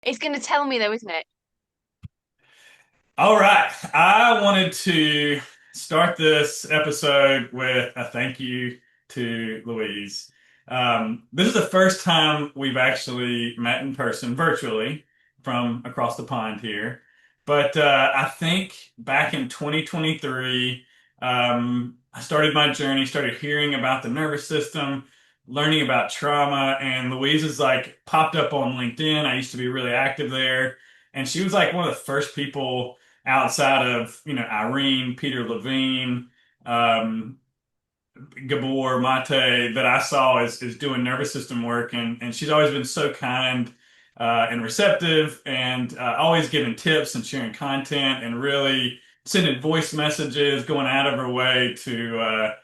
It's going to tell me though, isn't it? All right. I wanted to start this episode with a thank you to Louise. This is the first time we've actually met in person virtually from across the pond here. But I think back in 2023, I started my journey, started hearing about the nervous system, learning about trauma, and Louise is like popped up on LinkedIn. I used to be really active there. And she was like one of the first people outside of Irene, Peter Levine, um, Gabor Mate that I saw is doing nervous system work, and she's always been so kind and receptive, and always giving tips and sharing content, and really sending voice messages, going out of her way to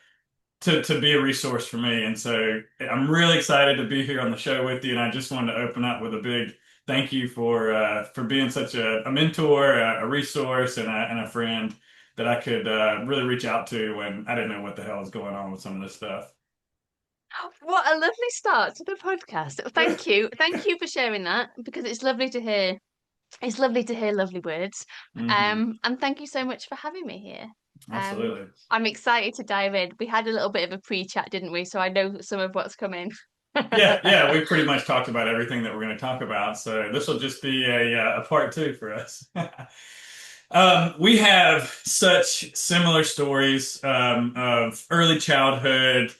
be a resource for me. And so I'm really excited to be here on the show with you. And I just wanted to open up with a big thank you for being such a mentor, a resource, and a friend that I could really reach out to when I didn't know what the hell was going on with some of this stuff. What a lovely start to the podcast. Thank you. Thank you for sharing that because it's lovely to hear. It's lovely to hear lovely words. Hmm. And thank you so much for having me here. Absolutely. I'm excited to dive in. We had a little bit of a pre-chat, didn't we? So I know some of what's coming. Yeah, yeah, we pretty much talked about everything that we're going to talk about. So this will just be a part two for us. We have such similar stories of early childhood,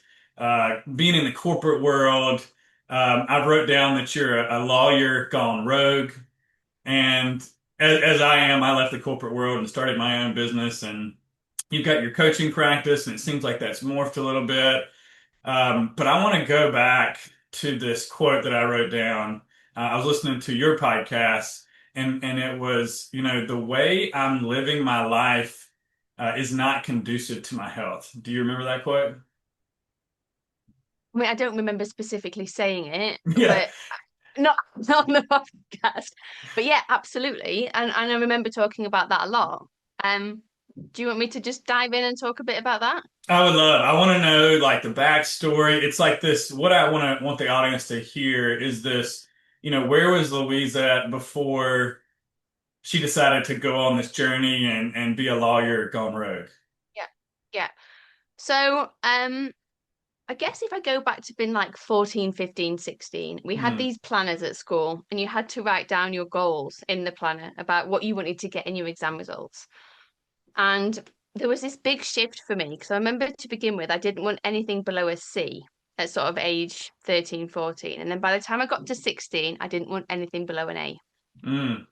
being in the corporate world. I wrote down that you're a lawyer gone rogue, and as I am, I left the corporate world and started my own business. And you've got your coaching practice, and it seems like that's morphed a little bit. But I want to go back to this quote that I wrote down. I was listening to your podcast, and it was, the way I'm living my life is not conducive to my health. Do you remember that quote? I mean, I don't remember specifically saying it, Yeah. but not on the podcast. But yeah, absolutely. And I remember talking about that a lot. Um, do you want me to just dive in and talk a bit about that? I would love. I want to know like the backstory. It's like this. What I want the audience to hear is this. Where was Louise at before she decided to go on this journey and be a lawyer gone rogue? Yeah, yeah. So, I guess if I go back to being like 14, 15, 16, we had Hmm. these planners at school and you had to write down your goals in the planner about what you wanted to get in your exam results. And there was this big shift for me because I remember to begin with, I didn't want anything below a C at sort of age 13, 14. And then by the time I got to 16, I didn't want anything below an A. Mm.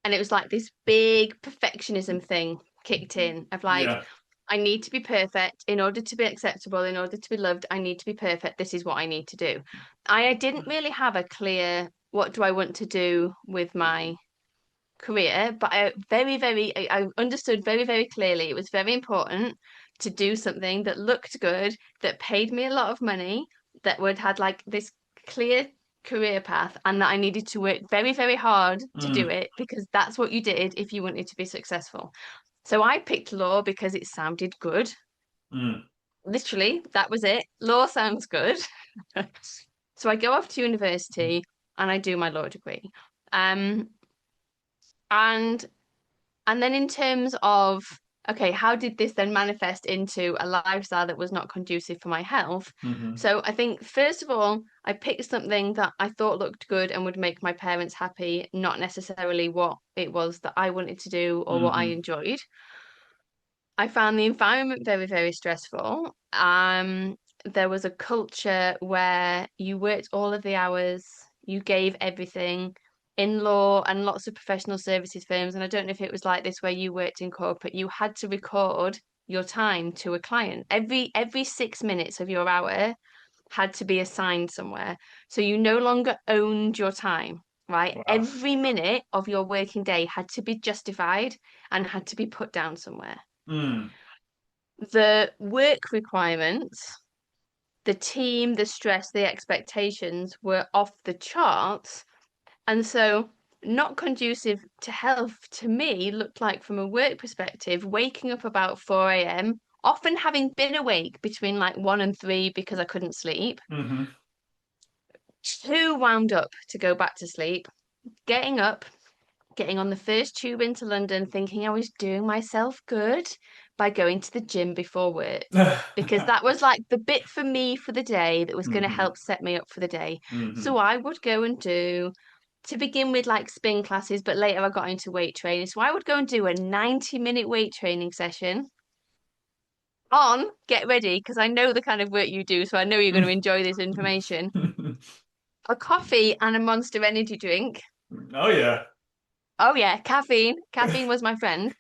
And it was like this big perfectionism thing kicked in of like, Yeah. I need to be perfect in order to be acceptable, in order to be loved. I need to be perfect. This is what I need to do. I didn't really have a clear what do I want to do with my career, but I understood very, very clearly it was very important to do something that looked good, that paid me a lot of money, that would had like this clear career path, and that I needed to work very, very hard to do Mm. it because that's what you did if you wanted to be successful. So I picked law because it sounded good. Mm. Literally, that was it. Law sounds good. So I go off to university and I do my law degree. Um, and And then in terms of, okay, how did this then manifest into a lifestyle that was not conducive for my health? Hmm. So I think first of all, I picked something that I thought looked good and would make my parents happy, not necessarily what it was that I wanted to do or what I Hmm. enjoyed. I found the environment very, very stressful. There was a culture where you worked all of the hours, you gave everything in law and lots of professional services firms. And I don't know if it was like this where you worked in corporate, you had to record your time to a client. Every 6 minutes of your hour had to be assigned somewhere. So you no longer owned your time, right? Wow. Every minute of your working day had to be justified and had to be put down somewhere. Mm. The work requirements, the team, the stress, the expectations were off the charts. And so, not conducive to health to me looked like, from a work perspective, waking up about 4 a.m., often having been awake between like 1 and 3 because I couldn't sleep, Hmm. too wound up to go back to sleep, getting up, getting on the first tube into London, thinking I was doing myself good by going to the gym before work. Because that was like the bit for me for the day that was going to Hmm. help set me up for the day. So Hmm. I would go and do, to begin with, like spin classes, but later I got into weight training. So I would go and do a 90-minute weight training session on, get ready, because I know the kind of work you do. So I know you're going to enjoy this information. A coffee and a Monster energy drink. Oh yeah. Oh yeah, caffeine. Caffeine was my friend.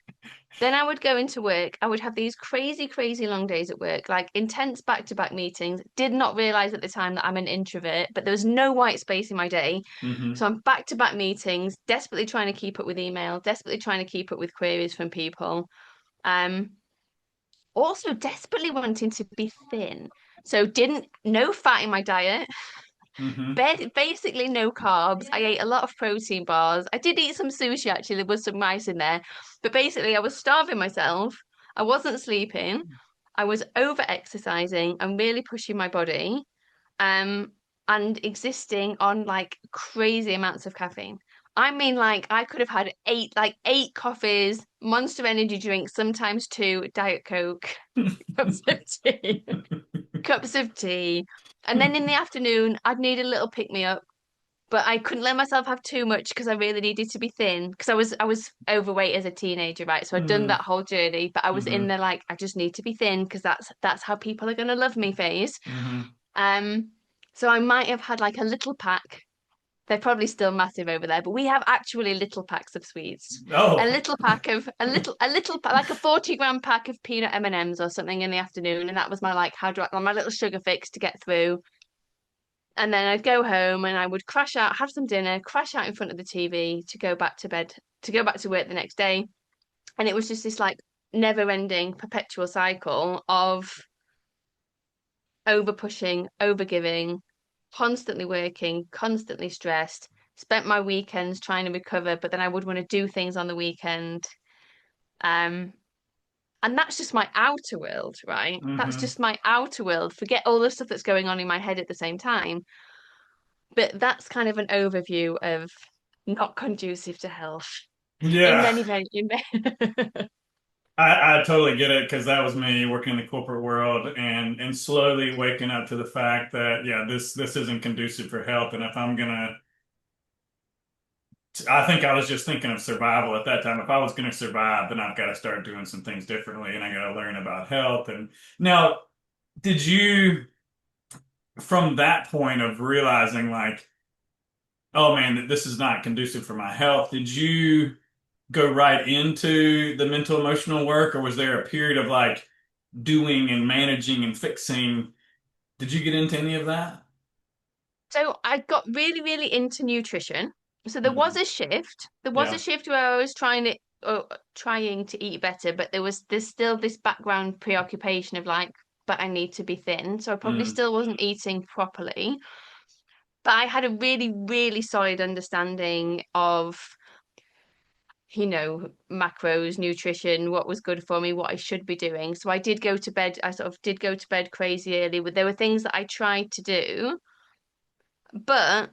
Then I would go into work. I would have these crazy, crazy long days at work, like intense back-to-back meetings. Did not realize at the time that I'm an introvert, but there was no white space in my day. So Hmm. I'm back-to-back meetings, desperately trying to keep up with email, desperately trying to keep up with queries from people. Um, Also desperately wanting to be thin. So didn't no fat in my diet. Hmm. Basically no carbs. I ate a lot of protein bars. I did eat some sushi actually. There was some rice in there. But basically I was starving myself. I wasn't sleeping. I was over exercising and really pushing my body. Um and existing on like crazy amounts of caffeine. I mean like I could have had eight coffees, Monster energy drinks, sometimes two, Diet Coke, cups of tea. Cups of tea. And then in the afternoon, I'd need a little pick me up, but I couldn't let myself have too much because I really needed to be thin because I was overweight as a teenager, right? So I'd done Hmm. that whole journey, but I was in Hmm. there like I just need to be thin because that's how people are gonna love me phase. Hmm. Um, so I might have had like a little pack. They're probably still massive over there, but we have actually little packs of sweets. A Oh. little pack of like a 40-gram pack of peanut M&Ms or something in the afternoon, and that was my like how do I my little sugar fix to get through. And then I'd go home and I would crash out, have some dinner, crash out in front of the TV to go back to bed, to go back to work the next day. And it was just this like never-ending perpetual cycle of over pushing, over giving, constantly working, constantly stressed. Spent my weekends trying to recover, but then I would want to do things on the weekend. Um, and that's just my outer world, right? That's Hmm. just my outer world. Forget all the stuff that's going on in my head at the same time. But that's kind of an overview of not conducive to health in Yeah. many, very, in many. I totally get it because that was me working in the corporate world and slowly waking up to the fact that yeah, this isn't conducive for health. And if I'm gonna I think I was just thinking of survival at that time. If I was gonna survive, then I've got to start doing some things differently and I gotta learn about health. And now, did you from that point of realizing like, oh man, that this is not conducive for my health, did you go right into the mental emotional work, or was there a period of like doing and managing and fixing? Did you get into any of that? So I got really, really into nutrition. So there was Mhm. a shift. There was a Yeah. shift where I was trying to eat better, but there's still this background preoccupation of like, but I need to be thin. So I probably Mm. still wasn't eating properly. But I had a really, really solid understanding of macros, nutrition, what was good for me, what I should be doing. So I did go to bed, I sort of did go to bed crazy early, but there were things that I tried to do, but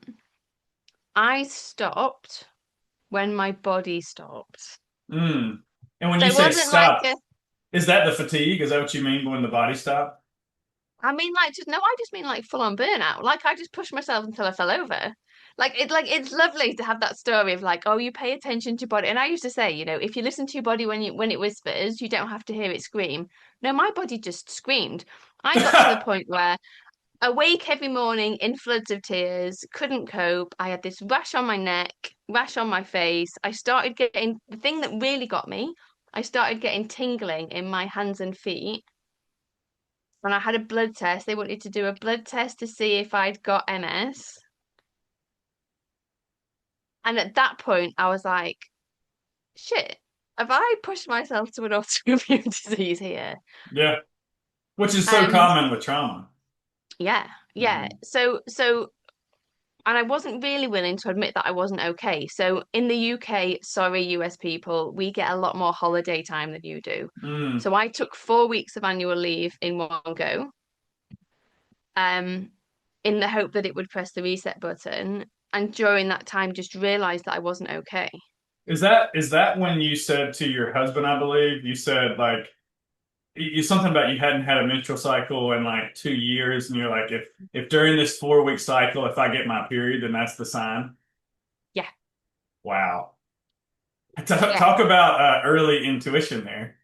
I stopped when my body stopped. Mm. And when So you it say wasn't like stop, is that the fatigue? Is that what you mean when the body stop? I mean like just no, I just mean like full on burnout. Like I just pushed myself until I fell over. Like it's lovely to have that story of like, oh, you pay attention to your body. And I used to say, if you listen to your body when it whispers, you don't have to hear it scream. No, my body just screamed. I got to the point where awake every morning in floods of tears, couldn't cope. I had this rash on my neck, rash on my face. I started getting the thing that really got me. I started getting tingling in my hands and feet. And I had a blood test. They wanted to do a blood test to see if I'd got MS. And at that point, I was like, shit, have I pushed myself to an autoimmune disease here? Yeah. Which is so Um, common with trauma. yeah, yeah. Hmm. So and I wasn't really willing to admit that I wasn't okay. So in the UK, sorry, US people, we get a lot more holiday time than you do. Mm. So I took 4 weeks of annual leave in one go, um, in the hope that it would press the reset button. and during that time just realized that I wasn't okay. Is that when you said to your husband, I believe, you said like something about you hadn't had a menstrual cycle in like 2 years, and you're like, if during this 4 week cycle, if I get my period, then that's the sign. Yeah, Wow. yeah, Talk about early intuition there.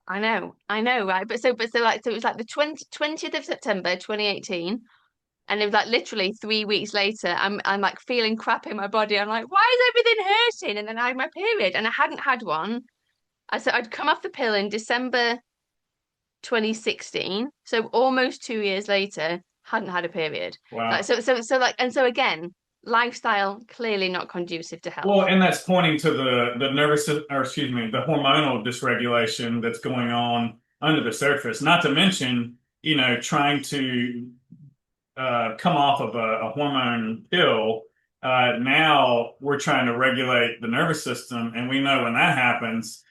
I know, right? But so it was like the 20th of September 2018. And it was like literally 3 weeks later, I'm like feeling crap in my body. I'm like, why is everything hurting? And then I had my period and I hadn't had one. I'd come off the pill in December 2016. So almost 2 years later, hadn't had a period. Like Wow. so again, lifestyle clearly not conducive to Well, health. and that's pointing to the nervous, or excuse me, the hormonal dysregulation that's going on under the surface. Not to mention, trying to come off of a hormone pill. Now we're trying to regulate the nervous system, and we know when that happens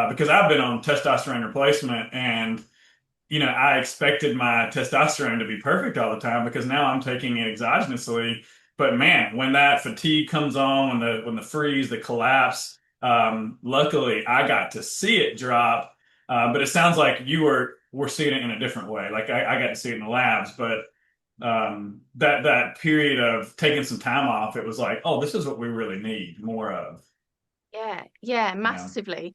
because I've been on testosterone replacement, and I expected my testosterone to be perfect all the time because now I'm taking it exogenously. But man, when that fatigue comes on, when the freeze, the collapse, luckily I got to see it drop. But it sounds like were seeing it in a different way. Like I got to see it in the labs, but that period of taking some time off, it was like, oh, this is what we really need more of. Yeah, yeah, Yeah. massively.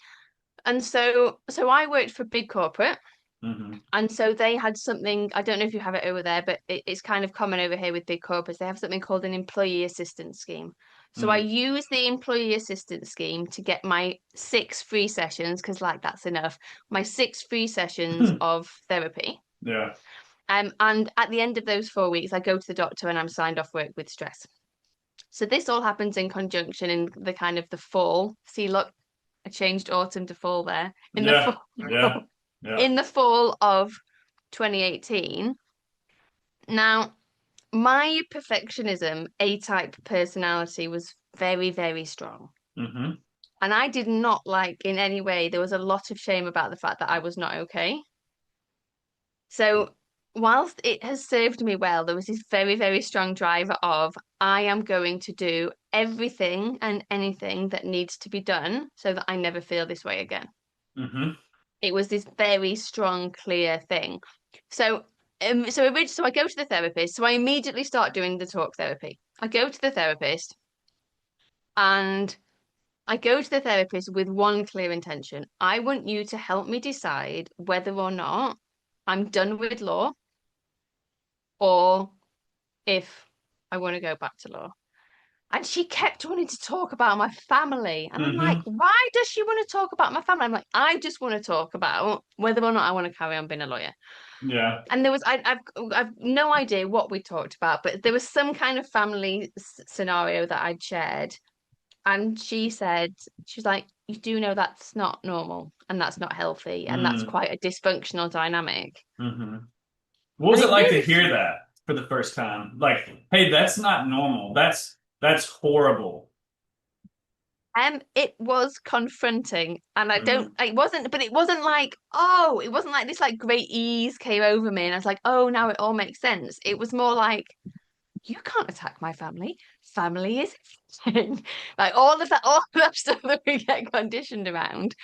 And so I worked for big corporate. Hmm. And so they had something, I don't know if you have it over there, but it's kind of common over here with big corporates. They have something called an employee assistance scheme. So I Mm. use the employee assistance scheme to get my 6 free sessions, because like that's enough, my 6 free sessions of therapy. Yeah. And at the end of those 4 weeks, I go to the doctor and I'm signed off work with stress. So this all happens in conjunction in the kind of the fall. See, look, I changed autumn to fall there. In the Yeah. fall, Yeah. Yeah. in the fall of 2018. Now, my perfectionism A-type personality was very, very strong. Hmm. And I did not like in any way, there was a lot of shame about the fact that I was not okay. So, whilst it has served me well, there was this very, very strong driver of I am going to do everything and anything that needs to be done so that I never feel this way again. Hmm. It was this very strong, clear thing. So, so I go to the therapist. So I immediately start doing the talk therapy. I go to the therapist and I go to the therapist with one clear intention. I want you to help me decide whether or not I'm done with law or if I want to go back to law. And she kept wanting to talk about my family. And I'm like, Hmm. why does she want to talk about my family? I'm like, I just want to talk about whether or not I want to carry on being a lawyer. Yeah. And there was I've no idea what we talked about, but there was some kind of family scenario that I'd shared, and she was like, "You do know that's not normal, and that's not healthy, and that's Mm. quite a dysfunctional dynamic." Hmm. What was And it it like to really, hear that for the first time? Like, hey, that's not normal. That's horrible. it was confronting, and Mm. it wasn't like, oh, it wasn't like this like great ease came over me, and I was like, oh, now it all makes sense. It was more like, you can't attack my family. Family is everything. Like all of that stuff that we get conditioned around.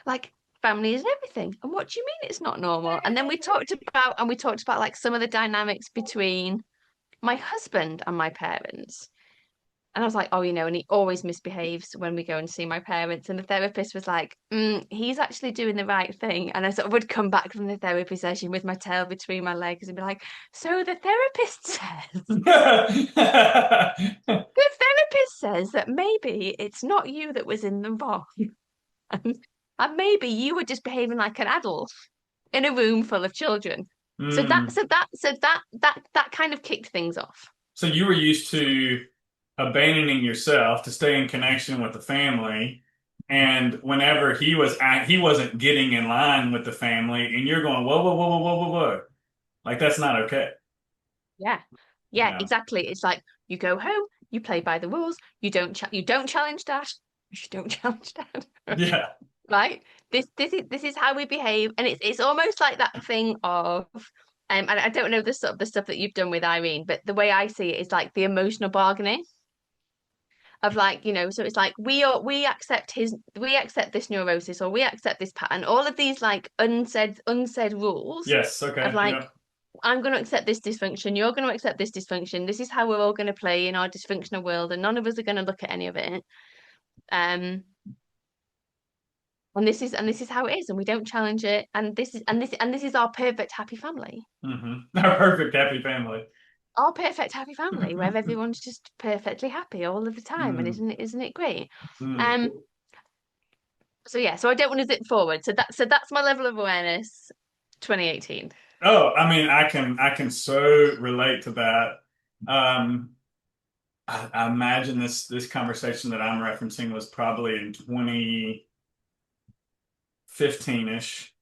Like family is everything. And what do you mean it's not normal? And then we talked about like some of the dynamics between my husband and my parents. And I was like, oh, and he always misbehaves when we go and see my parents. And the therapist was like, he's actually doing the right thing. And I sort of would come back from the therapy session with my tail between my legs and be like, so the therapist says, the therapist says that maybe it's not you that was in the wrong. And, and maybe you were just behaving like an adult in a room full of children. Mm. That kind of kicked things off. So you were used to abandoning yourself to stay in connection with the family, and whenever he wasn't getting in line with the family, and you're going, whoa, whoa, whoa, whoa, whoa, whoa, whoa, like that's not okay. Yeah. Yeah, Yeah. exactly. It's like you go home, you play by the rules, you don't challenge dad. You don't challenge dad. Yeah. Right? This is how we behave. And it's almost like that thing of and I don't know the stuff that you've done with Irene, but the way I see it is like the emotional bargaining. of like, so it's like we accept this neurosis, or we accept this pattern, all of these like unsaid rules Yes. of Okay. like, Yeah. I'm going to accept this dysfunction, you're going to accept this dysfunction, this is how we're all going to play in our dysfunctional world, and none of us are going to look at any of it. um and this is how it is, and we don't challenge it, and this is our perfect happy family. Our perfect happy family. Our perfect happy family where everyone's just perfectly happy all of the time, and Mm, isn't it great? mm. um so yeah, so I don't want to zip forward, so that's my level of awareness, 2018. Oh, I mean, I can so relate to that. Um, I imagine this conversation that I'm referencing was probably in 2015-ish,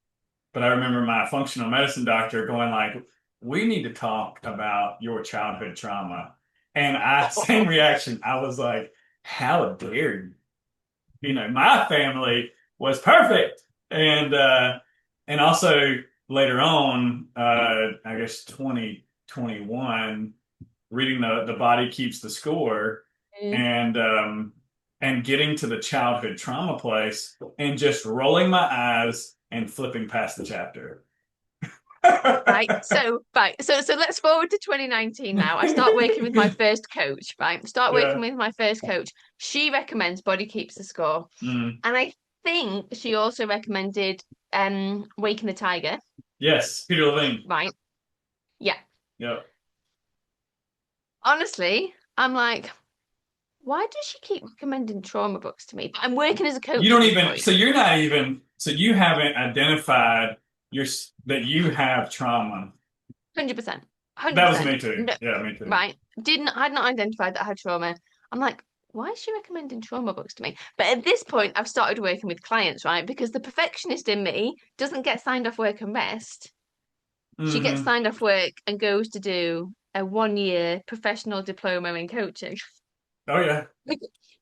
but I remember my functional medicine doctor going like, "We need to talk about your childhood trauma," and I same reaction. I was like, "How dare you?" My family was perfect. And also later on, I guess 2021, reading the body keeps the score, Mm. and getting to the childhood trauma place and just rolling my eyes and flipping past the chapter. Right, so let's forward to 2019 now. I start working with my first coach, right? Start working Yeah. with my first coach. She recommends Body Keeps the Score. Mm. And I think she also recommended Waking the Tiger, Yes, Peter Levine. right? Yeah. Yep. Honestly, I'm like, why does she keep recommending trauma books to me? But I'm working as a You coach at don't this even, point. so you're not even, so you haven't identified your that you have trauma. 100%. That was 100%. me too. No, Yeah, me too. right. Didn't Had not identified that I had trauma. I'm like, why is she recommending trauma books to me? But at this point, I've started working with clients, right? Because the perfectionist in me doesn't get signed off work and rest. She gets Hmm. signed off work and goes to do a 1 year professional diploma in coaching. Oh yeah.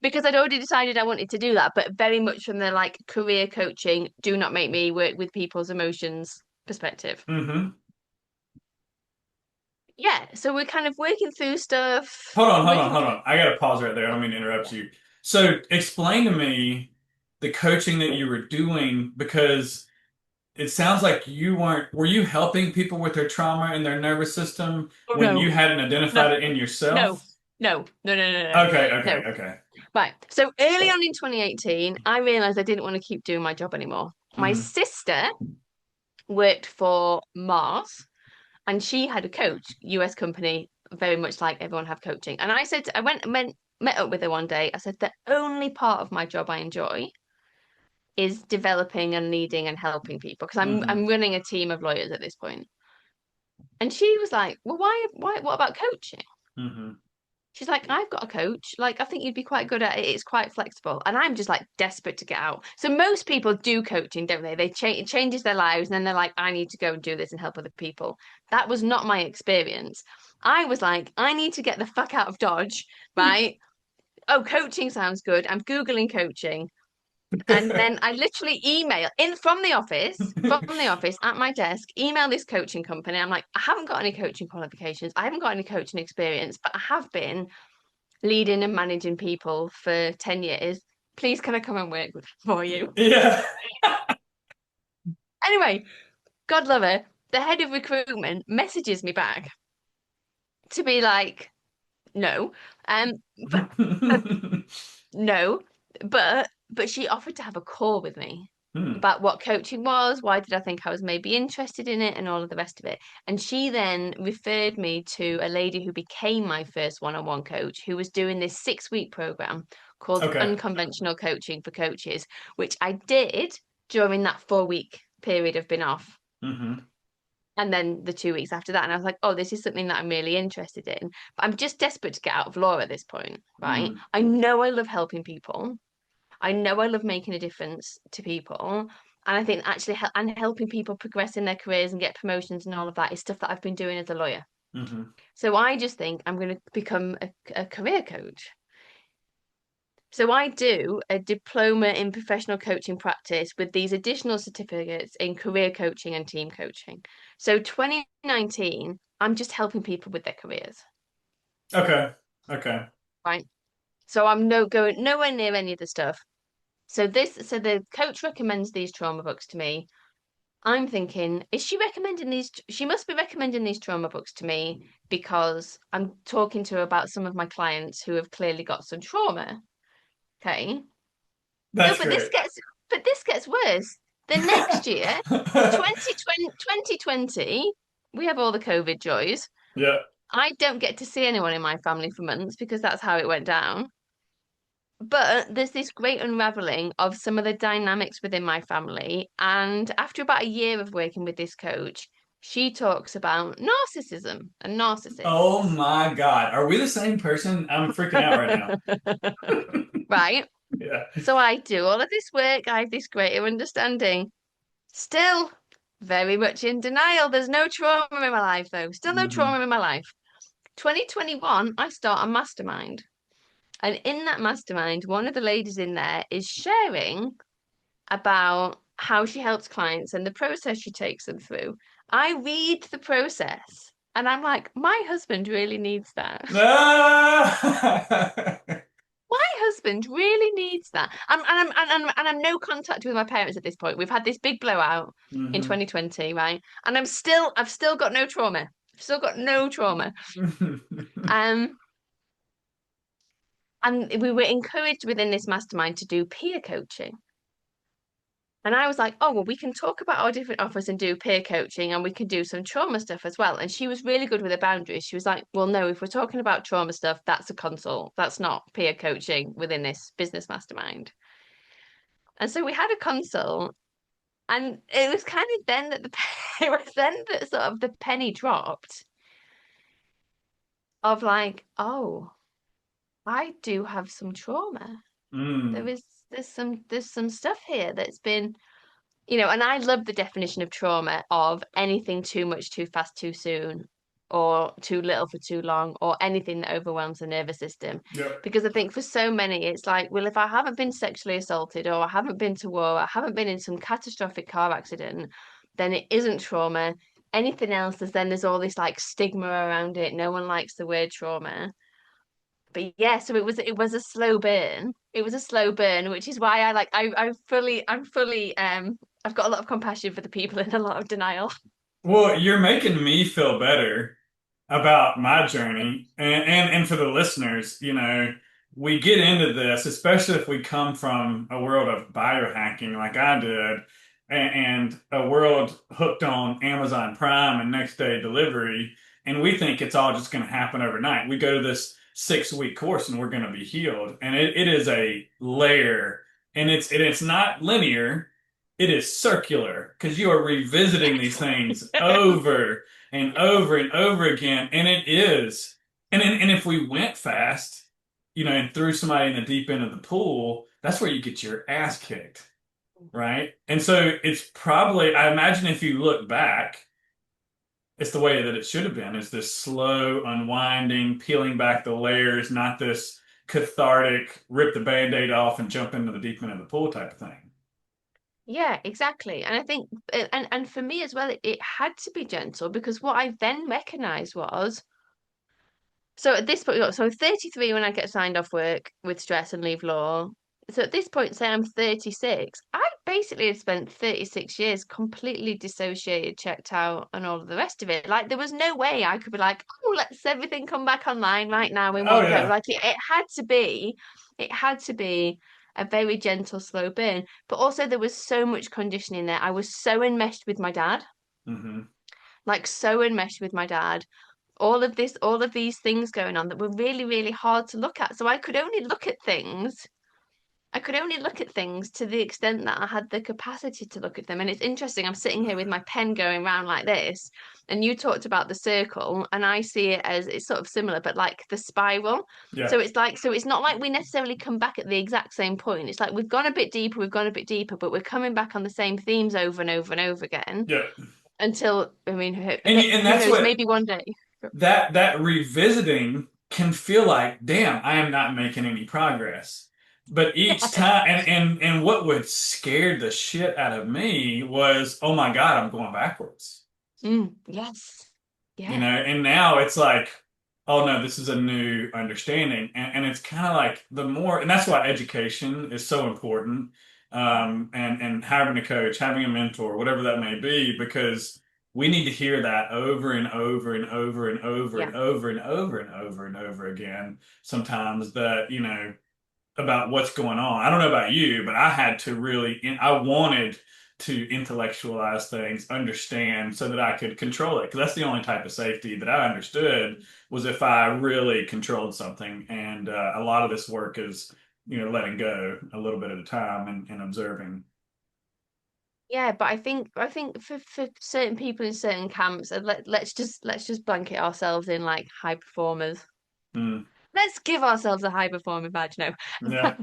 Because I'd already decided I wanted to do that, but very much from the like career coaching, do not make me work with people's emotions perspective. Hmm. Yeah, so we're kind of working through stuff, Hold on, hold on, working hold through. on. I got to pause right there. I don't mean to interrupt you. So explain to me the coaching that you were doing, because it sounds like were you helping people with their trauma and their nervous system Oh when no, you hadn't no, identified it in no, yourself? no. Okay, okay, No. okay. Right. So early on in 2018, I realized I didn't want to keep doing my job anymore. My Hmm. sister worked for Mars, and she had a coach, US company, very much like everyone have coaching. And I went and met up with her one day. I said, the only part of my job I enjoy is developing and leading and helping people, because Hmm. I'm running a team of lawyers at this point. And she was like, well, what about coaching? Hmm. She's like, I've got a coach. Like, I think you'd be quite good at it. It's quite flexible. And I'm just like desperate to get out. So most people do coaching, don't they? It changes their lives, and then they're like, I need to go and do this and help other people. That was not my experience. I was like, I need to get the fuck out of Dodge, right? Oh, coaching sounds good. I'm Googling coaching. And then I literally email in from the office at my desk, email this coaching company. I'm like, I haven't got any coaching qualifications. I haven't got any coaching experience, but I have been leading and managing people for 10 years. Please, can I come and work for you? Yeah. Anyway, God love her. The head of recruitment messages me back to be like, no, um, but no, but she offered to have a call with me Hmm. about what coaching was, why did I think I was maybe interested in it, and all of the rest of it. And she then referred me to a lady who became my first one-on-one coach, who was doing this 6 week program called Okay. Unconventional Coaching for Coaches, which I did during that 4 week period of being off. Hmm. And then the 2 weeks after that. And I was like, oh, this is something that I'm really interested in. But I'm just desperate to get out of law at this point, right? Hmm. I know I love helping people. I know I love making a difference to people. And I think actually and helping people progress in their careers and get promotions and all of that is stuff that I've been doing as a lawyer. Hmm. So I just think I'm going to become a career coach. So I do a diploma in professional coaching practice with these additional certificates in career coaching and team coaching. So 2019, I'm just helping people with their careers, Okay. Okay. right? So I'm no going nowhere near any of the stuff. So the coach recommends these trauma books to me. I'm thinking, is she recommending these? She must be recommending these trauma books to me because I'm talking to her about some of my clients who have clearly got some trauma. Okay. No, That's great. but this gets worse. The next year, 2020, we have all the COVID joys. Yeah, I don't get to see anyone in my family for months because that's how it went down. But there's this great unraveling of some of the dynamics within my family. And after about a year of working with this coach, she talks about narcissism and oh narcissists. my God. Are we the same person? I'm freaking out right now. Right? Yeah. So I do all of this work, I have this greater understanding. Still very much in denial. There's no trauma in my life, though. Still no Hmm. trauma in my life. 2021, I start a mastermind. And in that mastermind, one of the ladies in there is sharing about how she helps clients and the process she takes them through. I read the process and I'm like, my husband really needs that. Ah! My husband really needs that. I'm no contact with my parents at this point. We've had this big blowout in Hmm. 2020, right? And I've still got no trauma. I've still got no trauma. Um, and we were encouraged within this mastermind to do peer coaching. And I was like, oh, well, we can talk about our different offers and do peer coaching and we can do some trauma stuff as well. And she was really good with the boundaries. She was like, well, no, if we're talking about trauma stuff, that's a consult. That's not peer coaching within this business mastermind. And so we had a consult, and it was kind of then that the it was then that sort of the penny dropped of like, oh, I do have some trauma. Mm. There's some stuff here that's been, and I love the definition of trauma of anything too much, too fast, too soon, or too little for too long, or anything that overwhelms the nervous system. Yep. Because I think for so many, it's like, well, if I haven't been sexually assaulted, or I haven't been to war, I haven't been in some catastrophic car accident, then it isn't trauma. Anything else, there's all this like stigma around it. No one likes the word trauma. But yeah, so it was a slow burn. It was a slow burn, which is why I'm fully I've got a lot of compassion for the people in a lot of denial. Well, you're making me feel better about my journey and for the listeners, we get into this, especially if we come from a world of biohacking like I did and a world hooked on Amazon Prime and next day delivery, and we think it's all just going to happen overnight. We go to this 6 week course and we're going to be healed. And it is a layer and it's not linear. It is circular because you are revisiting these things over and over and over again. And it is. And if we went fast, and threw somebody in the deep end of the pool, that's where you get your ass kicked, right? And so it's probably, I imagine if you look back, it's the way that it should have been, is this slow unwinding, peeling back the layers, not this cathartic, rip the band-aid off and jump into the deep end of the pool type of thing. Yeah, exactly. And I think and for me as well, it had to be gentle because what I then recognized was, so at this point, so I'm 33 when I get signed off work with stress and leave law. So at this point, say I'm 36, I basically had spent 36 years completely dissociated, checked out, and all of the rest of it. Like there was no way I could be like, oh, let's everything come back online right now in Oh one go. yeah. Like it had to be a very gentle, slow burn. But also there was so much conditioning there. I was so enmeshed with my dad, Hmm. like so enmeshed with my dad, all of these things going on that were really, really hard to look at. So I could only look at things to the extent that I had the capacity to look at them. And it's interesting, I'm sitting here with my pen going around like this, and you talked about the circle, and I see it as it's sort of similar, but like the spiral. Yeah. So it's not like we necessarily come back at the exact same point. It's like we've gone a bit deeper, but we're coming back on the same themes over and over and over again Yeah. until, I mean, And who that's knows, what maybe one day. that revisiting can feel like, damn, I am not making any progress. But each time, and what would scare the shit out of me was, oh my God, I'm going backwards. Mm, yes. Yeah. And now it's like oh no, this is a new understanding. And it's kind of like the more, and that's why education is so important. And having a coach, having a mentor, whatever that may be, because we need to hear that over and over and over and over Yeah. and over and over and over and over again. Sometimes that, about what's going on. I don't know about you, but I had to really, I wanted to intellectualize things, understand so that I could control it. Because that's the only type of safety that I understood was if I really controlled something. And a lot of this work is, letting go a little bit at a time and observing. Yeah, but I think for certain people in certain camps, and let's just blanket ourselves in like high performers. Mm, Let's give ourselves a high performing badge, no. yeah.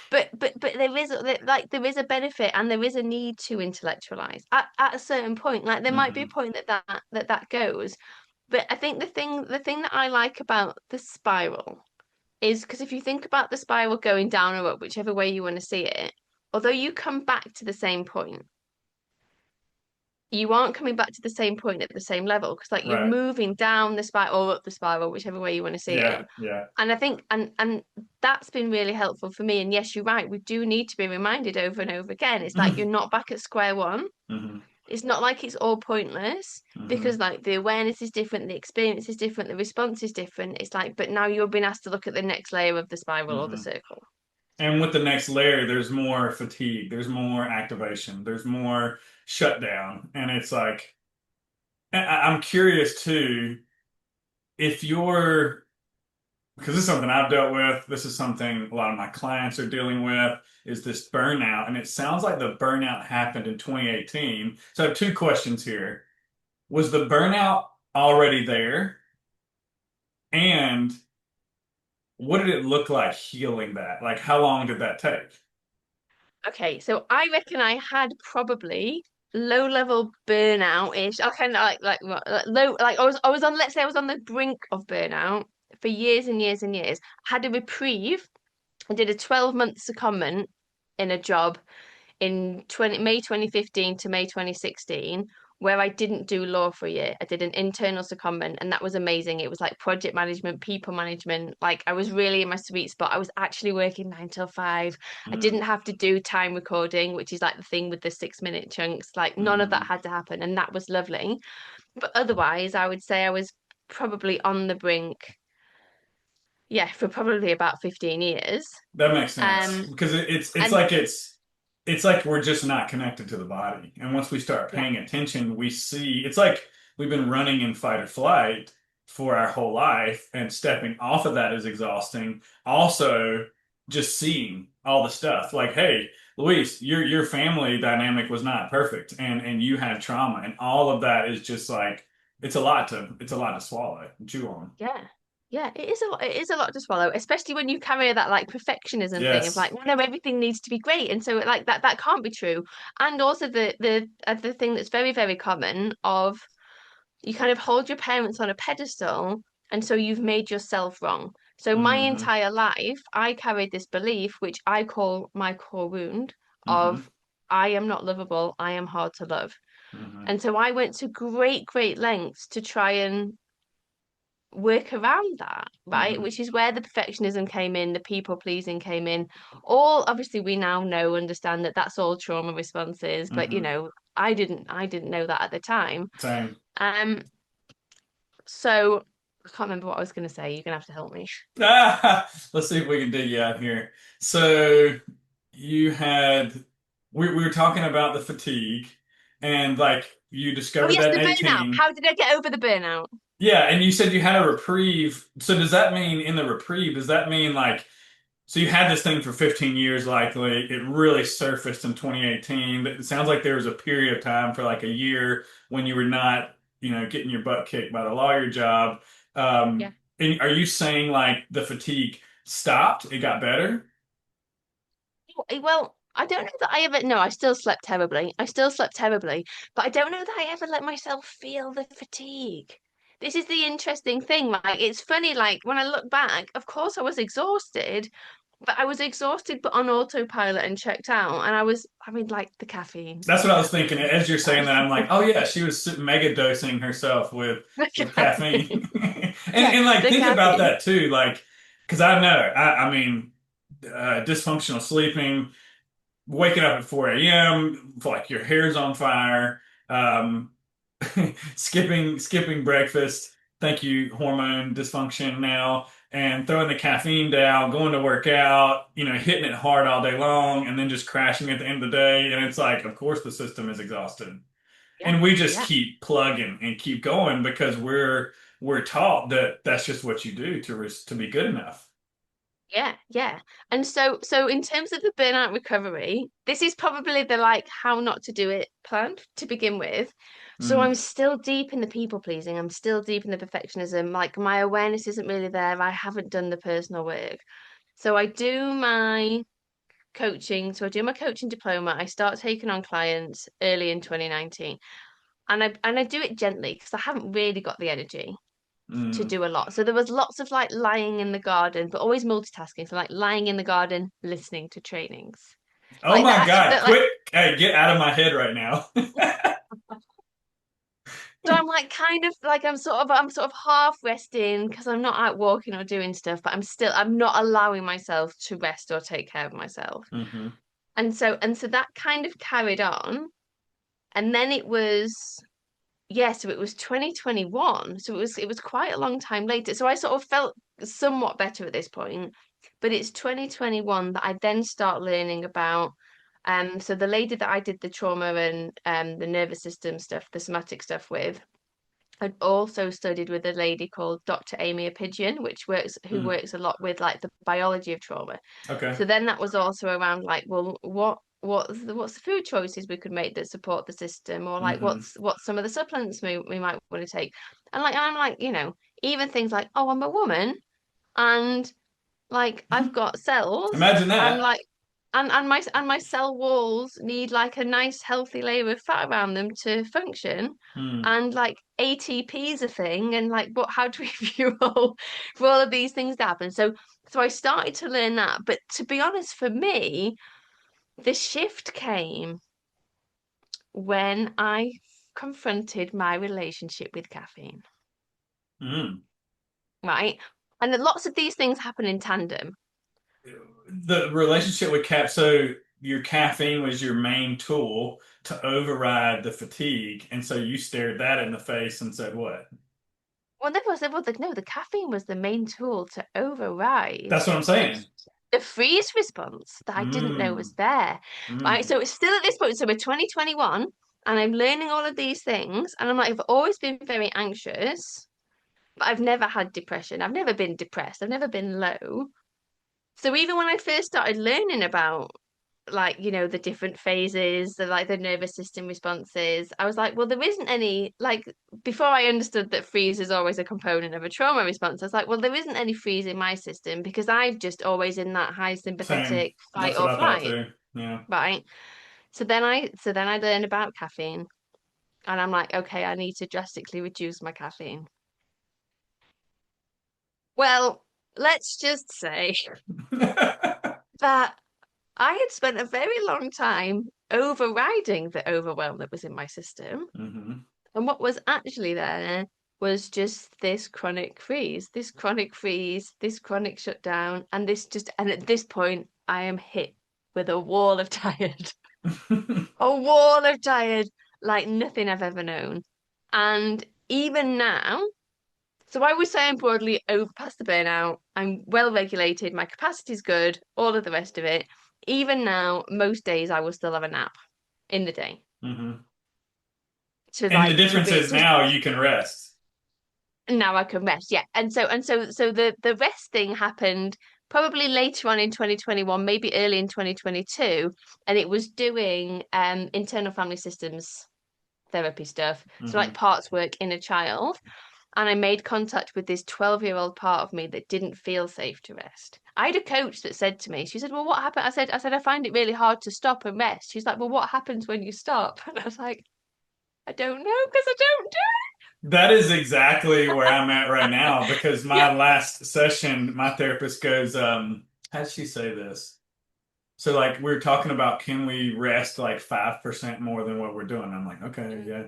But there is a benefit and there is a need to intellectualize at a certain point. Like there might be a hmm point that goes. But I think the thing that I like about the spiral is because if you think about the spiral going down or up, whichever way you want to see it, although you come back to the same point, you aren't coming back to the same point at the same level because like you're Right. moving down the spiral or up the spiral, whichever way you want to see Yeah. it. Yeah. And I think and that's been really helpful for me. And yes, you're right, we do need to be reminded over and over again. It's like you're not back at square one. hmm It's not like it's all pointless because hmm like the awareness is different, the experience is different, the response is different. It's like, but now you're being asked to look at the next layer of the spiral or the hmm circle. And with the next layer, there's more fatigue, there's more activation, there's more shutdown. And it's like, I'm curious too, if you're, because this is something I've dealt with, this is something a lot of my clients are dealing with, is this burnout. And it sounds like the burnout happened in 2018. So I have two questions here. Was the burnout already there? And what did it look like healing that? Like, how long did that take? Okay, so I reckon I had probably low level burnout ish. I kind of low like I was on let's say I was on the brink of burnout for years and years and years. Had a reprieve. I did a 12-month secondment in a job in May 2015 to May 2016 where I didn't do law for a year. I did an internal secondment and that was amazing. It was like project management, people management. Like I was really in my sweet spot. I was actually working 9 till 5. I Mm-hmm. didn't have to do time recording, which is like the thing with the 6 minute chunks. Like none of that Mm-hmm. had to happen and that was lovely. But otherwise, I would say I was probably on the brink, yeah, for probably about 15 years. That makes sense Um because it's and like it's like we're just not connected to the body. And once we start yeah, paying attention, we see it's like we've been running in fight or flight for our whole life, and stepping off of that is exhausting. Also, just seeing all the stuff like, hey, Luis, your family dynamic was not perfect, and you had trauma, and all of that is just like it's a lot to swallow and chew on. yeah. Yeah, it is a lot to swallow, especially when you carry that like perfectionism thing of Yes. like, well, no, everything needs to be great, and so like that can't be true. And also the thing that's very very common of you kind of hold your parents on a pedestal, and so you've made yourself wrong. So my hmm entire life, I carried this belief, which I call my core wound hmm of I am not lovable, I am hard to love. hmm And so I went to great lengths to try and work around that, right? hmm Which is where the perfectionism came in, the people pleasing came in. All obviously we now know, understand that that's all trauma responses, but hmm I didn't know that at the time. Same. Um, so I can't remember what I was going to say. You're gonna have to help me. Let's see if we can dig you out here. So you had we were talking about the fatigue and like you Oh discovered yes, that the in burnout. 18. How did I get over the burnout? Yeah, and you said you had a reprieve. So does that mean in the reprieve, does that mean like so you had this thing for 15 years likely. It really surfaced in 2018. It sounds like there was a period of time for like a year when you were not, getting your butt kicked by the lawyer job. Yeah. And are you saying like the fatigue stopped? It got better? Well, I don't know that I ever. No, I still slept terribly. I still slept terribly, but I don't know that I ever let myself feel the fatigue. This is the interesting thing. Like, it's funny. Like when I look back, of course I was exhausted, but I was exhausted, but on autopilot and checked out. And I mean, like the caffeine. That's what I Yeah. was thinking. As you're saying that, I'm like, oh yeah, she was mega dosing herself with The caffeine. caffeine. And Yeah, and like the think about caffeine. that too, like because I know, I mean, dysfunctional sleeping, waking up at 4 a.m., like your hair's on fire, um, skipping breakfast. Thank you, hormone dysfunction now, and throwing the caffeine down, going to work out, hitting it hard all day long, and then just crashing at the end of the day. And it's like, of course, the system is exhausted, Yeah, and we just yeah. keep plugging and keep going because we're taught that that's just what you do to be good enough. Yeah, yeah. And so in terms of the burnout recovery, this is probably the like how not to do it plan to begin with. So I'm Mm, still deep in the people pleasing. I'm still deep in the perfectionism. Like my awareness isn't really there. I haven't done the personal work. So I do my coaching. So I do my coaching diploma. I start taking on clients early in 2019. And I do it gently because I haven't really got the energy to mm. do a lot. So there was lots of like lying in the garden, but always multitasking. So like lying in the garden, listening to trainings. Oh Like the my actual God, like quick, hey, get out of my head right now. so I'm like kind of like I'm sort of half resting because I'm not out walking or doing stuff, but I'm not allowing myself to rest or take care of myself. Hmm. And so that kind of carried on. And then it was yeah, so it was 2021. So it was quite a long time later. So I sort of felt somewhat better at this point. But it's 2021 that I then start learning about so the lady that I did the trauma and the nervous system stuff, the somatic stuff with, I'd also studied with a lady called Dr. Amy Pigeon, who Mm, works a lot with like the biology of trauma. okay. So then that was also around like, well, what's the food choices we could make that support the system, or like Hmm. what's some of the supplements we might want to take, and like I'm like even things like oh I'm a woman and like I've got cells Imagine and that. like and my cell walls need like a nice healthy layer of fat around them to function. Hmm. And like ATP is a thing, and like what how do we fuel for all of these things to happen? So I started to learn that. But to be honest, for me, the shift came when I confronted my relationship with caffeine, Mm. right? And that lots of these things happen in tandem. The relationship with so your caffeine was your main tool to override the fatigue, and so you stared that in the face and said, "What?" No, the caffeine was the main tool to override That's what I'm saying. the freeze response that I didn't know was Mm. there. Right. Mm. So it's still at this point. So we're 2021 and I'm learning all of these things. And I'm like, I've always been very anxious, but I've never had depression. I've never been depressed. I've never been low. So even when I first started learning about like the different phases the nervous system responses, I was like, well, there isn't any like before I understood that freeze is always a component of a trauma response. I was like, well, there isn't any freeze in my system because I've just always in that high Same. sympathetic fight That's what or I thought flight, too. Yeah. right? So then I learned about caffeine, and I'm like, okay, I need to drastically reduce my caffeine. Well, let's just say that I had spent a very long time overriding the overwhelm that was in my system. Hmm. And what was actually there was just this chronic freeze, this chronic shutdown, and at this point, I am hit with a wall of tired, a wall of tired like nothing I've ever known. And even now, so I was saying broadly over past the burnout, I'm well regulated, my capacity's good, all of the rest of it. Even now, most days I will still have a nap in the day Hmm. to And the like difference is to now you can rest. now I can rest. Yeah. And so the rest thing happened probably later on in 2021, maybe early in 2022, and it was doing internal family systems therapy stuff. So like Hmm. parts work in a child. And I made contact with this 12-year-old part of me that didn't feel safe to rest. I had a coach that said to me, she said, well, what happened? I said, I find it really hard to stop and rest. She's like, well, what happens when you stop? And I was like, I don't know because I don't do That is exactly where I'm at right now because it. my last session, my therapist goes, how did she say this? So like we are talking about can we rest like 5% more than what we're doing? I'm like, okay, Yeah.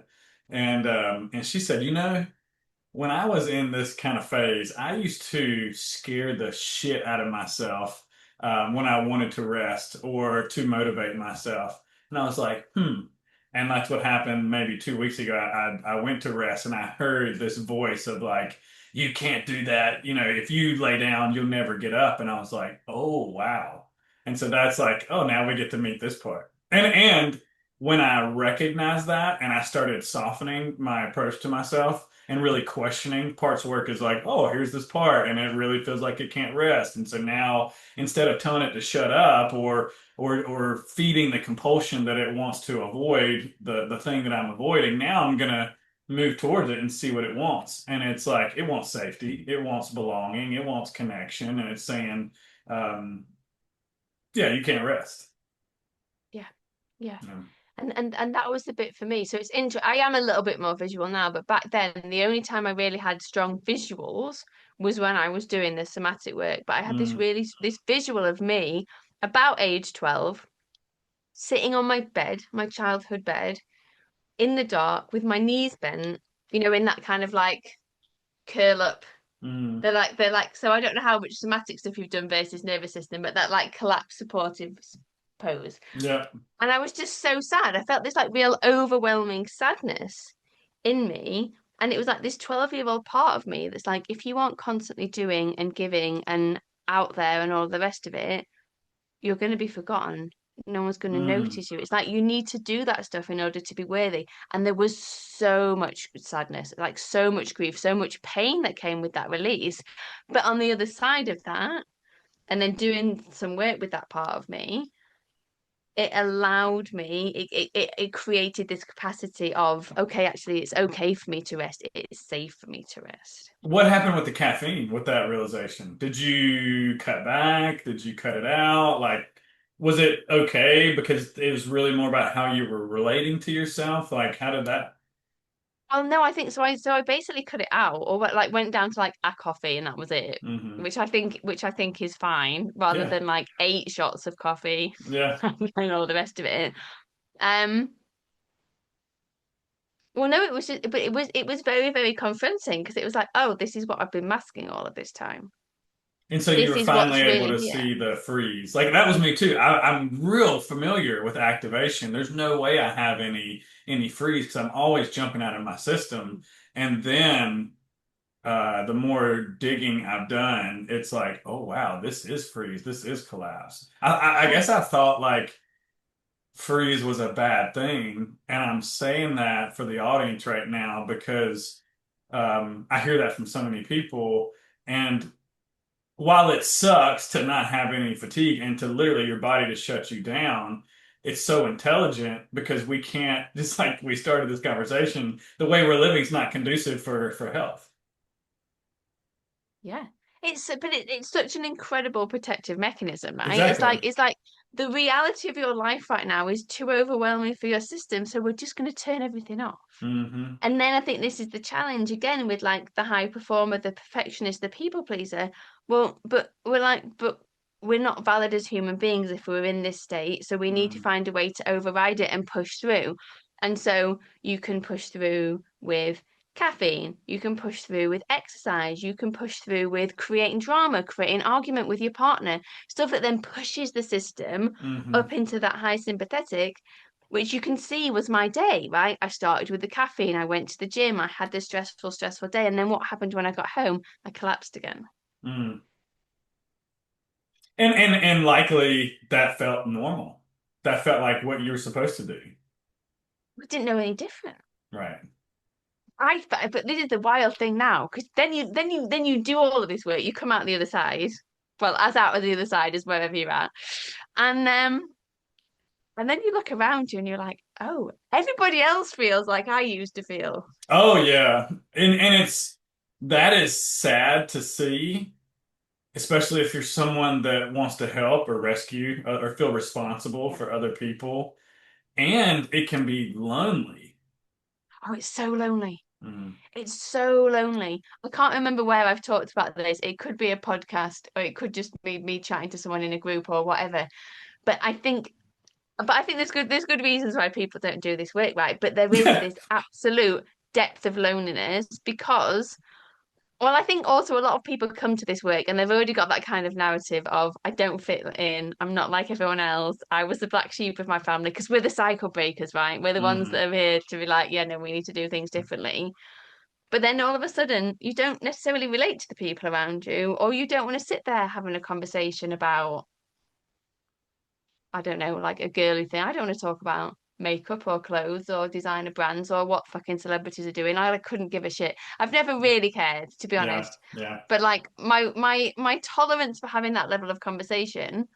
yeah. And she said, when I was in this kind of phase, I used to scare the shit out of myself when I wanted to rest or to motivate myself. And I was like, hmm. And that's what happened maybe 2 weeks ago. I went to rest and I heard this voice of like, you can't do that. You know, if you lay down, you'll never get up. And I was like, oh, wow. And so that's like, oh, now we get to meet this part. And when I recognized that and I started softening my approach to myself and really questioning parts work is like, oh, here's this part, and it really feels like it can't rest. And so now instead of telling it to shut up or feeding the compulsion that it wants to avoid the thing that I'm avoiding, now I'm gonna move towards it and see what it wants. And it's like it wants safety, it wants belonging, it wants connection, and it's saying, um, yeah, you can't rest. Yeah. Yeah. Um, And that was the bit for me. So it's I am a little bit more visual now, but back then the only time I really had strong visuals was when I was doing the somatic work. But I had mm, this visual of me about age 12, sitting on my bed, my childhood bed, in the dark with my knees bent, in that kind of like curl up. mm, They're like so I don't know how much somatic stuff you've done versus nervous system, but that like collapse supportive pose. yeah. And I was just so sad. I felt this like real overwhelming sadness in me. And it was like this 12-year-old part of me that's like, if you aren't constantly doing and giving and out there and all the rest of it, you're going to be forgotten. No one's going to Mm. notice you. It's like you need to do that stuff in order to be worthy. And there was so much sadness, like so much grief, so much pain that came with that release. But on the other side of that, and then doing some work with that part of me, it allowed me, it created this capacity of, okay, actually, it's okay for me to rest. It's safe for me to rest. What happened with the caffeine with that realization? Did you cut back? Did you cut it out? Like, was it okay because it was really more about how you were relating to yourself? Like, how did that? Oh no, I think so. I basically cut it out, or like went down to like a coffee, and that was it. Hmm. Which I think is fine, rather Yeah. than like 8 shots of coffee Yeah. and all the rest of it. Um, well, no, it was just, but it was very, very confronting because it was like, oh, this is what I've been masking all of this time. And so you This were is finally what's able really to here. see the freeze. Like that was me too. I'm real familiar with activation. There's no way I have any freeze because I'm always jumping out of my system. And then the more digging I've done, it's like, oh wow, this is freeze, this is collapse. I Yeah. guess I thought like freeze was a bad thing, and I'm saying that for the audience right now because I hear that from so many people, and while it sucks to not have any fatigue and to literally your body to shut you down, it's so intelligent because we can't, just like we started this conversation, the way we're living is not conducive for health. Yeah. It's such an incredible protective mechanism, right? It's Exactly. like it's like the reality of your life right now is too overwhelming for your system, so we're just going to turn everything off. Hmm. And then I think this is the challenge again with like the high performer, the perfectionist, the people pleaser. Well, but we're not valid as human beings if we're in this state. So we need to Hmm. find a way to override it and push through. And so you can push through with caffeine, you can push through with exercise, you can push through with creating drama, creating argument with your partner, stuff that then pushes the system Hmm. up into that high sympathetic, which you can see was my day, right? I started with the caffeine, I went to the gym, I had this stressful day. And then what happened when I got home? I collapsed again. Hmm. And likely that felt normal. That felt like what you were supposed to do. I didn't know any different. Right. But this is the wild thing now, because then you do all of this work, you come out the other side, well, as out of the other side as wherever you're at, and then you look around you and you're like, oh, everybody else feels like I used to feel. Oh yeah. And it's that is sad to see, especially if you're someone that wants to help or rescue or feel responsible Yeah. for other people. And it can be lonely. Oh, it's so lonely. Mm. It's so lonely. I can't remember where I've talked about this. It could be a podcast or it could just be me chatting to someone in a group or whatever. But I think but I think there's good reasons why people don't do this work, right? But there is this absolute depth of loneliness because, well, I think also a lot of people come to this work and they've already got that kind of narrative of I don't fit in, I'm not like everyone else. I was the black sheep of my family because we're the cycle breakers, right? We're the ones Hmm. that are here to be like, yeah, no, we need to do things differently. But then all of a sudden, you don't necessarily relate to the people around you, or you don't want to sit there having a conversation about, I don't know, like a girly thing. I don't want to talk about makeup or clothes or designer brands or what fucking celebrities are doing. I like, couldn't give a shit. I've never really cared, to be Yeah, honest. yeah. But like my tolerance for having that level of conversation,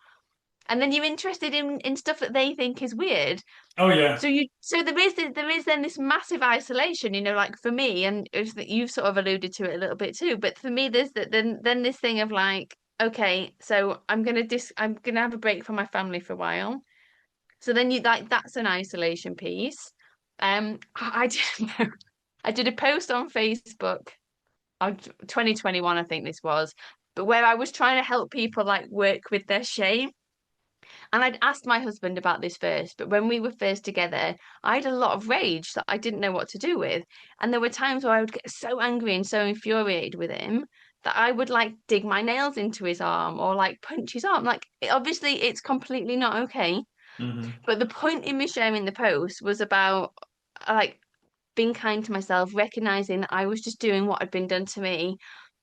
and then you're interested in stuff that they think is weird. Oh yeah. So there is then this massive isolation, like for me, and it's that you've sort of alluded to it a little bit too. But for me, there's then this thing of like, okay, so I'm gonna have a break from my family for a while. So then you like that's an isolation piece. I did I did a post on Facebook on 2021, I think this was, but where I was trying to help people like work with their shame. And I'd asked my husband about this first, but when we were first together, I had a lot of rage that I didn't know what to do with. And there were times where I would get so angry and so infuriated with him that I would like dig my nails into his arm or like punch his arm. Like, obviously, it's completely not okay. Hmm. But the point in me sharing the post was about like being kind to myself, recognizing that I was just doing what had been done to me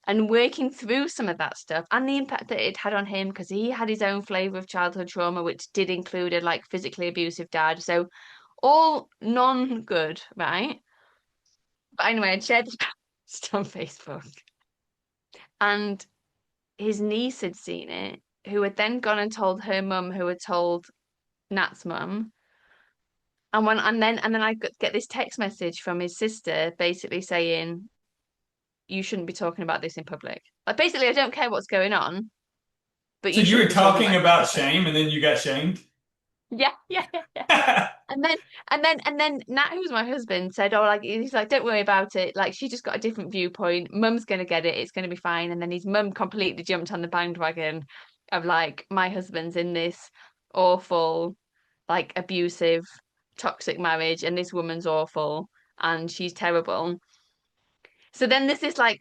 and working through some of that stuff and the impact that it had on him because he had his own flavor of childhood trauma, which did include a like physically abusive dad. So all non-good, right? But anyway, I'd shared this post on Facebook and his niece had seen it, who had then gone and told her mum, who had told Nat's mum. And then I get this text message from his sister basically saying, you shouldn't be talking about this in public. Like basically, I don't care what's going on, but So you you were shouldn't be talking talking about it in about public. shame and then you got shamed? Yeah, yeah, yeah, yeah. And then Nat, who's my husband, said, "Oh, like he's like, don't worry about it. Like she just got a different viewpoint. Mum's gonna get it. It's gonna be fine." And then his mum completely jumped on the bandwagon of like, my husband's in this awful, like abusive, toxic marriage, and this woman's awful, and she's terrible. So then there's this like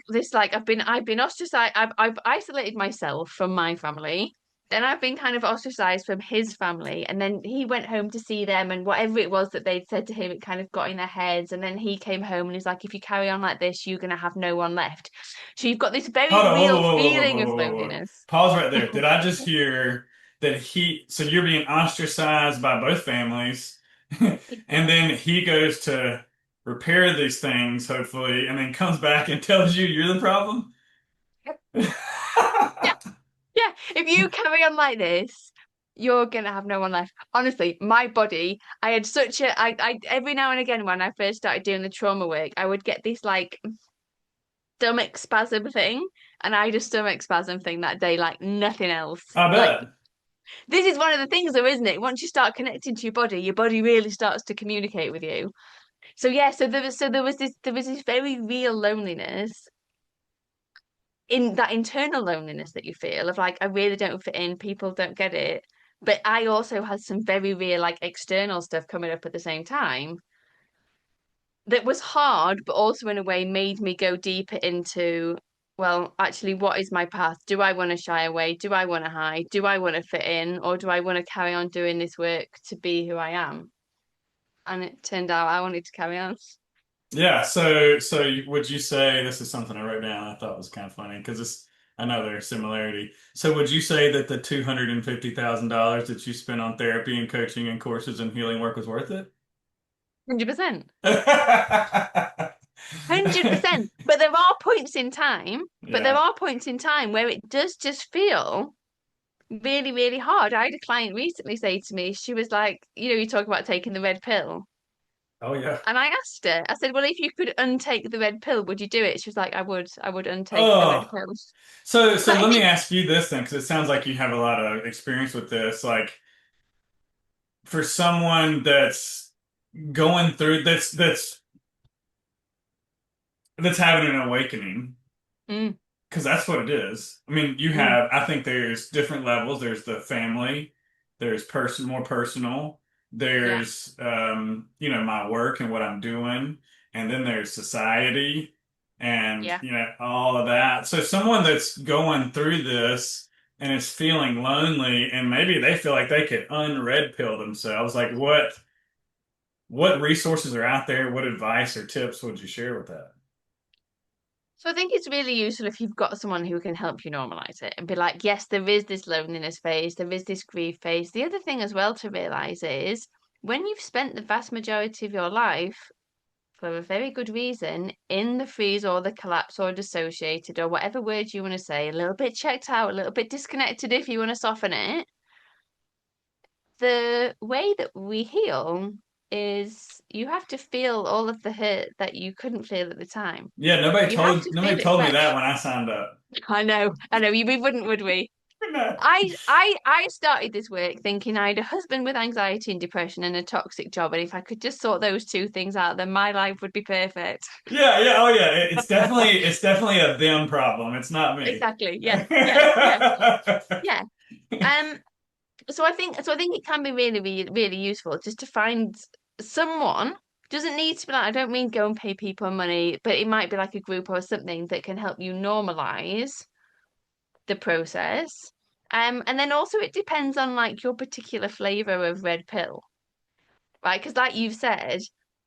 I've been ostracized. I've isolated myself from my family. Then I've been kind of ostracized from his family, and then he went home to see them, and whatever it was that they'd said to him, it kind of got in their heads. And then he came home and he's like, "If you carry on like this, you're gonna have no one left." So you've got this very Hold on, whoa, real whoa, whoa, whoa, feeling whoa, of whoa, whoa, whoa. loneliness. Pause right there. Did I just hear that so you're being ostracized by both families, and then he goes to repair these things, hopefully, and then comes back and tells you you're the problem? Yeah, yeah. If you carry on like this, you're gonna have no one left. Honestly, my body, I had such a I every now and again when I first started doing the trauma work, I would get this like stomach spasm thing, and I had a stomach spasm thing that day, like nothing else. I Like bet. this is one of the things though, isn't it? Once you start connecting to your body really starts to communicate with you. So yeah, so there was this very real loneliness in that internal loneliness that you feel of like, I really don't fit in, people don't get it. But I also had some very real, like, external stuff coming up at the same time that was hard, but also in a way made me go deeper into, well, actually, what is my path? Do I want to shy away? Do I want to hide? Do I want to fit in? Or do I want to carry on doing this work to be who I am? And it turned out I wanted to carry on. Yeah, so would you say this is something I wrote down I thought was kind of funny because it's another similarity. So would you say that the $250,000 that you spent on therapy and coaching and courses and healing work was worth it? 100%. 100%. But there Yeah. are points in time where it does just feel really, really hard. I had a client recently say to me, she was like, you talk about taking the red pill. Oh yeah. And I asked her, I said, well, if you could untake the red pill, would you do it? She was like, I would untake the red Oh. pill. So But I let me think, ask you this then, because it sounds like you have a lot of experience with this. Like for someone that's going through that's having an awakening, mm, because that's what it is. I mean, mm, I think there's different levels. There's the family, there's more personal, yeah, there's my work and what I'm doing. and then there's society and, Yeah. all of that. So someone that's going through this and is feeling lonely and maybe they feel like they could unred pill themselves, like what resources are out there? What advice or tips would you share with that? So I think it's really useful if you've got someone who can help you normalize it and be like, yes, there is this loneliness phase, there is this grief phase. The other thing as well to realize is when you've spent the vast majority of your life for a very good reason in the freeze or the collapse or dissociated or whatever word you want to say, a little bit checked out, a little bit disconnected if you want to soften it, the way that we heal is you have to feel all of the hurt that you couldn't feel at the time. Yeah, nobody You have told to nobody feel it told me that fresh. when I signed up. I know, we wouldn't, would we? No. I started this work thinking I had a husband with anxiety and depression and a toxic job, and if I could just sort those two things out, then my life would be perfect. Yeah, yeah, oh yeah. It's definitely a them problem. It's not me. Exactly. Yeah. Yeah. Yeah. Yeah. Um, so I think it can be really, really, really useful just to find someone. Doesn't need to be like, I don't mean go and pay people money, but it might be like a group or something that can help you normalize the process. And then also it depends on like your particular flavor of red pill, right? Because like you've said,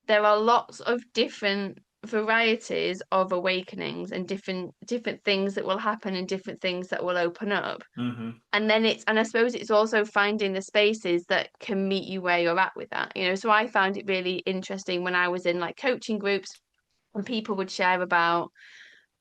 there are lots of different varieties of awakenings and different things that will happen and different things that will open up. Hmm. And I suppose it's also finding the spaces that can meet you where you're at with that. So I found it really interesting when I was in like coaching groups and people would share about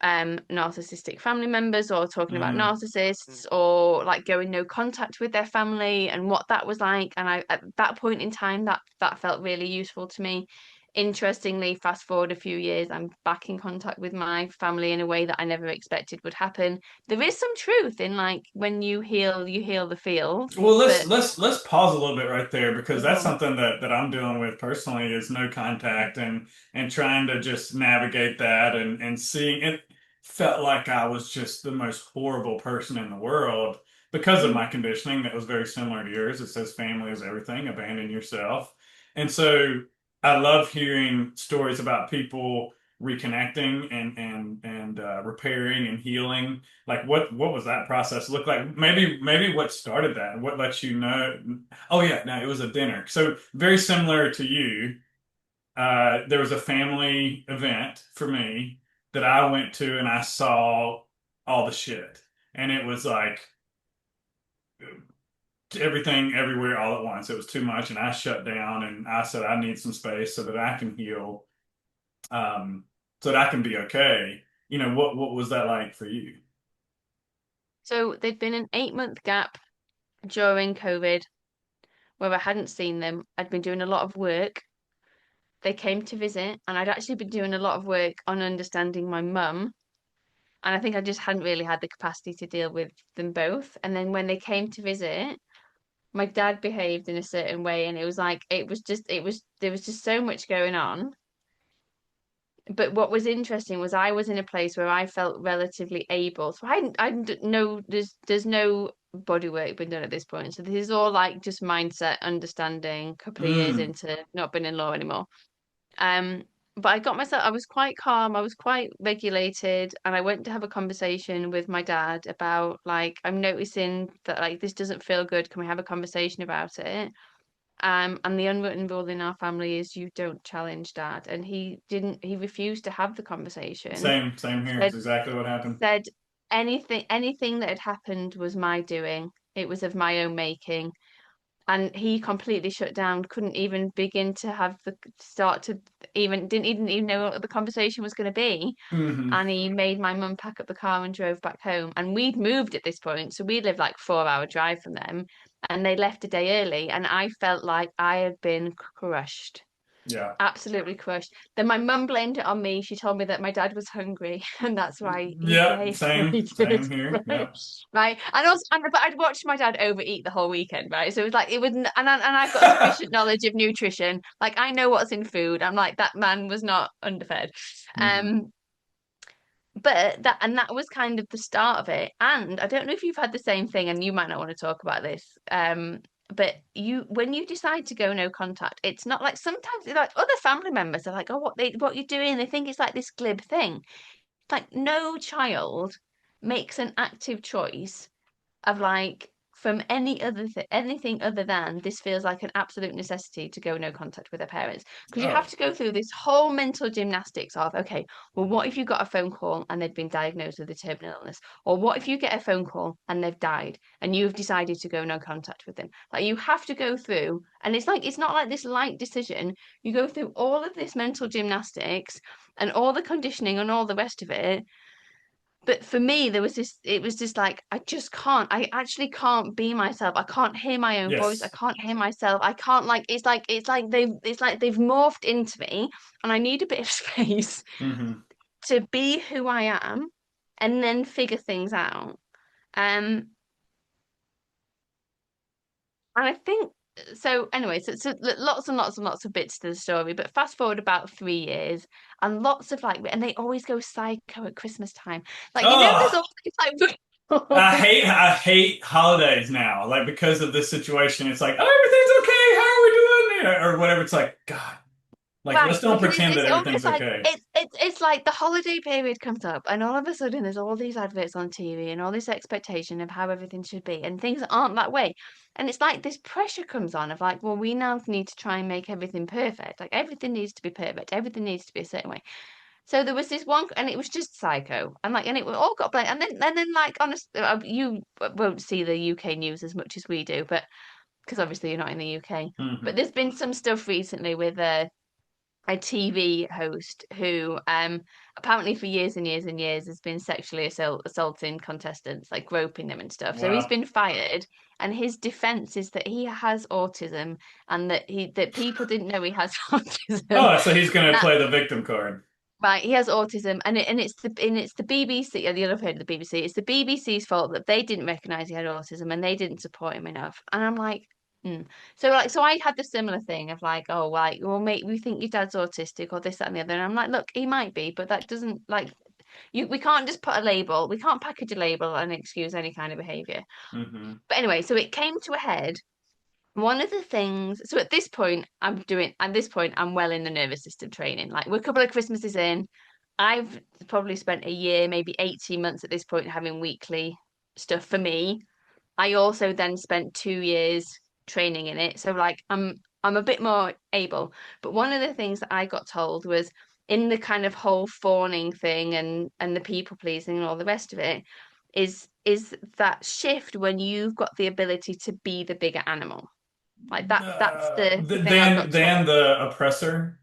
narcissistic family members or talking about Hmm. narcissists or like going no contact with their family and what that was like. And I at that point in time that felt really useful to me. Interestingly, fast forward a few years, I'm back in contact with my family in a way that I never expected would happen. There is some truth in like when you heal the field, Well, let's but let's let's pause a little bit right there because go that's on. something that I'm dealing with personally is no contact and trying to just navigate that and seeing it felt like I was just the most horrible person in the world because of my conditioning that was very similar to yours. It says family is everything, abandon yourself. And so I love hearing stories about people reconnecting and repairing and healing. Like what was that process look like? Maybe what started that? What let you know? Oh yeah, no, it was a dinner. So very similar to you. There was a family event for me that I went to and I saw all the shit. And it was like everything everywhere all at once. It was too much and I shut down and I said I need some space so that I can heal, um, so that I can be okay. What was that like for you? So there'd been an 8 month gap during COVID where I hadn't seen them. I'd been doing a lot of work. They came to visit, and I'd actually been doing a lot of work on understanding my mum. And I think I just hadn't really had the capacity to deal with them both. And then when they came to visit, my dad behaved in a certain way, and it was like, there was just so much going on. But what was interesting was I was in a place where I felt relatively able. So I didn't know there's no body work been done at this point. So this is all like just mindset, understanding, a couple of years Mm, into not being in law anymore. Um, but I got myself, I was quite calm, I was quite regulated, and I went to have a conversation with my dad about like, I'm noticing that like this doesn't feel good. Can we have a conversation about it? And the unwritten rule in our family is you don't challenge dad. And he refused to have the conversation. same here. It's Said exactly what happened. said anything that had happened was my doing. It was of my own making, and he completely shut down, couldn't even begin to have the start to even didn't even know what the conversation was going to be. Hmm. And he made my mum pack up the car and drove back home. And we'd moved at this point, so we lived like 4 hour drive from them. And they left a day early, and I felt like I had been crushed. Yeah. Absolutely crushed. Then my mum blamed it on me. She told me that my dad was hungry and that's why he Yep. behaved the way he did. Same here. Right. Yep. Right. But I'd watched my dad overeat the whole weekend, right? So it was like it wouldn't and I've got sufficient knowledge of nutrition. Like I know what's in food. I'm like, that man was not underfed. Hmm. Um, that was kind of the start of it. And I don't know if you've had the same thing, and you might not want to talk about this. But when you decide to go no contact, it's not like sometimes like other family members are like, oh, what you doing? They think it's like this glib thing. Like no child makes an active choice of like from anything other than this feels like an absolute necessity to go no contact with their parents, because you have Oh. to go through this whole mental gymnastics of, okay, well, what if you got a phone call and they've been diagnosed with a terminal illness, or what if you get a phone call and they've died and you've decided to go no contact with them? Like you have to go through, and it's not like this light decision. You go through all of this mental gymnastics and all the conditioning and all the rest of it. But for me, it was just like, I just can't. I actually can't be myself. I can't hear my own voice. I Yes. can't hear myself. I can't like, it's like they've morphed into me and I need a bit of space Hmm. to be who I am and then figure things out. Um, and I think so. Anyway, so lots and lots and lots of bits to the story. But fast forward about 3 years, and lots of like, and they always go psycho at Christmas time. Like there's Oh, always like. I hate holidays now. Like because of this situation, it's like, oh, everything's okay. How are we doing? Or whatever. It's like, God, like let's Right, don't because pretend it's that everything's almost like okay. it's like the holiday period comes up, and all of a sudden there's all these adverts on TV and all this expectation of how everything should be, and things aren't that way. And it's like this pressure comes on of like, well, we now need to try and make everything perfect. Like everything needs to be perfect, everything needs to be a certain way. So there was this one, and it was just psycho, and like, and it all got blamed. And then like, honest, you won't see the UK news as much as we do, but because obviously you're not in the UK. But Hmm. there's been some stuff recently with a TV host who apparently for years and years and years has been sexually assaulting contestants, like groping them and stuff. So he's Wow. been fired, and his defense is that he has autism and that people didn't know he has autism. Oh, so he's gonna That play the victim card. right, he has autism, and it's the BBC. You'll have heard of the BBC. It's the BBC's fault that they didn't recognize he had autism and they didn't support him enough. And I'm like, mm. So I had the similar thing of like, oh, like, well, mate, we think your dad's autistic or this, that, and the other. And I'm like, look, he might be, but that doesn't like we can't just put a label, we can't package a label and excuse any kind of behavior. Hmm. But anyway, so it came to a head. One of the things, so at this point, I'm well in the nervous system training. Like we're a couple of Christmases in. I've probably spent a year, maybe 18 months at this point, having weekly stuff for me. I also then spent 2 years training in it. So like I'm a bit more able. But one of the things that I got told was in the kind of whole fawning thing and the people pleasing and all the rest of it is that shift when you've got the ability to be the bigger animal. Like that's the thing I got Than told. the oppressor.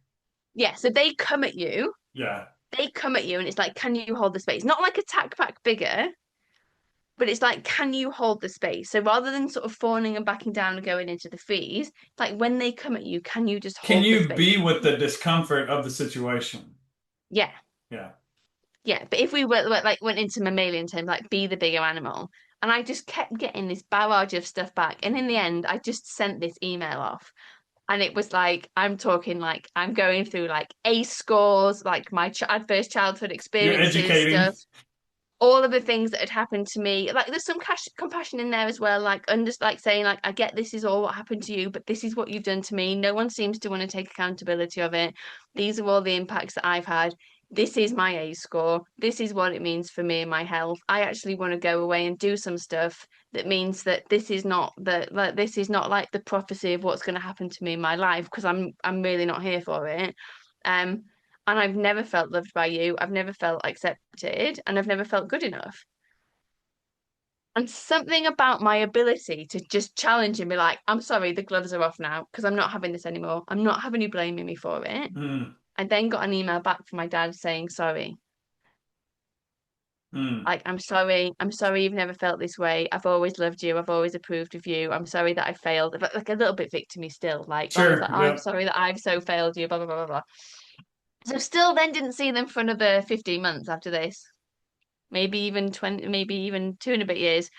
Yeah, so they come at you. Yeah. They come at you and it's like, can you hold the space? Not like attack back bigger, but it's like, can you hold the space? So rather than sort of fawning and backing down and going into the freeze, like when they come at you, can you just Can hold the you space? be with the discomfort of the situation? Yeah, Yeah. yeah. But if we like went into mammalian terms, like be the bigger animal, and I just kept getting this barrage of stuff back, and in the end, I just sent this email off. And it was like, I'm talking like I'm going through like ACE scores, like my adverse childhood You're experiences, educating. stuff, all of the things that had happened to me. Like there's some compassion in there as well, like like saying like, I get this is all what happened to you, but this is what you've done to me. No one seems to want to take accountability of it. These are all the impacts that I've had. This is my A score. This is what it means for me and my health. I actually want to go away and do some stuff that means that this is not like the prophecy of what's going to happen to me in my life, because I'm really not here for it. Um, and I've never felt loved by you. I've never felt accepted, and I've never felt good enough. And something about my ability to just challenge and be like, I'm sorry, the gloves are off now because I'm not having this anymore. I'm not having you blaming me for it. Mm, I then got an email back from my dad saying, sorry. mm. Like, I'm sorry. I'm sorry you've never felt this way. I've always loved you. I've always approved of you. I'm sorry that I failed. But like a little bit victimy still. Like, almost Sure. like, oh, I'm Yep. sorry that I've so failed you, blah, blah, blah, blah, blah. So still then didn't see them for another 15 months after this. Maybe even 20, maybe even 2 and a bit years.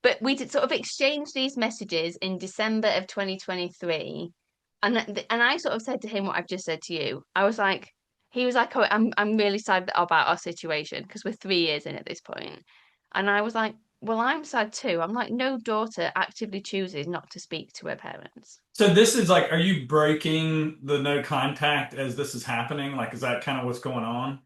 But we did sort of exchange these messages in December of 2023. And I sort of said to him what I've just said to you. I was like, he was like, "Oh, I'm really sad about our situation because we're 3 years in at this point." And I was like, Well, I'm sad too. I'm like, no daughter actively chooses not to speak to her parents. So this is like, are you breaking the no contact as this is happening? Like, is that kind of what's going on?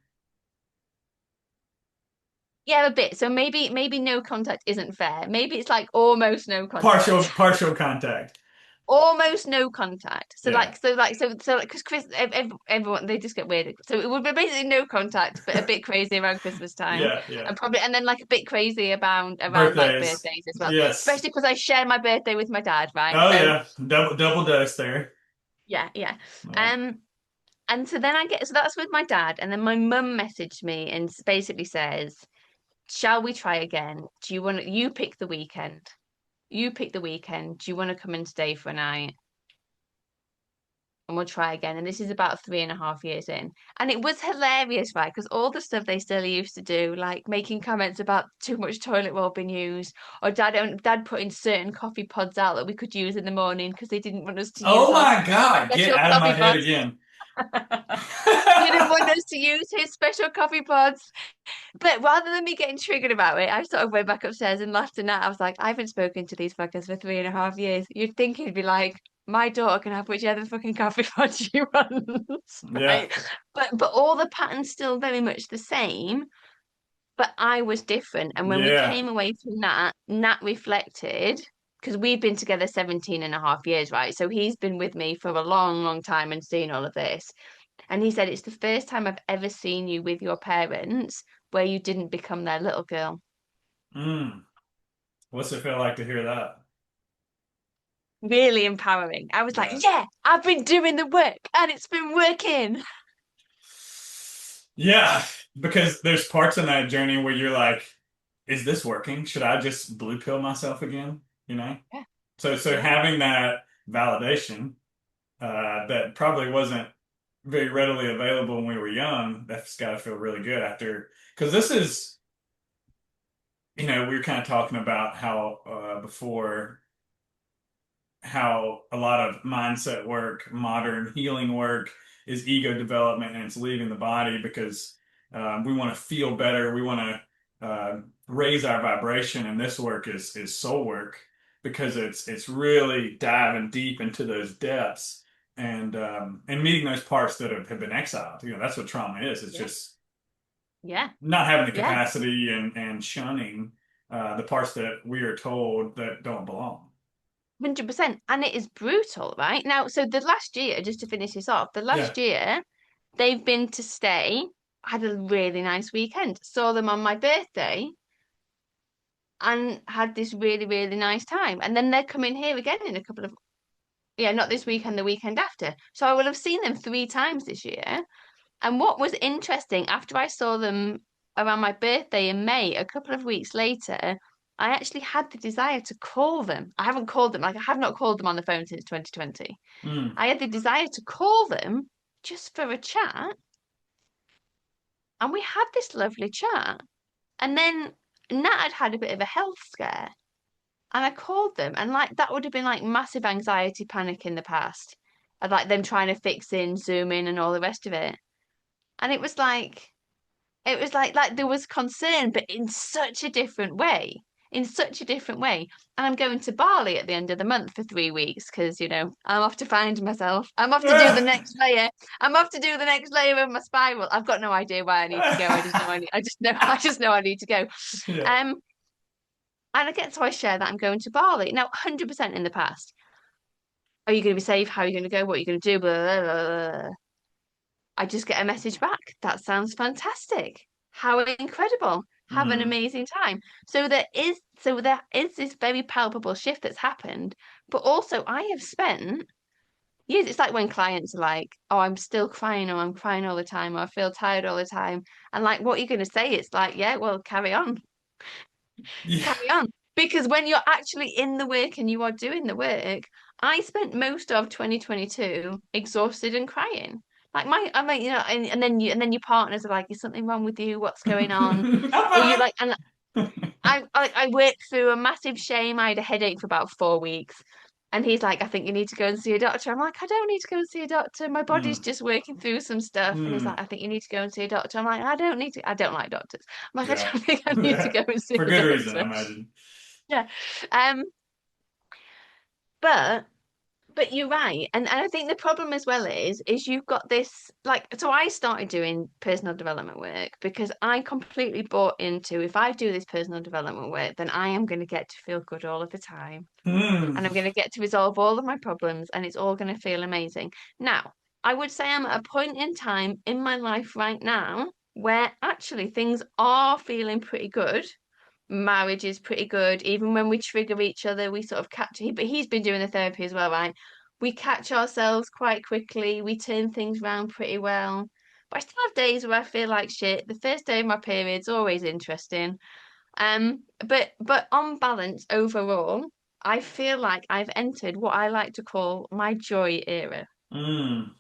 Yeah, a bit. So maybe no contact isn't fair. Maybe it's like almost no Partial, contact. partial contact. Almost no contact. So Yeah. like because Chris everyone they just get weird. So it would be basically no contact, but a bit crazy around Christmas time, Yeah, yeah. and then like a bit crazy around like Birthdays. birthdays as well. Yes. Especially because I share my birthday with my dad, right? Oh So yeah. Double dose there. yeah, yeah. Yeah. Um, and so then I get so that's with my dad, and then my mum messaged me and basically says, "Shall we try again? Do you want you pick the weekend? You pick the weekend. Do you want to come and stay for a night?" And we'll try again. And this is about 3.5 years in. And it was hilarious, right? Because all the stuff they still used to do, like making comments about too much toilet roll being used, or dad putting certain coffee pods out that we could use in the morning because they didn't want us to use Oh our my God, get special out of my coffee head pods. again. He didn't want us to use his special coffee pods. But rather than me getting triggered about it, I sort of went back upstairs and laughed and that. I was like, I haven't spoken to these fuckers for 3.5 years. You'd think he'd be like, my daughter can have whichever fucking coffee pot she wants, Yeah. right? But all the patterns still very much the same. But I was different. And when we Yeah. came away from that, Nat reflected, because we've been together 17.5 years, right? So he's been with me for a long, long time and seen all of this. And he said, it's the first time I've ever seen you with your parents where you didn't become their little girl. Mm. What's it feel like to hear that? Really empowering. I was like, Yeah. yeah, I've been doing the work and it's been working. Yeah, because there's parts in that journey where you're like, is this working? Should I just blue pill myself again? You know? Yeah, So yeah, having that validation that probably wasn't very readily available when we were young, that's got to feel really good after. Because this is, we were kind of talking about how before how a lot of mindset work, modern healing work is ego development and it's leaving the body because we want to feel better. We want to raise our vibration, and this work is soul work because it's really diving deep into those depths and meeting those parts that have been exiled. That's what trauma is. It's yeah, just yeah, not having the yeah. capacity and shunning the parts that we are told that don't belong. 100%. And it is brutal, right? Now, so the last year, just to finish this off, the Yeah. last year, they've been to stay. Had a really nice weekend. Saw them on my birthday and had this really, really nice time. And then they're coming here again in a couple of, yeah, not this weekend, the weekend after. So I will have seen them 3 times this year. And what was interesting, after I saw them around my birthday in May, a couple of weeks later, I actually had the desire to call them. I haven't called them, like I have not called them on the phone since 2020. Mm. I had the desire to call them just for a chat, and we had this lovely chat. And then Nat had a bit of a health scare, and I called them, and like that would have been like massive anxiety panic in the past, of like them trying to fix in, zoom in, and all the rest of it. And it was like there was concern, but in such a different way. In such a different way. And I'm going to Bali at the end of the month for 3 weeks because, I'm off to find myself. I'm off to do the next layer. I'm off to do the next layer of my spiral. I've got no idea why I need to go. I just know I need to go. Yeah. Um, and again, so I share that I'm going to Bali. Now, 100% in the past. Are you going to be safe? How are you going to go? What are you going to do? Blah, blah, blah, blah. I just get a message back. That sounds fantastic. How incredible. Have an Mm. amazing time. So there is this very palpable shift that's happened, but also I have spent years. It's like when clients are like, "Oh, I'm still crying, or I'm crying all the time, or I feel tired all the time." And like, what are you going to say? It's like, yeah, well, carry on, Yeah. carry on. Because when you're actually in the work and you are doing the work, I spent most of 2022 exhausted and crying. I mean, and then your partners are like, "Is something wrong with you? What's going on?" I'm Or you fine. like, and I worked through a massive shame. I had a headache for about 4 weeks. And he's like, I think you need to go and see a doctor. I'm like, I don't need to go and see a doctor. My body's Mm. just working through some stuff. And he's Mm. like, I think you need to go and see a doctor. I'm like, I don't need to. I don't like doctors. I'm like, I Yeah. don't think I need to go and see For a good reason, I doctor. imagine. Yeah. Um, but But you're right. And I think the problem as well is you've got this like so I started doing personal development work because I completely bought into if I do this personal development work, then I am going to get to feel good all of the time. Mm. And I'm going to get to resolve all of my problems and it's all going to feel amazing. Now, I would say I'm at a point in time in my life right now where actually things are feeling pretty good. Marriage is pretty good. Even when we trigger each other, we sort of catch. But he's been doing the therapy as well, right? We catch ourselves quite quickly. We turn things around pretty well. But I still have days where I feel like shit. The first day of my period's always interesting. But on balance, overall, I feel like I've entered what I like to call my joy era. Mm.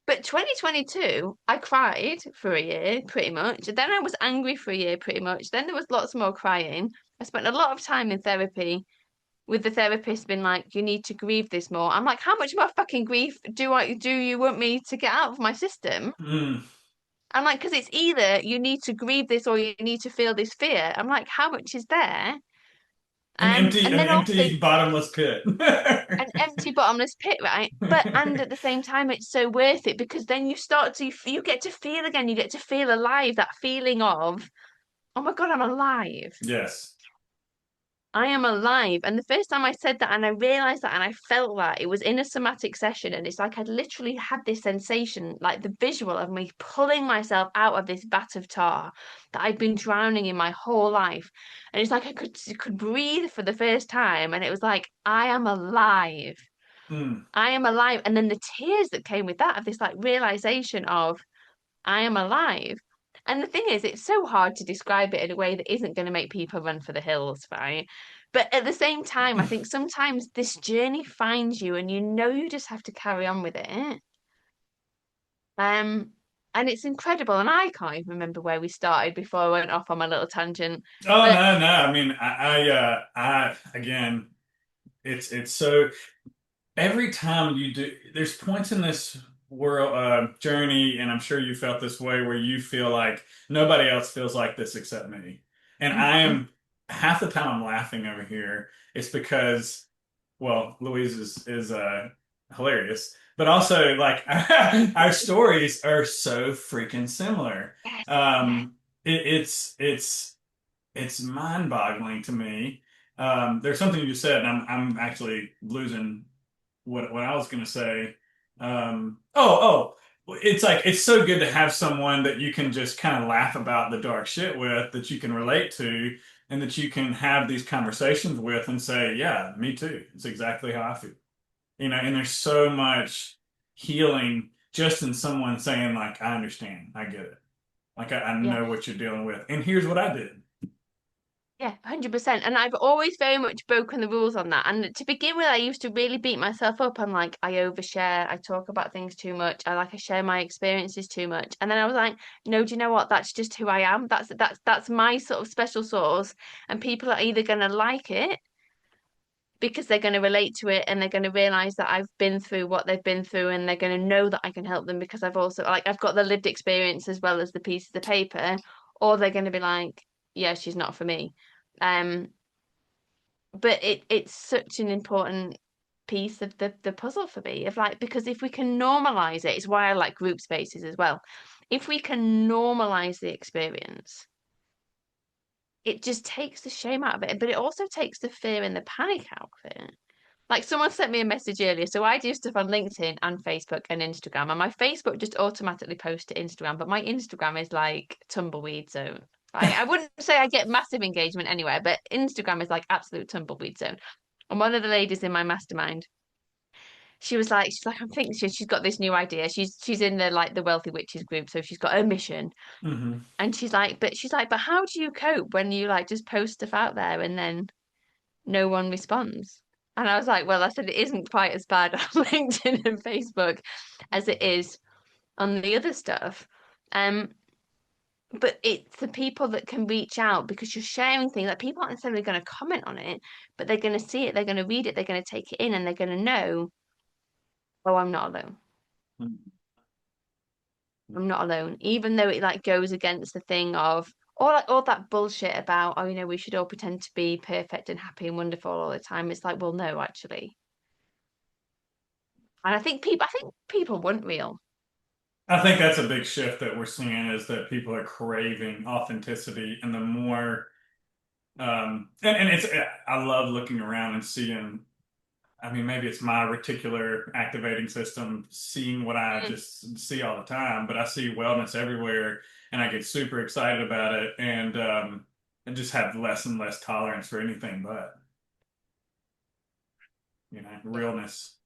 But 2022, I cried for a year, pretty much. Then I was angry for a year, pretty much. Then there was lots more crying. I spent a lot of time in therapy with the therapist being like, you need to grieve this more. I'm like, how much more fucking grief do you want me to get out of my system? Mm. I'm like, because it's either you need to grieve this or you need to feel this fear. I'm like, how much is there? And An then also empty bottomless pit. an empty bottomless pit, right? But and at the same time, it's so worth it because then you get to feel again, you get to feel alive, that feeling of, oh my God, I'm alive. Yes. I am alive. And the first time I said that and I realized that and I felt that it was in a somatic session. And it's like I'd literally had this sensation, like the visual of me pulling myself out of this vat of tar that I'd been drowning in my whole life. And it's like I could breathe for the first time. And it was like, I am alive. Mm. I am alive. And then the tears that came with that of this like realization of I am alive. And the thing is, it's so hard to describe it in a way that isn't going to make people run for the hills, right? But at the same time, I think sometimes this journey finds you and you know you just have to carry on with it. Um, and it's incredible. And I can't even remember where we started before I went off on my little tangent. Oh But no, no. I mean, I again, it's so every time you do, there's points in this world journey, and I'm sure you felt this way, where you feel like nobody else feels like this except me. And I Mhm. am half the time I'm laughing over here. It's because, well, Louise is hilarious, but also like our stories are so freaking similar. Yes, yes, Um, it's mind-boggling to me. There's something you said, and I'm actually losing what I was gonna say. It's like it's so good to have someone that you can just kind of laugh about the dark shit with, that you can relate to, and that you can have these conversations with and say, yeah, me too. It's exactly how I feel. And there's so much healing just in someone saying, like, I understand, I get it. Like I yeah. know what you're dealing with. And here's what I did. Yeah, 100%. And I've always very much broken the rules on that. And to begin with, I used to really beat myself up. I'm like, I overshare, I talk about things too much, I share my experiences too much. And then I was like, no, do you know what? That's just who I am. That's my sort of special sauce. And people are either gonna like it because they're going to relate to it and they're going to realize that I've been through what they've been through and they're going to know that I can help them because I've also like I've got the lived experience as well as the pieces of paper, or they're going to be like, yeah, she's not for me. Um, but it's such an important piece of the puzzle for me of like because if we can normalize it, it's why I like group spaces as well. If we can normalize the experience, it just takes the shame out of it, but it also takes the fear and the panic out of it. Like someone sent me a message earlier. So I do stuff on LinkedIn and Facebook and Instagram. And my Facebook just automatically posts to Instagram, but my Instagram is like tumbleweed zone. Like I wouldn't say I get massive engagement anywhere, but Instagram is like absolute tumbleweed zone. And one of the ladies in my mastermind, she's like, I'm thinking she's got this new idea. She's in the like the wealthy witches group, so she's got a mission. Hmm. And but how do you cope when you like just post stuff out there and then no one responds. And I was like, well, I said it isn't quite as bad on LinkedIn and Facebook as it is on the other stuff. Um, but it's the people that can reach out because you're sharing things that people aren't necessarily going to comment on it, but they're going to see it, they're going to read it, they're going to take it in, and they're going to know, oh, I'm not alone. I'm not alone, even though it like goes against the thing of all that bullshit about, oh, we should all pretend to be perfect and happy and wonderful all the time. It's like, well, no, actually. And I think people want real. I think that's a big shift that we're seeing is that people are craving authenticity, and the more and it's I love looking around and seeing. I mean, maybe it's my reticular activating system seeing what I Mm. just see all the time, but I see wellness everywhere, and I get super excited about it, and just have less and less tolerance for anything but Yeah. realness.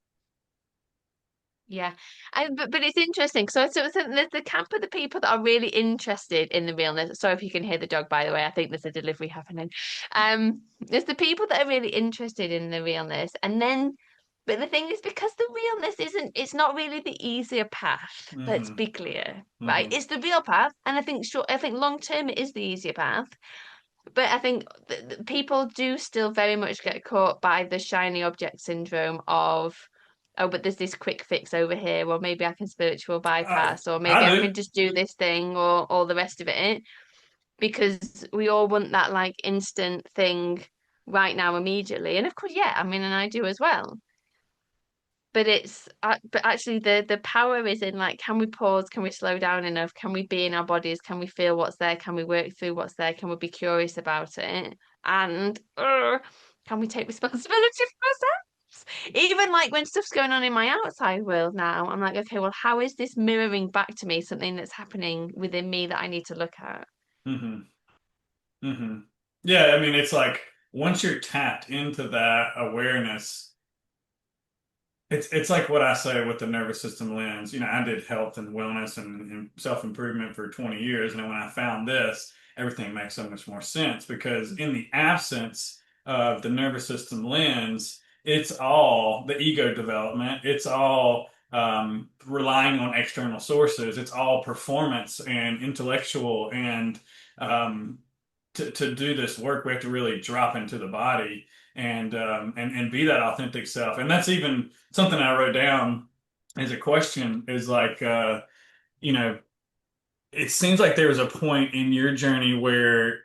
Yeah, but it's interesting. So there's the camp of the people that are really interested in the realness. Sorry if you can hear the dog, by the way. I think there's a delivery happening. There's the people that are really interested in the realness, and then, but the thing is, because the realness it's not really the easier path. Let's Hmm. be clear, right? Hmm. It's the real path, and I think long term it is the easier path. But I think people do still very much get caught by the shiny object syndrome of, oh, but there's this quick fix over here, or maybe I can spiritual bypass, or maybe I I do. can just do this thing, or all the rest of it, because we all want that like instant thing right now, immediately. And of course, yeah, I mean, and I do as well. But actually the power is in like, can we pause? Can we slow down enough? Can we be in our bodies? Can we feel what's there? Can we work through what's there? Can we be curious about it? And can we take responsibility for ourselves? Even like when stuff's going on in my outside world now, I'm like, okay, well, how is this mirroring back to me something that's happening within me that I need to look at? Hmm. Hmm. Yeah, I mean, it's like once you're tapped into that awareness. It's like what I say with the nervous system lens. I did health and wellness and self-improvement for 20 years. And then when I found this, everything makes so much more sense because in the absence of the nervous system lens, it's all the ego development. It's all relying on external sources. It's all performance and intellectual. And um, to do this work, we have to really drop into the body and be that authentic self. And that's even something I wrote down as a question is like, you know, it seems like there was a point in your journey where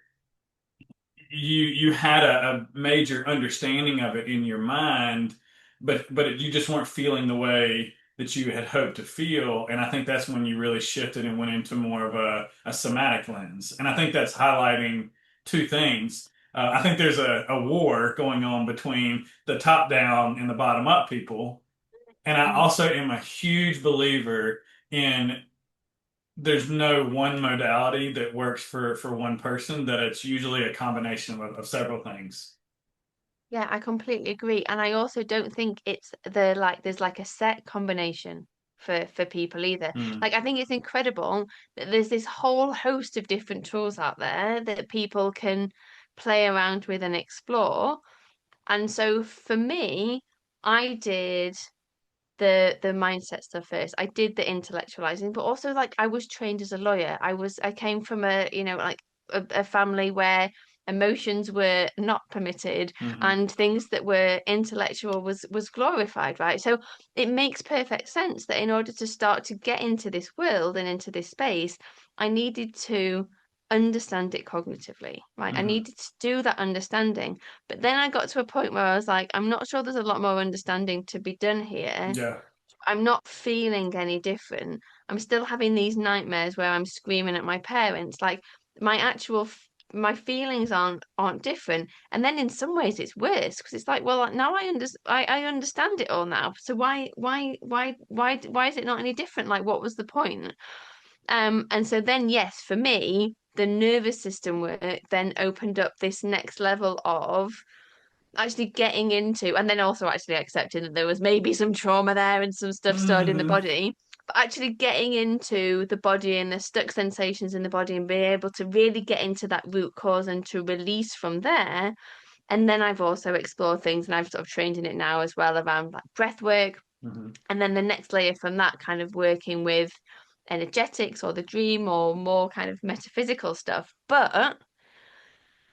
you had a major understanding of it in your mind, but you just weren't feeling the way that you had hoped to feel. And I think that's when you really shifted and went into more of a somatic lens. And I think that's highlighting two things. I think there's a war going on between the top down and the bottom up people. And I Mhm. also am a huge believer in there's no one modality that works for one person, that it's usually a combination of several things. Yeah, I completely agree. And I also don't think it's the like there's like a set combination for people either. Mm, Like I think it's incredible that there's this whole host of different tools out there that people can play around with and explore. And so for me, I did the mindset stuff first. I did the intellectualizing, but also like I was trained as a lawyer. I came from like a family where emotions were not permitted hmm. and things that were intellectual was glorified, right? So it makes perfect sense that in order to start to get into this world and into this space, I needed to understand it cognitively, right? I Hmm. needed to do that understanding. But then I got to a point where I was like, I'm not sure there's a lot more understanding to be done here. Yeah. I'm not feeling any different. I'm still having these nightmares where I'm screaming at my parents. Like my my feelings aren't different. And then in some ways it's worse because it's like, well, now I understand it all now. So why is it not any different? Like what was the point? And so then yes, for me, the nervous system work then opened up this next level of actually getting into, and then also actually accepting that there was maybe some trauma there and some stuff stored in the Hmm. body, but actually getting into the body and the stuck sensations in the body and being able to really get into that root cause and to release from there. And then I've also explored things and I've sort of trained in it now as well around like breath work. Hmm. And then the next layer from that, kind of working with energetics or the dream or more kind of metaphysical stuff. But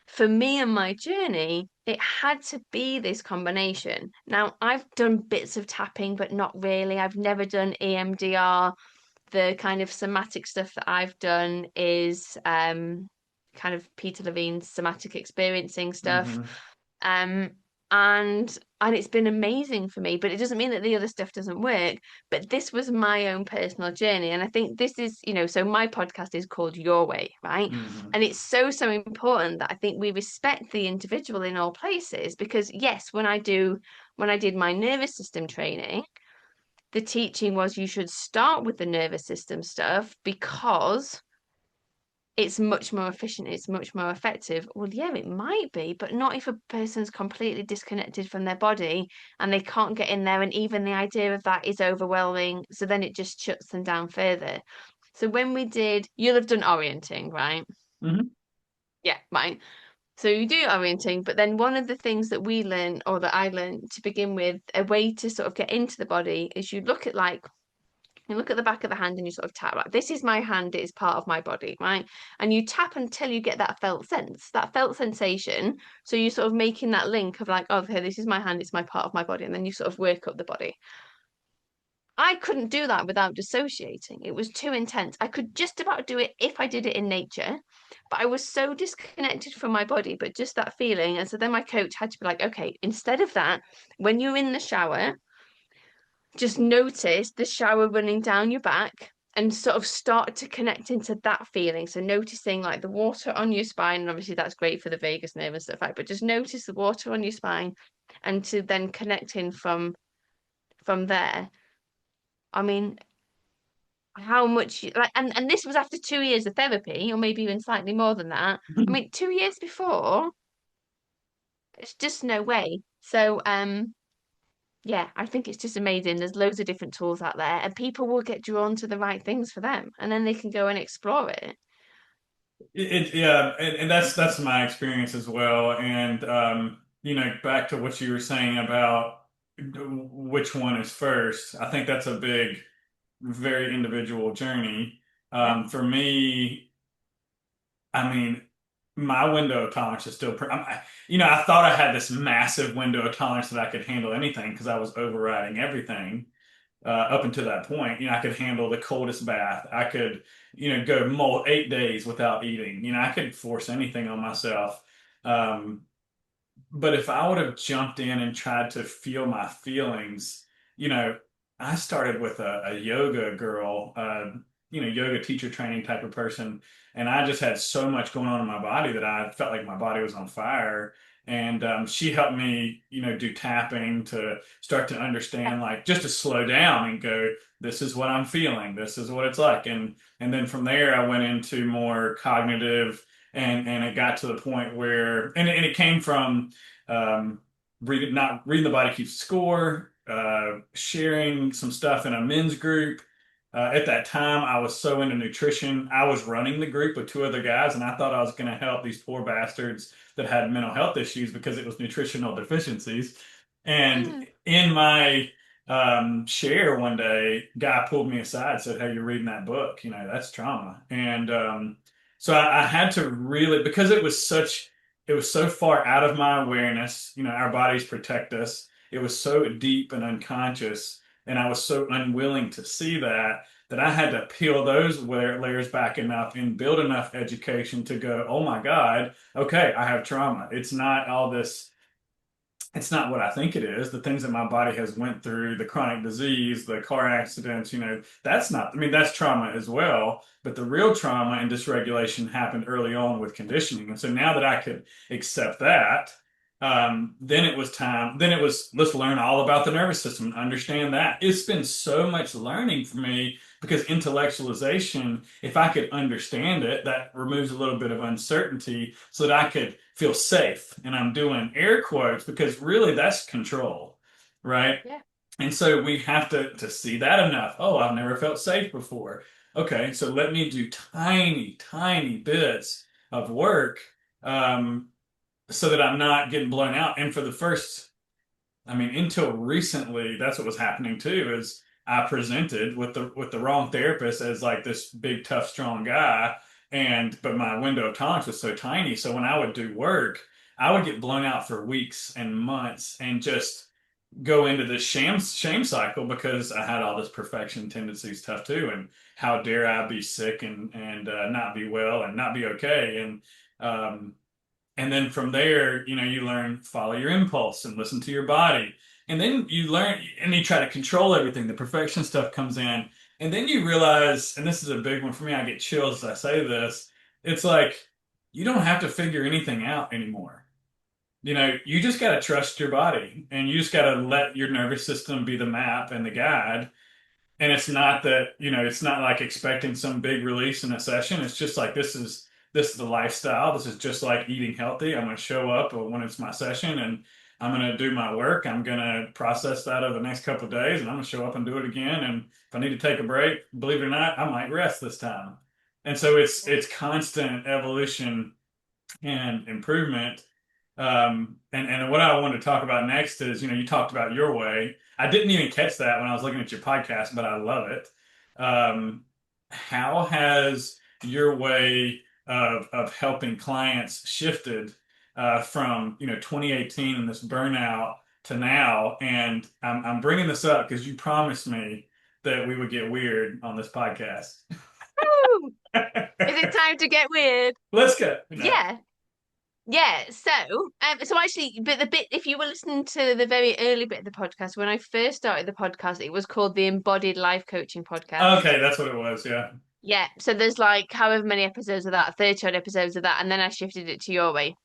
for me and my journey, it had to be this combination. Now, I've done bits of tapping, but not really. I've never done EMDR. The kind of somatic stuff that I've done is kind of Peter Levine's somatic experiencing stuff. Hmm. Um, and it's been amazing for me, but it doesn't mean that the other stuff doesn't work. But this was my own personal journey. And I think this is, so my podcast is called Your Way, right? Hmm. And it's so, so important that I think we respect the individual in all places. Because yes, when I did my nervous system training, the teaching was you should start with the nervous system stuff because it's much more efficient, it's much more effective. Well, yeah, it might be, but not if a person's completely disconnected from their body and they can't get in there. And even the idea of that is overwhelming. So then it just shuts them down further. So when we did, you'll have done orienting, right? Hmm. Yeah, right. So you do orienting, but then one of the things that we learn, or that I learned to begin with, a way to sort of get into the body is you look at the back of the hand and you sort of tap, like, this is my hand, it is part of my body, right? And you tap until you get that felt sense, that felt sensation. So you're sort of making that link of like, oh, okay, this is my hand, it's my part of my body. And then you sort of work up the body. I couldn't do that without dissociating. It was too intense. I could just about do it if I did it in nature, but I was so disconnected from my body, but just that feeling. And so then my coach had to be like, okay, instead of that, when you're in the shower, just notice the shower running down your back and sort of start to connect into that feeling. So noticing like the water on your spine, and obviously that's great for the vagus nerve and stuff like, but just notice the water on your spine and to then connect in from there. I mean, how much like and this was after 2 years of therapy, or maybe even slightly more than that. I mean, 2 years before, it's just no way. So yeah, I think it's just amazing. There's loads of different tools out there, and people will get drawn to the right things for them, and then they can go and explore it. Yeah, and that's my experience as well. And back to what you were saying about which one is first. I think that's a big, very individual journey. Yeah. For me, I mean, my window of tolerance is still, I thought I had this massive window of tolerance that I could handle anything because I was overriding everything up until that point. I could handle the coldest bath. I could, go 8 days without eating. I could force anything on myself. Um, but if I would have jumped in and tried to feel my feelings, you know, I started with a yoga girl, yoga teacher training type of person. And I just had so much going on in my body that I felt like my body was on fire. And she helped me, do tapping to start to understand, like, just to slow down and go, this is what I'm feeling. This is what it's like. And then from there, I went into more cognitive, and it got to the point where, and it came from not reading the body keeps score, sharing some stuff in a men's group. At that time, I was so into nutrition. I was running the group with two other guys, and I thought I was going to help these poor bastards that had mental health issues because it was nutritional deficiencies. And Mm. in my share one day, guy pulled me aside, said, "Hey, you're reading that book. That's trauma." And so I had to really, because it was so far out of my awareness. Our bodies protect us. It was so deep and unconscious, and I was so unwilling to see that I had to peel those layers back enough and build enough education to go, oh my God, okay, I have trauma. It's not all this, it's not what I think it is. The things that my body has went through, the chronic disease, the car accidents, that's not, I mean, that's trauma as well. But the real trauma and dysregulation happened early on with conditioning. And so now that I could accept that, then it was time, then it was, let's learn all about the nervous system and understand that. It's been so much learning for me because intellectualization, if I could understand it, that removes a little bit of uncertainty so that I could feel safe. And I'm doing air quotes because really that's control, right? Yeah. And so we have to see that enough. Oh, I've never felt safe before. Okay, so let me do tiny, tiny bits of work um, so that I'm not getting blown out. And for the first, I mean, until recently, that's what was happening too, is I presented with the wrong therapist as like this big, tough, strong guy. But my window of tolerance was so tiny. So when I would do work, I would get blown out for weeks and months and just go into this shame cycle because I had all this perfection tendency stuff too. And how dare I be sick and not be well and not be okay. Um, and then from there, you learn follow your impulse and listen to your body. And then you learn and you try to control everything. The perfection stuff comes in. And then you realize, and this is a big one for me, I get chills as I say this. It's like you don't have to figure anything out anymore. You just got to trust your body and you just got to let your nervous system be the map and the guide. And it's not that, it's not like expecting some big release in a session. It's just like this is the lifestyle. This is just like eating healthy. I'm going to show up when it's my session and I'm going to do my work. I'm going to process that over the next couple of days and I'm going to show up and do it again. And if I need to take a break, believe it or not, I might rest this time. And so it's constant evolution and improvement. And what I wanted to talk about next is, you talked about your way. I didn't even catch that when I was looking at your podcast, but I love it. How has your way of helping clients shifted from 2018 and this burnout to now? And I'm bringing this up because you promised me that we would get weird on this podcast. Woo! Is it time to get weird? Let's go. No. Yeah. Yeah, so actually, but the bit, if you were listening to the very early bit of the podcast, when I first started the podcast, it was called the Embodied Life Coaching Podcast. Okay, that's what it was. Yeah. Yeah, so there's like however many episodes of that, 30 odd episodes of that, and then I shifted it to your way.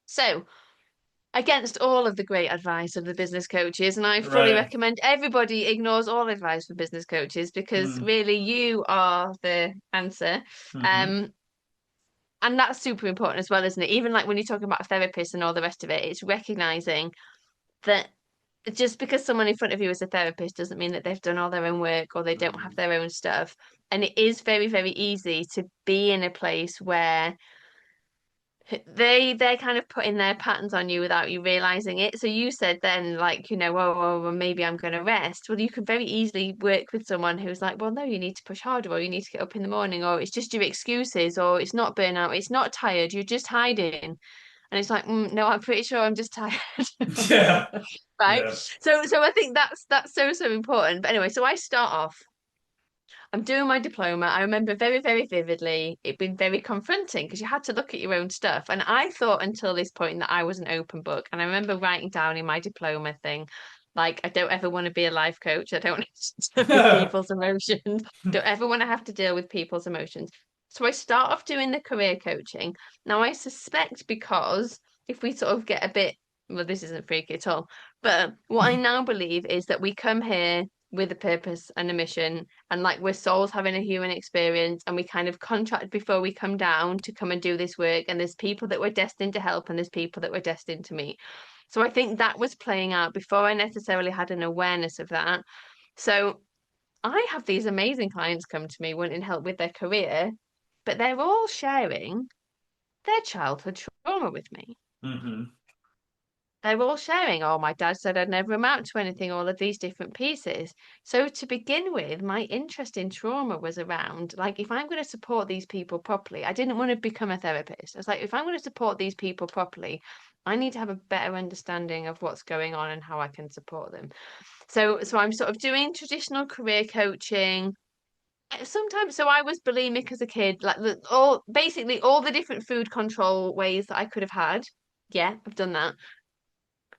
So, against all of the great advice of the business coaches, and I fully Right. recommend everybody ignores all advice from business coaches because Mm. really you are the answer. Hmm. Um, and that's super important as well, isn't it? Even like when you're talking about therapists and all the rest of it, it's recognizing that just because someone in front of you is a therapist doesn't mean that they've done all their own work or they don't have Hmm. their own stuff. And it is very, very easy to be in a place where they're kind of putting their patterns on you without you realizing it. So you said then, like, well, maybe I'm going to rest. Well, you can very easily work with someone who's like, well, no, you need to push harder, or you need to get up in the morning, or it's just your excuses, or it's not burnout, it's not tired, you're just hiding. And it's like, no, I'm pretty sure I'm just tired. Yeah. Right. Yeah. So I think that's so, so important. But anyway, so I start off. I'm doing my diploma. I remember very, very vividly it being very confronting because you had to look at your own stuff. And I thought until this point that I was an open book. And I remember writing down in my diploma thing, like, I don't ever want to be a life coach. I don't want to deal with people's emotions. Don't ever want to have to deal with people's emotions. So I start off doing the career coaching. Now I suspect because if we sort of get a bit, well, this isn't freaky at all, but what I now believe is that we come here with a purpose and a mission and like we're souls having a human experience and we kind of contract before we come down to come and do this work and there's people that we're destined to help and there's people that we're destined to meet. So I think that was playing out before I necessarily had an awareness of that. So I have these amazing clients come to me wanting help with their career, but they're all sharing their childhood trauma with me. Hmm. They're all sharing, oh, my dad said I'd never amount to anything, all of these different pieces. So, to begin with, my interest in trauma was around like, if I'm going to support these people properly, I didn't want to become a therapist. I was like, if I'm going to support these people properly, I need to have a better understanding of what's going on and how I can support them. So I'm sort of doing traditional career coaching. Sometimes, so I was bulimic as a kid, like all basically all the different food control ways that I could have had. Yeah, I've done that.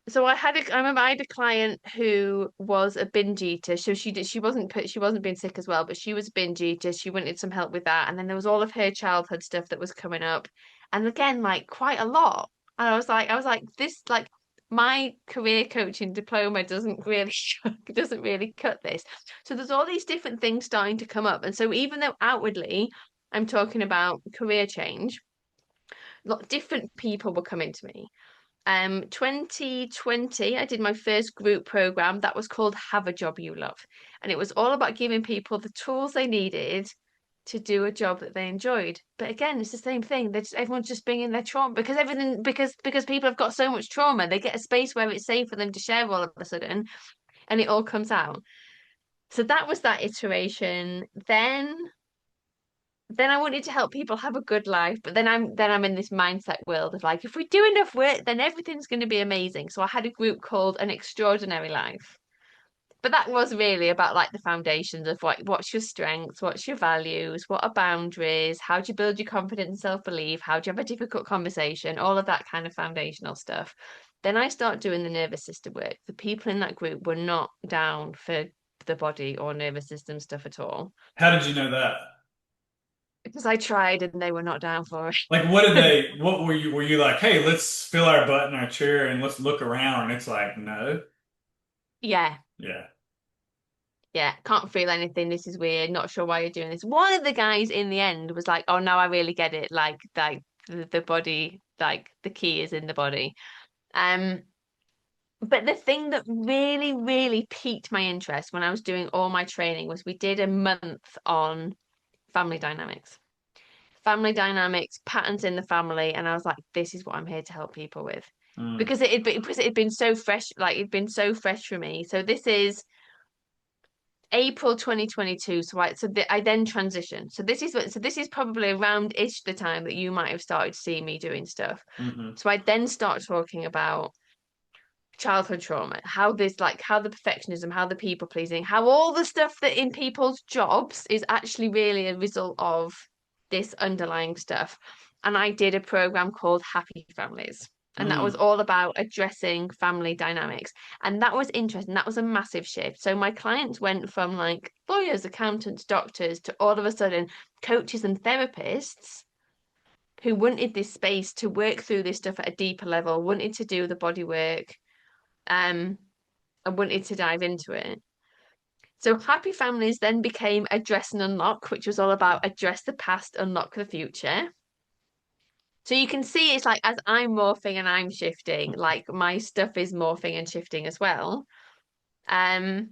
So I remember I had a client who was a binge eater. So she wasn't being sick as well, but she was a binge eater. She wanted some help with that. And then there was all of her childhood stuff that was coming up. And again, like quite a lot. And I was like, this like my career coaching diploma doesn't really doesn't really cut this. So there's all these different things starting to come up. And so even though outwardly I'm talking about career change, different people were coming to me. 2020, I did my first group program that was called Have a Job You Love. And it was all about giving people the tools they needed to do a job that they enjoyed. But again, it's the same thing. Everyone's just bringing their trauma because people have got so much trauma. They get a space where it's safe for them to share all of a sudden, and it all comes out. So that was that iteration. Then I wanted to help people have a good life, but then I'm in this mindset world of like, if we do enough work, then everything's going to be amazing. So I had a group called An Extraordinary Life. But that was really about like the foundations of what's your strengths, what's your values, what are boundaries, how do you build your confidence and self-belief, how do you have a difficult conversation, all of that kind of foundational stuff. Then I start doing the nervous system work. The people in that group were not down for the body or nervous system stuff at all How did you know that? because I tried and they were not down for Like, what did it. they, what were you like, hey, let's fill our butt in our chair and let's look around? And it's like, no. Yeah, Yeah. yeah, can't feel anything. This is weird. Not sure why you're doing this. One of the guys in the end was like, "Oh no, I really get it. Like the body, like the key is in the body." Um, but the thing that really, really piqued my interest when I was doing all my training was we did a month on family dynamics. Family dynamics, patterns in the family, and I was like, "This is what I'm here to help people with," Mm, because it had been so fresh, like it'd been so fresh for me. So this is April 2022. I then transitioned. So this is probably around ish the time that you might have started to see me doing stuff. hmm So I then start talking about childhood trauma, how the perfectionism, how the people pleasing, how all the stuff that in people's jobs is actually really a result of this underlying stuff. And I did a program called Happy Families. And that was mm. all about addressing family dynamics. And that was interesting. That was a massive shift. So my clients went from like lawyers, accountants, doctors to all of a sudden coaches and therapists who wanted this space to work through this stuff at a deeper level, wanted to do the body work, um, and wanted to dive into it. So Happy Families then became Address and Unlock, which was all about address the past, unlock the future. So you can see it's like as I'm morphing and I'm shifting, like my stuff is morphing and shifting as well. Um,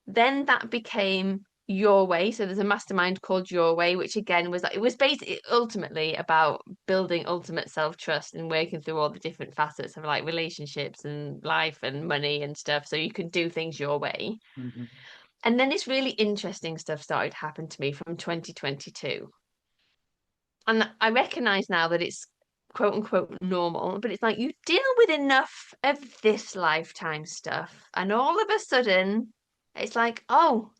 then that became Your Way. So there's a mastermind called Your Way, which again was like it was basically ultimately about building ultimate self-trust and working through all the different facets of like relationships and life and money and stuff. So you can do things your way. hmm And then this really interesting stuff started to happen to me from 2022. And I recognize now that it's quote unquote normal, but it's like you deal with enough of this lifetime stuff, and all of a sudden, it's like, oh,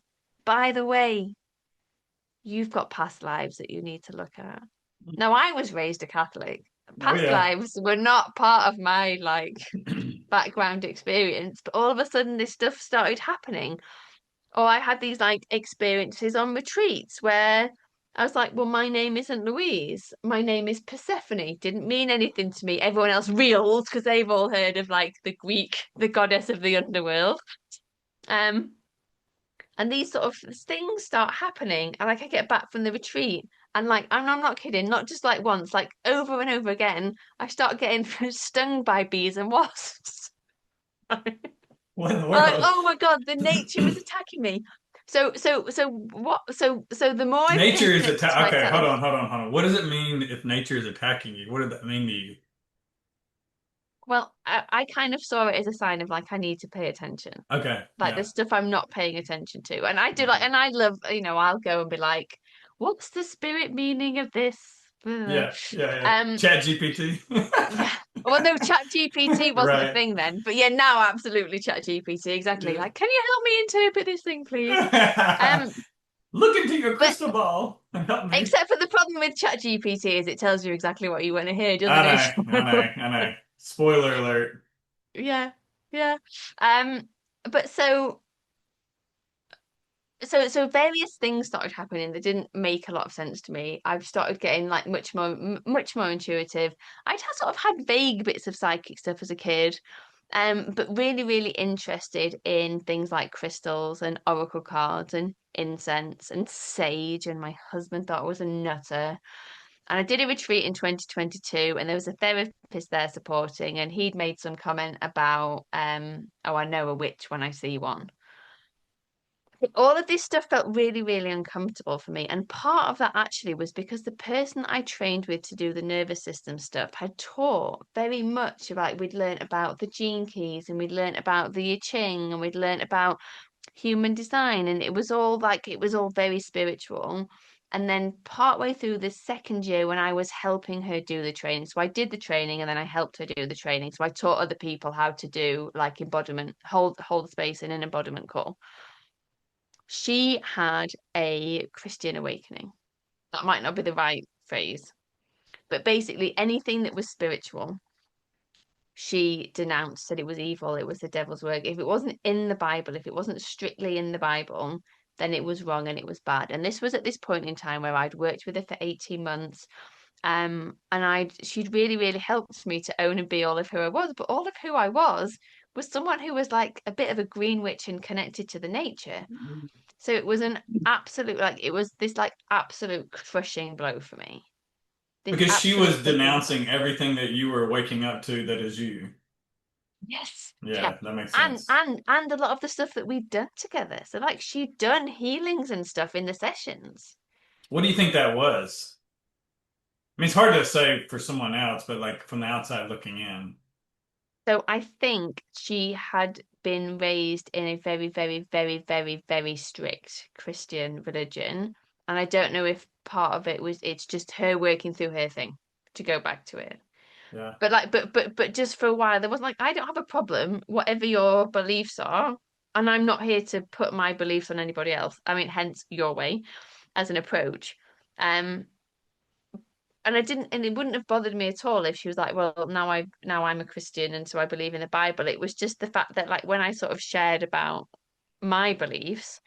by the way, you've got past lives that you need to look at. Now, I was raised a Catholic. Oh Past yeah. lives were not part of my like background experience, but all of a sudden this stuff started happening. Or I had these like experiences on retreats where I was like, well, my name isn't Louise. My name is Persephone. Didn't mean anything to me. Everyone else reeled because they've all heard of like the Greek, the goddess of the underworld. Um, and these sort of things start happening. And like I get back from the retreat and like I'm not kidding, not just like once, like over and over again, I start getting stung by bees and wasps. What in the I'm like, world? oh my God, the nature is attacking me. So the more I pay Nature is attention to attack. Okay, myself, hold on. What does it mean if nature is attacking you? What did that mean to you? well, I kind of saw it as a sign of like I need to pay attention. Okay, Like yeah. there's stuff I'm not paying attention to. And I do like hmm and I love, I'll go and be like, what's the spirit meaning of this? Yeah, yeah, yeah. Um, Chat GPT. yeah. Well, no, Chat GPT wasn't a Right. thing then. But yeah, now absolutely Chat GPT, exactly. Yeah. Like, can you help me interpret this thing, please? Um, Look into your but crystal ball and help me. except for the problem with ChatGPT is it tells you exactly what you want to hear, I doesn't it? know, I know, I know. Spoiler alert. Yeah, yeah. But so various things started happening that didn't make a lot of sense to me. I've started getting like much more intuitive. Sort of had vague bits of psychic stuff as a kid. But really, really interested in things like crystals and oracle cards and incense and sage. And my husband thought I was a nutter. And I did a retreat in 2022, and there was a therapist there supporting, and he'd made some comment about, oh, I know a witch when I see one. All of this stuff felt really, really uncomfortable for me. And part of that actually was because the person I trained with to do the nervous system stuff had taught very much about, we'd learned about the gene keys and we'd learned about the I Ching and we'd learned about human design, and it was all like it was all very spiritual. And then partway through the second year, when I was helping her do the training, so I did the training and then I helped her do the training. So I taught other people how to do like embodiment, hold space in an embodiment call. She had a Christian awakening. That might not be the right phrase, but basically anything that was spiritual, she denounced, said it was evil, it was the devil's work. If it wasn't in the Bible, if it wasn't strictly in the Bible, then it was wrong and it was bad. And this was at this point in time where I'd worked with her for 18 months. And she'd really, really helped me to own and be all of who I was. But all of who I was someone who was like a bit of a green witch and connected to the nature. So it was an absolute, like, it was this like absolute crushing blow for me. This Because she absolute was crushing blow. denouncing everything that you were waking up to that is you. Yes. Yeah. Yeah, that makes And sense. and and a lot of the stuff that we'd done together. So like she'd done healings and stuff in the sessions. What do you think that was? I mean, it's hard to say for someone else, but like from the outside looking in. So I think she had been raised in a very, very, very, very, very strict Christian religion. And I don't know if part of it was it's just her working through her thing to go back to it. Yeah, But like but just for a while there was like I don't have a problem, whatever your beliefs are, and I'm not here to put my beliefs on anybody else. I mean, hence your way as an approach. Um, and I didn't, and it wouldn't have bothered me at all if she was like, well, now I'm a Christian and so I believe in the Bible. It was just the fact that like when I sort of shared about my beliefs,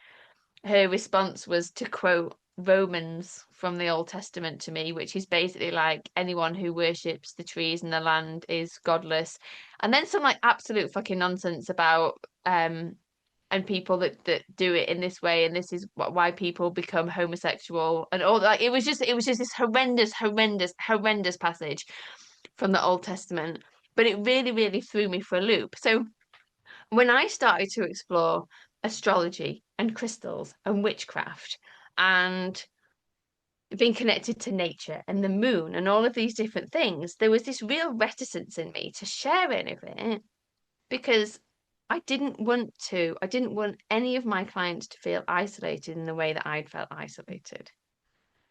her response was to quote Romans from the Old Testament to me, which is basically like anyone who worships the trees and the land is godless. And then some like absolute fucking nonsense about and people that do it in this way and this is why people become homosexual and all that. It was just this horrendous passage from the Old Testament. But it really, really threw me for a loop. So when I started to explore astrology and crystals and witchcraft and being connected to nature and the moon and all of these different things, there was this real reticence in me to share any of it because I didn't want any of my clients to feel isolated in the way that I'd felt isolated.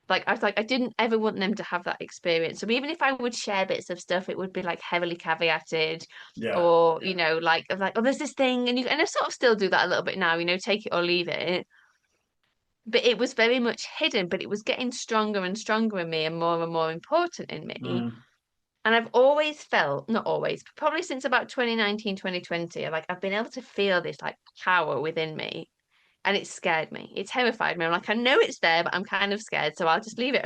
Like I was like, I didn't ever want them to have that experience. So even if I would share bits of stuff, it would be like heavily caveated, yeah. or like, oh, there's this thing, and I sort of still do that a little bit now, take it or leave it. But it was very much hidden, but it was getting stronger and stronger in me and more important in me. Mm. And I've always felt, not always, but probably since about 2019, 2020, like I've been able to feel this like power within me. And it scared me. It terrified me. I'm like, I know it's there, but I'm kind of scared. So I'll just leave it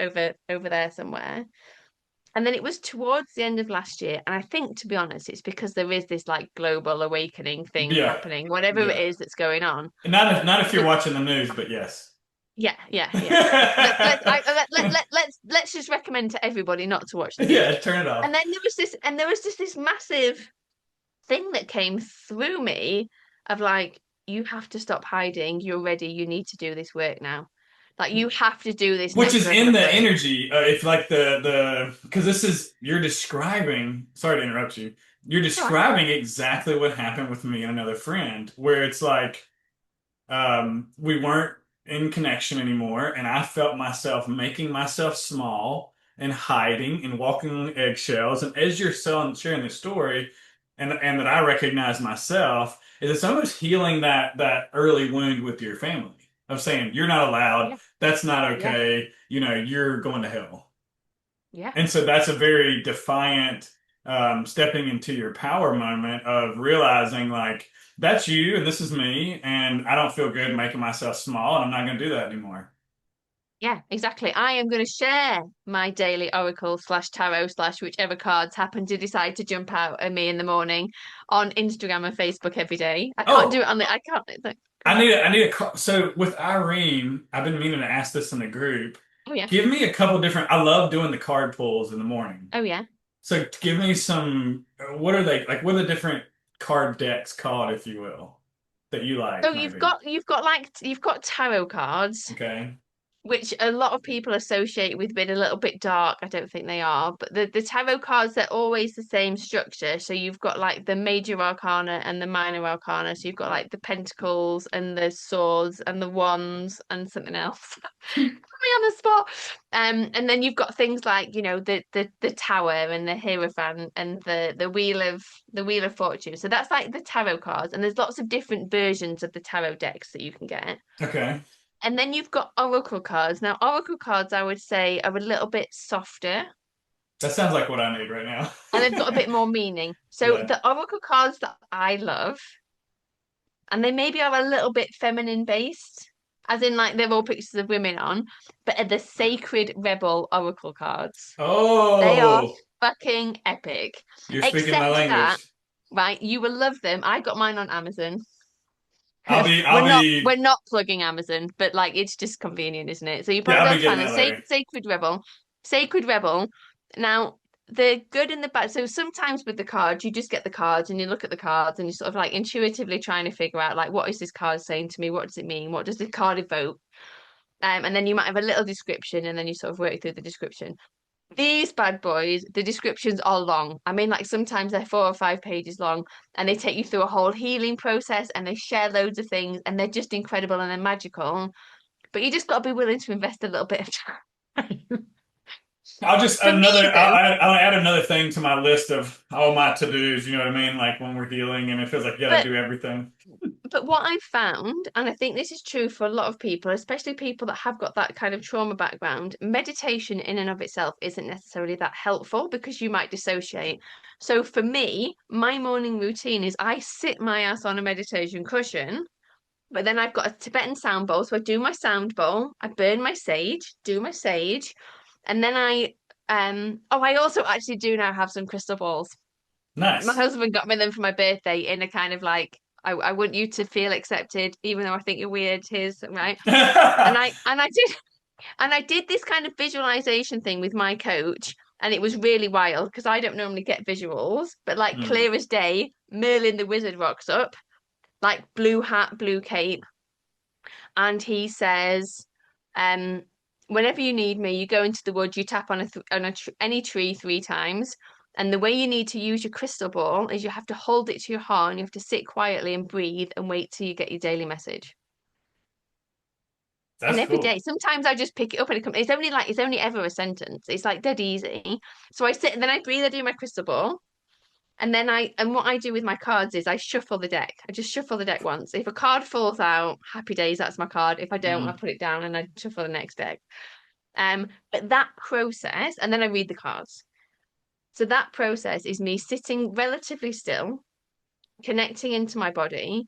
over there somewhere. And then it was towards the end of last year. And I think, to be honest, it's because there is this like global awakening thing Yeah, happening, whatever it yeah. is that's going on. And not if you're But watching the news, but yes. yeah, yeah, yeah. Let's just recommend to everybody not to watch the news. Yeah, turn it off. And then there was just this massive thing that came through me of like, you have to stop hiding. You're ready. You need to do this work now. Like you have to do this Which next is level in of the work. energy. If like the because this is you're describing. Sorry to interrupt you. You're It's all right. describing exactly what happened with me and another friend, where it's like we weren't in connection anymore, and I felt myself making myself small and hiding and walking on eggshells. And as you're sharing the story, and that I recognize myself, is it's almost healing that early wound with your family of saying you're not allowed, Yeah, that's not yeah, okay, you're going to hell. yeah, And so that's a very defiant stepping into your power moment of realizing like that's you and this is me and I don't feel good making myself small and I'm not going to do that anymore. yeah, exactly. I am going to share my daily oracle slash tarot slash whichever cards happen to decide to jump out at me in the morning on Instagram and Facebook every day. I can't do Oh, it on the. I can't. It's like, go I on. need a so with Irene, I've been meaning to ask this in the group. Oh yeah. Give me a couple different. I love doing the card pulls in the morning. Oh yeah. So give me some. What are they like? What are the different card decks called, if you will, that you So like, you've maybe? got you've got like you've got tarot cards. Okay. which a lot of people associate with being a little bit dark. I don't think they are, but the tarot cards, they're always the same structure. So you've got like the major arcana and the minor arcana. So you've got like the pentacles and the swords and the wands and something else. Put me on the spot. And then you've got things like, the tower and the hierophant and the wheel of fortune. So that's like the tarot cards, and there's lots of different versions of the tarot decks that you can get. Okay. And then you've got oracle cards. Now, oracle cards, I would say, are a little bit softer That sounds like what I need right now. and they've got a bit more meaning. So Yeah. the oracle cards that I love, and they maybe are a little bit feminine based, as in like they're all pictures of women on, but are the Sacred Rebel oracle cards. They are Oh, fucking epic. you're speaking my Except that, language. right, you will love them. I got mine on Amazon. I'll be, We're I'll not be, we're not plugging Amazon, but like it's just convenient, isn't it? So you yeah, probably be I'll able be to getting find a that later. Sacred Rebel, Sacred Rebel. Now the good and the bad. So sometimes with the cards, you just get the cards and you look at the cards and you're sort of like intuitively trying to figure out like what is this card saying to me? What does it mean? What does the card evoke? And then you might have a little description and then you sort of work through the description. These bad boys, the descriptions are long. I mean, like sometimes they're 4 or 5 pages long and they take you through a whole healing process and they share loads of things and they're just incredible and they're magical. But you just got to be willing to invest a little bit of time. I'll just For another. me, though, I'll add another thing to my list of all my to-dos. You know what I mean? Like when we're healing, and it feels like you got to but do everything. but what I've found, and I think this is true for a lot of people, especially people that have got that kind of trauma background, meditation in and of itself isn't necessarily that helpful because you might dissociate. So for me, my morning routine is I sit my ass on a meditation cushion, but then I've got a Tibetan sound bowl. So I do my sound bowl, I burn my sage, do my sage, and then I also actually do now have some crystal balls. My Nice. husband got me them for my birthday in a kind of like I want you to feel accepted, even though I think you're weird. Here's right. And I did this kind of visualization thing with my coach, and it was really wild because I don't normally get visuals, but like Hmm. clear as day, Merlin the wizard rocks up, like blue hat, blue cape, and he says, whenever you need me, you go into the wood, you tap on any tree 3 times. And the way you need to use your crystal ball is you have to hold it to your heart and you have to sit quietly and breathe and wait till you get your daily message. And That's every cool. day, sometimes I just pick it up and it's only ever a sentence. It's like dead easy. So I sit and then I breathe, I do my crystal ball. And what I do with my cards is I shuffle the deck. I just shuffle the deck once. If a card falls out, happy days, that's my card. If I don't, I Mm. put it down and I shuffle the next deck. But that process, and then I read the cards. So that process is me sitting relatively still, connecting into my body,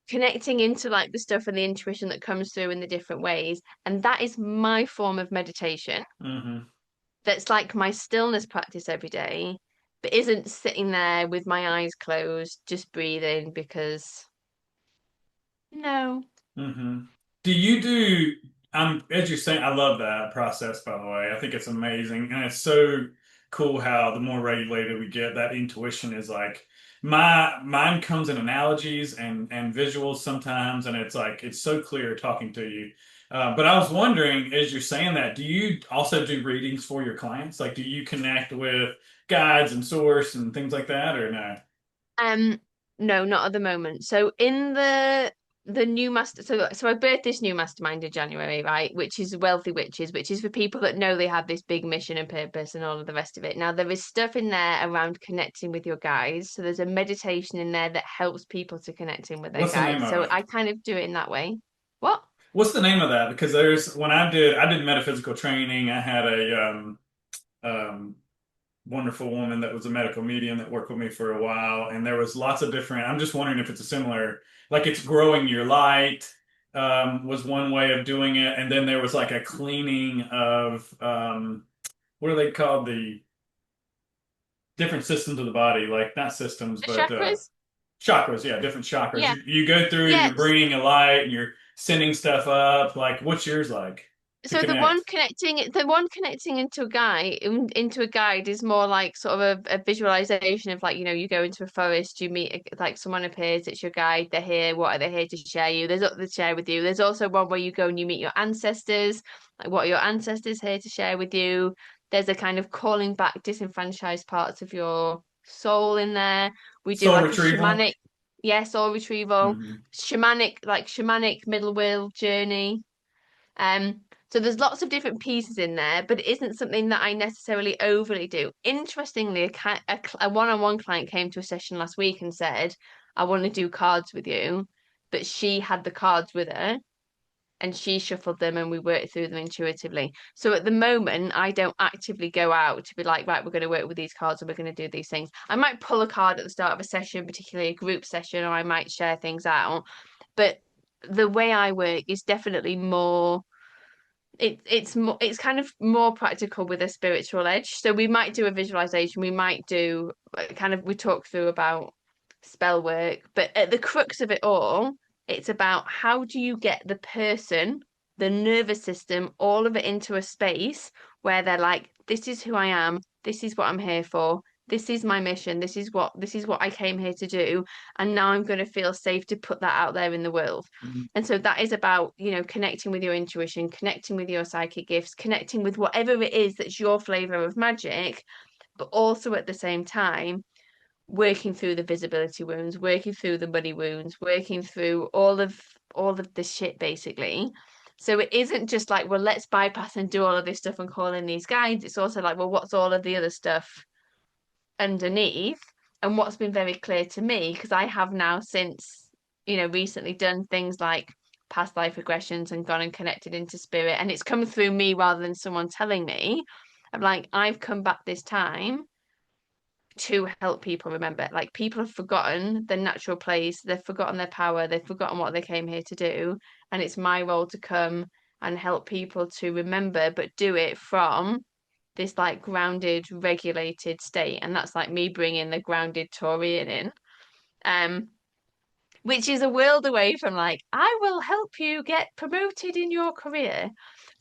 connecting into like the stuff and the intuition that comes through in the different ways. And that is my form of meditation. Hmm. That's like my stillness practice every day, but isn't sitting there with my eyes closed, just breathing because no. Hmm. Do you do, as you're saying, I love that process, by the way. I think it's amazing. And it's so cool how the more regulated we get, that intuition is like, mine comes in analogies and visuals sometimes, and it's like, it's so clear talking to you. But I was wondering, as you're saying that, do you also do readings for your clients? Like, do you connect with guides and source and things like that, or no? Um, no, not at the moment. So in the new master, so I birthed this new mastermind in January, right? Which is Wealthy Witches, which is for people that know they have this big mission and purpose and all of the rest of it. Now there is stuff in there around connecting with your guides. So there's a meditation in there that helps people to connect in with their What's the name guides. of So it? I kind of do it in that way. What? What's the name of that? Because there's when I did metaphysical training, I had a um, wonderful woman that was a medical medium that worked with me for a while, and there was lots of different. I'm just wondering if it's a similar, like it's growing your light was one way of doing it, and then there was like a cleaning of what are they called, the different systems of the body, like not systems, The but chakras? chakras. Yeah, different chakras. Yeah. You go through and you're Yes. bringing a light and you're sending stuff up. Like, what's yours like? to So connect. the one connecting into a guide is more like sort of a visualization of like, you go into a forest, you meet like someone appears, it's your guide, they're here, what are they here to share you? There's to share with you. There's also one where you go and you meet your ancestors, like what are your ancestors here to share with you? There's a kind of calling back disenfranchised parts of your soul in there. We do Soul like a retrieval. shamanic, yes, soul retrieval, Hmm. shamanic middle world journey. Um, so there's lots of different pieces in there, but it isn't something that I necessarily overly do. Interestingly, a one-on-one client came to a session last week and said, "I want to do cards with you," but she had the cards with her and she shuffled them and we worked through them intuitively. So at the moment, I don't actively go out to be like, right, we're going to work with these cards and we're going to do these things. I might pull a card at the start of a session, particularly a group session, or I might share things out. But the way I work is definitely more it's kind of more practical with a spiritual edge. So we might do a visualization, we might do kind of we talk through about spell work, but at the crux of it all, it's about how do you get the person, the nervous system, all of it into a space where they're like, this is who I am, this is what I'm here for. This is my mission. This is what I came here to do, and now I'm going to feel safe to put that out there in the world. And so that is about, connecting with your intuition, connecting with your psychic gifts, connecting with whatever it is that's your flavor of magic, but also at the same time, working through the visibility wounds, working through the muddy wounds, working through all of the shit basically. So it isn't just like, well, let's bypass and do all of this stuff and call in these guides. It's also like, well, what's all of the other stuff underneath? And what's been very clear to me, because I have now since, recently done things like past life regressions and gone and connected into spirit, and it's come through me rather than someone telling me. I'm like, I've come back this time to help people remember. Like people have forgotten their natural place, they've forgotten their power, they've forgotten what they came here to do, and it's my role to come and help people to remember, but do it from this like grounded, regulated state. And that's like me bringing the grounded Taurian in, um, which is a world away from like, I will help you get promoted in your career.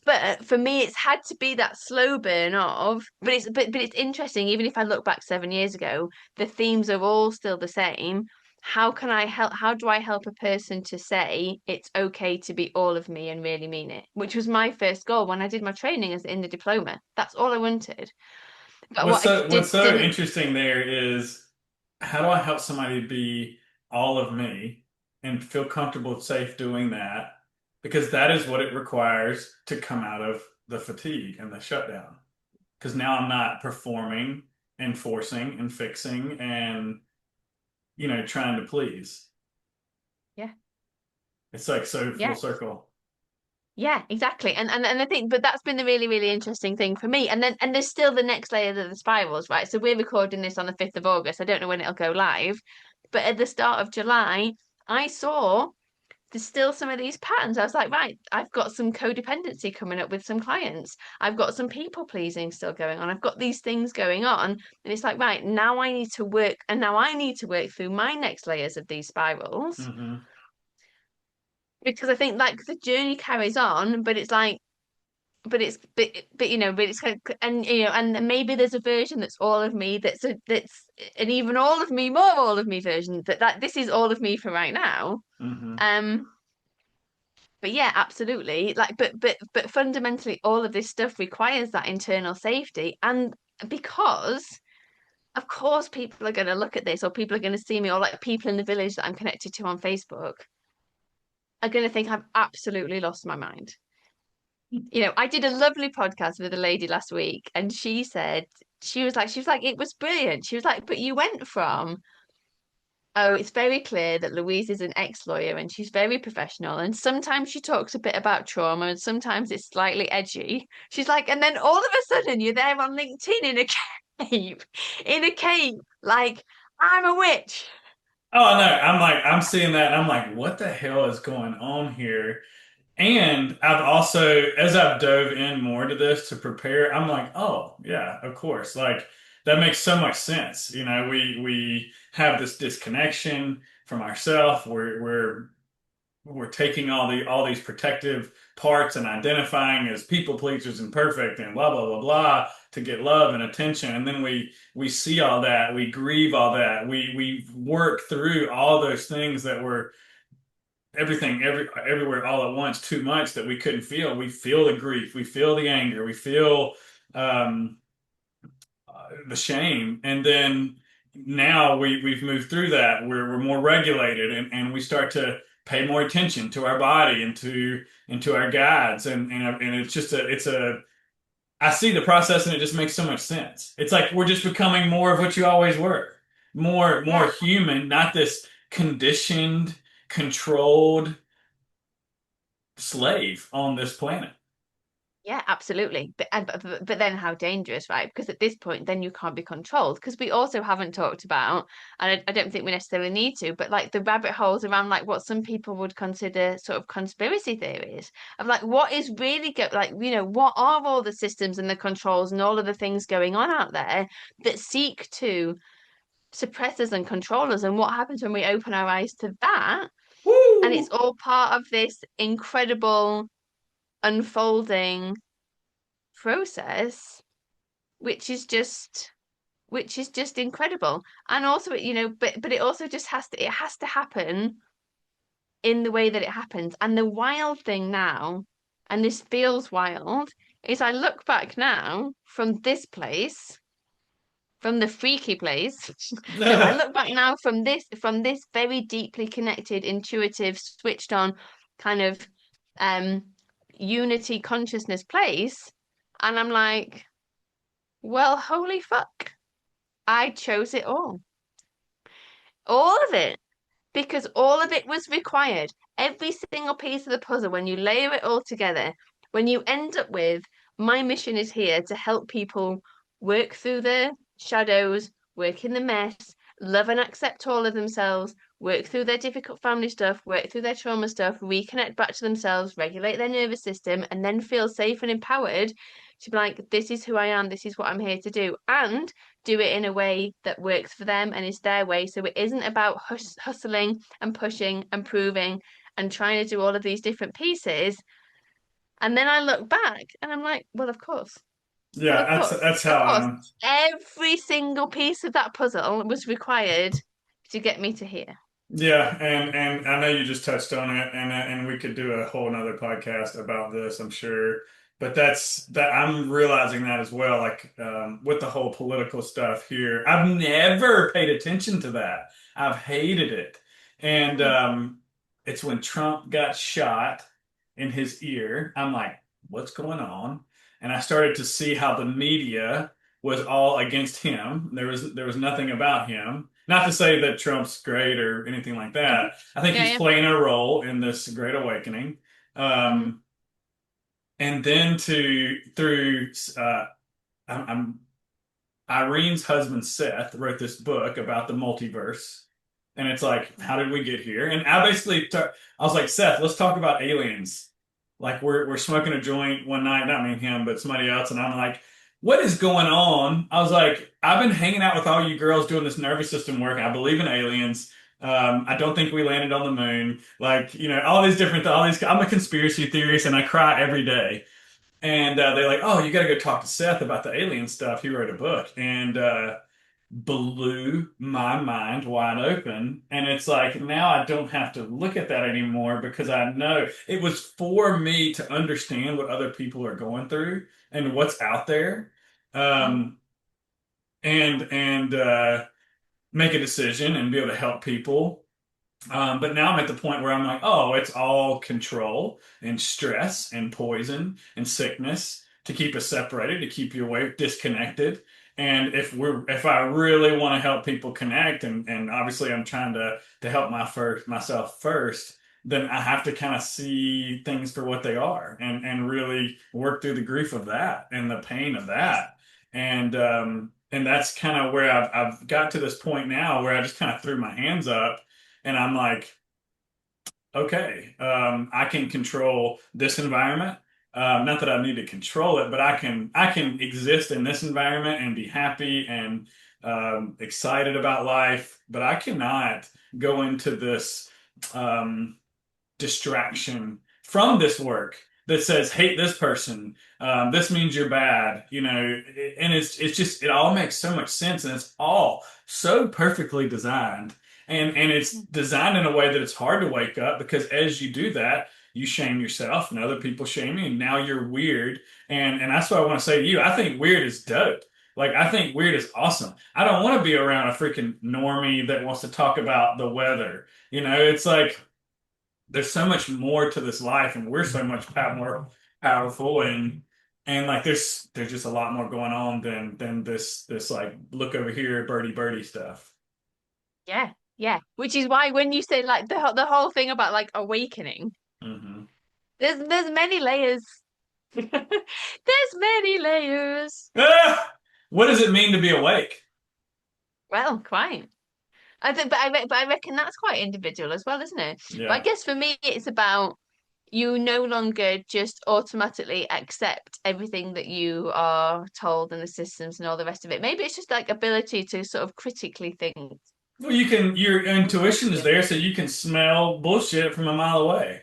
But for me, it's had to be that slow burn of, but it's interesting. Even if I look back 7 years ago, the themes are all still the same. How can I help? How do I help a person to say it's okay to be all of me and really mean it? Which was my first goal when I did my training as in the diploma. That's all I wanted. But What's what I so did what's so didn't. interesting there is how do I help somebody be all of me and feel comfortable, safe doing that? Because that is what it requires to come out of the fatigue and the shutdown. Because now I'm not performing and forcing and fixing and trying to please. Yeah, It's like so full yeah. circle. Yeah, exactly. And I think, but that's been the really, really interesting thing for me. And there's still the next layer of the spirals, right? So we're recording this on the 5th of August. I don't know when it'll go live, but at the start of July, I saw there's still some of these patterns. I was like, right, I've got some codependency coming up with some clients. I've got some people pleasing still going on. I've got these things going on. And it's like, right, now I need to work, and now I need to work through my next layers of these spirals Hmm. because I think like the journey carries on, but it's like, but it's kind of, and and maybe there's a version that's all of me that's an even all of me, more all of me version that this is all of me for right now. Hmm. um but yeah, absolutely, like but fundamentally all of this stuff requires that internal safety. And because of course people are going to look at this, or people are going to see me, or like people in the village that I'm connected to on Facebook are going to think I've absolutely lost my mind. I did a lovely podcast with a lady last week, and she said, she was like, it was brilliant. She was like, but you went from, oh, it's very clear that Louise is an ex-lawyer and she's very professional, and sometimes she talks a bit about trauma, and sometimes it's slightly edgy. She's like, and then all of a sudden you're there on LinkedIn in a cape, in a cape, like I'm a witch. Oh no, I'm seeing that and I'm like, what the hell is going on here? And I've also, as I've dove in more into this to prepare, I'm like, oh yeah, of course. Like that makes so much sense. We have this disconnection from ourselves. We're taking all these protective parts and identifying as people pleasers and perfect and blah blah blah blah to get love and attention. And then we see all that, we grieve all that, we work through all those things that were everything everywhere all at once too much that we couldn't feel. We feel the grief, we feel the anger, we feel um, the shame, and then now we've moved through that. We're more regulated, and we start to pay more attention to our body and to our guides, and it's just a it's a I see the process and it just makes so much sense. It's like we're just becoming more of what you always were, more Yeah. human, not this conditioned, controlled slave on this planet. Yeah, absolutely. But then how dangerous, right? Because at this point, then you can't be controlled. Because we also haven't talked about, and I don't think we necessarily need to, but like the rabbit holes around like what some people would consider sort of conspiracy theories of like what is really go like, what are all the systems and the controls and all of the things going on out there that seek to suppress us and control us, and what happens when we open our eyes to that? And it's Woo! all part of this incredible unfolding process, which is just incredible. And also, but it also just has to happen in the way that it happens. And the wild thing now, and this feels wild, is I look back now from this place, from the freaky place. No, I look back now from this very deeply connected, intuitive, switched on kind of um unity consciousness place, and I'm like, well, holy fuck. I chose it all of it, because all of it was required. Every single piece of the puzzle, when you layer it all together, when you end up with my mission is here to help people work through their shadows, work in the mess, love and accept all of themselves, work through their difficult family stuff, work through their trauma stuff, reconnect back to themselves, regulate their nervous system, and then feel safe and empowered to be like, this is who I am, this is what I'm here to do. And do it in a way that works for them and is their way. So it isn't about hustling and pushing and proving and trying to do all of these different pieces. And then I look back and I'm like, well, of course. Well, Yeah, that's of how course. I'm. Every single piece of that puzzle was required to get me to here. Yeah, and I know you just touched on it, and we could do a whole nother podcast about this, I'm sure. But that I'm realizing that as well, like with the whole political stuff here. I've never paid attention to that. I've hated it, and Mm, it's when Trump got shot in his ear. I'm like, what's going on? And I started to see how the media was all against him. There was nothing about him. Not to say that Trump's great or anything like mhm. that. I think Yeah, he's yeah. playing a role in this great awakening. Hmm. Um, and then to through I'm Irene's husband Seth wrote this book about the multiverse. And it's like, how did we get here? And I was like, Seth, let's talk about aliens. Like we're smoking a joint one night, not me and him, but somebody else, and I'm like, what is going on? I was like, I've been hanging out with all you girls doing this nervous system work. I believe in aliens. I don't think we landed on the moon. Like, all these different, all these. I'm a conspiracy theorist, and I cry every day. And they're like, "Oh, you got to go talk to Seth about the alien stuff. He wrote a book," and blew my mind wide open. And it's like now I don't have to look at that anymore because I know it was for me to understand what other people are going through and what's out there, Hmm. um, and make a decision and be able to help people. But now I'm at the point where I'm like, oh, it's all control and stress and poison and sickness to keep us separated, to keep you away, disconnected. And if I really want to help people connect, and obviously I'm trying to help myself first, then I have to kind of see things for what they are and really work through the grief of that and the pain of that. And that's kind of where I've got to this point now where I just kind of threw my hands up and I'm like, okay, I can control this environment. Not that I need to control it, but I can exist in this environment and be happy and excited about life. But I cannot go into this um, distraction from this work that says hate this person. This means you're bad, and it's just it all makes so much sense, and it's all so perfectly designed, and it's designed in a way that it's hard to wake up because as you do that, you shame yourself and other people shame you, and now you're weird. And that's what I want to say to you. I think weird is dope. Like I think weird is awesome. I don't want to be around a freaking normie that wants to talk about the weather. It's like there's so much more to this life, and we're so much more powerful, and like there's just a lot more going on than this like look over here birdie birdie stuff. Yeah, yeah. Which is why when you say like the whole thing about like awakening, Hmm. there's many layers. There's many layers. Ah! What does it mean to be awake? Well, quite. I think, but I reckon that's quite individual as well, isn't it? But I Yeah. guess for me, it's about you no longer just automatically accept everything that you are told and the systems and all the rest of it. Maybe it's just like ability to sort of critically think Well, your and intuition is question. there, so you can smell bullshit from a mile away.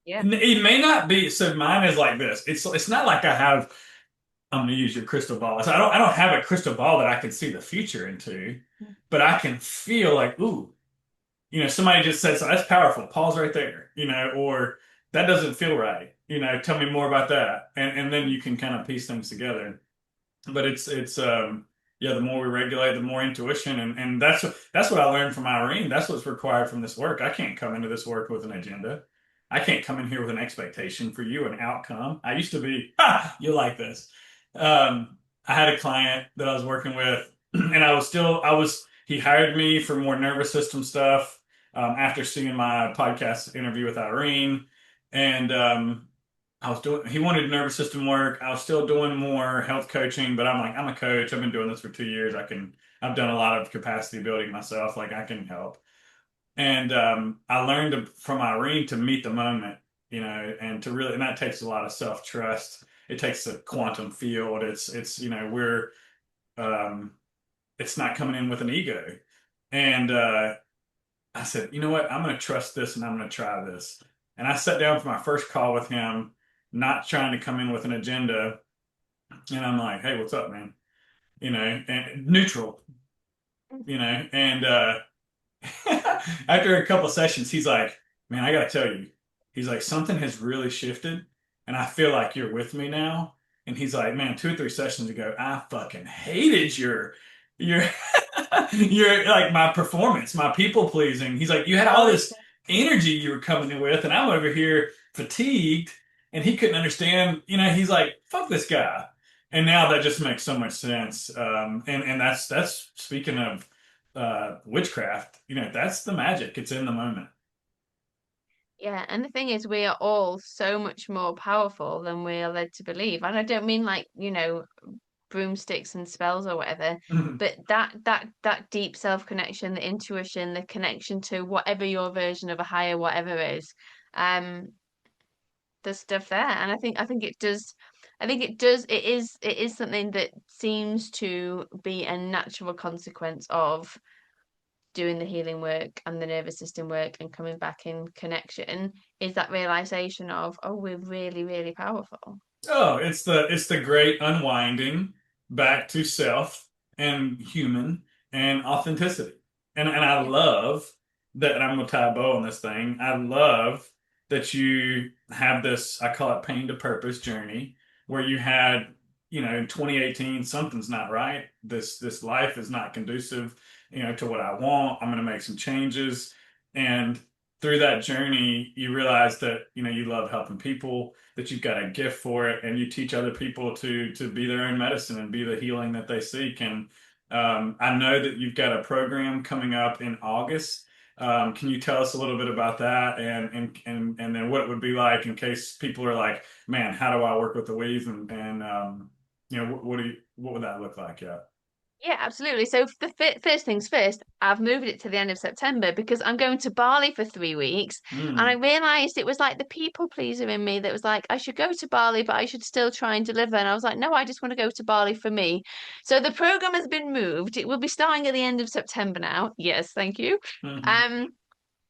Yeah. It may not be, so mine is like this. It's not like I have, I'm gonna use your crystal ball. So I don't have a crystal ball that I can see the future into, but I can feel like, ooh, somebody just said, so that's powerful. Pause right there, or that doesn't feel right. Tell me more about that. And then you can kind of piece things together. But it's yeah, the more we regulate, the more intuition, and that's what I learned from Irene. That's what's required from this work. I can't come into this work with an agenda. I can't come in here with an expectation for you, an outcome. I used to be, you like this. I had a client that I was working with, and he hired me for more nervous system stuff after seeing my podcast interview with Irene. And he wanted nervous system work. I was still doing more health coaching, but I'm like, I'm a coach. I've been doing this for 2 years. I've done a lot of capacity building myself. Like I can help. And I learned from Irene to meet the moment, and and that takes a lot of self trust. It takes a quantum field. Um, it's not coming in with an ego. And I said, you know what? I'm going to trust this and I'm going to try this. And I sat down for my first call with him, not trying to come in with an agenda. And I'm like, hey, what's up, man? And neutral, and after a couple sessions, he's like, man, I gotta tell you, he's like, something has really shifted, and I feel like you're with me now. And he's like, man, 2 or 3 sessions ago, I fucking hated your your like my performance, my people pleasing. He's like, you had all Oh, this energy you were coming in with, and I'm over here fatigued, and he couldn't understand. He's like, fuck this guy. And now that just makes so much sense. And that's speaking of witchcraft, that's the magic. It's in the moment. yeah, and the thing is, we are all so much more powerful than we are led to believe. And I don't mean like, broomsticks and spells or whatever, but that deep self-connection, the intuition, the connection to whatever your version of a higher whatever is, um, there's stuff there. And I think it is something that seems to be a natural consequence of doing the healing work and the nervous system work and coming back in connection is that realization of, oh, we're really, really powerful. Oh, it's the great unwinding back to self and human and authenticity. And I Yeah. love that, and I'm gonna tie a bow on this thing. I love that you have this, I call it pain to purpose journey, where you had, in 2018, something's not right. This life is not conducive, to what I want. I'm gonna make some changes. And through that journey, you realize that, you love helping people, that you've got a gift for it, and you teach other people to be their own medicine and be the healing that they seek. And I know that you've got a program coming up in August. Can you tell us a little bit about that, and then what it would be like in case people are like, man, how do I work with Louise, and what would that look like? Yeah. Yeah, absolutely. So the first things first, I've moved it to the end of September because I'm going to Bali for 3 weeks, and I Mm, realized it was like the people pleaser in me that was like, I should go to Bali, but I should still try and deliver. And I was like, no, I just want to go to Bali for me. So the program has been moved. It will be starting at the end of September now. Yes, thank you. hmm Um,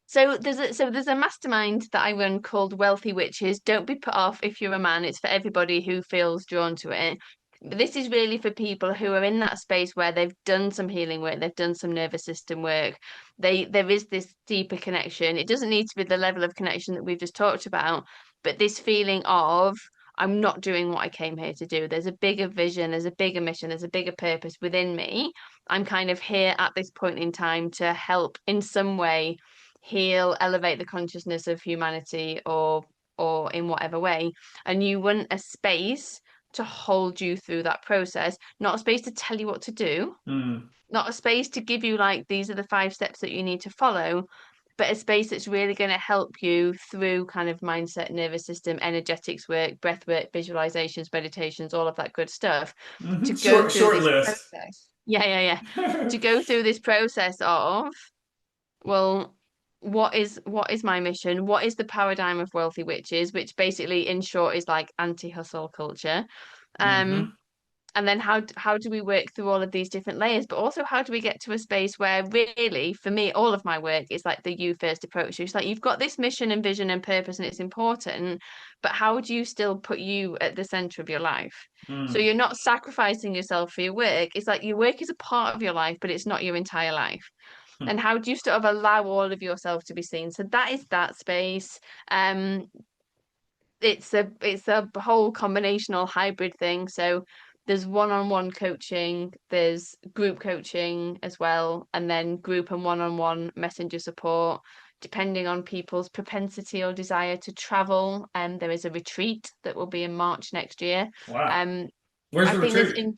So there's a mastermind that I run called Wealthy Witches. Don't be put off if you're a man. It's for everybody who feels drawn to it. But this is really for people who are in that space where they've done some healing work, they've done some nervous system work. There is this deeper connection. It doesn't need to be the level of connection that we've just talked about, but this feeling of I'm not doing what I came here to do. There's a bigger vision, there's a bigger mission, there's a bigger purpose within me. I'm kind of here at this point in time to help in some way heal, elevate the consciousness of humanity or in whatever way. And you want a space to hold you through that process, not a space to tell you what to do, Mm, not a space to give you like these are the 5 steps that you need to follow, but a space that's really going to help you through kind of mindset, nervous system, energetics work, breath work, visualizations, meditations, all of that good stuff to go through Short this list. process. Yeah, yeah, yeah. To go through this process of well, what is my mission? What is the paradigm of wealthy witches, which basically, in short, is like anti-hustle culture. Um, Hmm. and then how do we work through all of these different layers, but also how do we get to a space where really, for me, all of my work is like the you first approach. It's like you've got this mission and vision and purpose, and it's important, but how do you still put you at the center of your life? So Mm. you're not sacrificing yourself for your work. It's like your work is a part of your life, but it's not your entire life. And how do you sort of allow all of yourself to be seen? So that is that space. Um, it's a whole combinational hybrid thing. So there's one-on-one coaching, there's group coaching as well, and then group and one-on-one messenger support, depending on people's propensity or desire to travel. And there is a retreat that will be in March next year. Wow. Um, Where's I the think there's retreat? in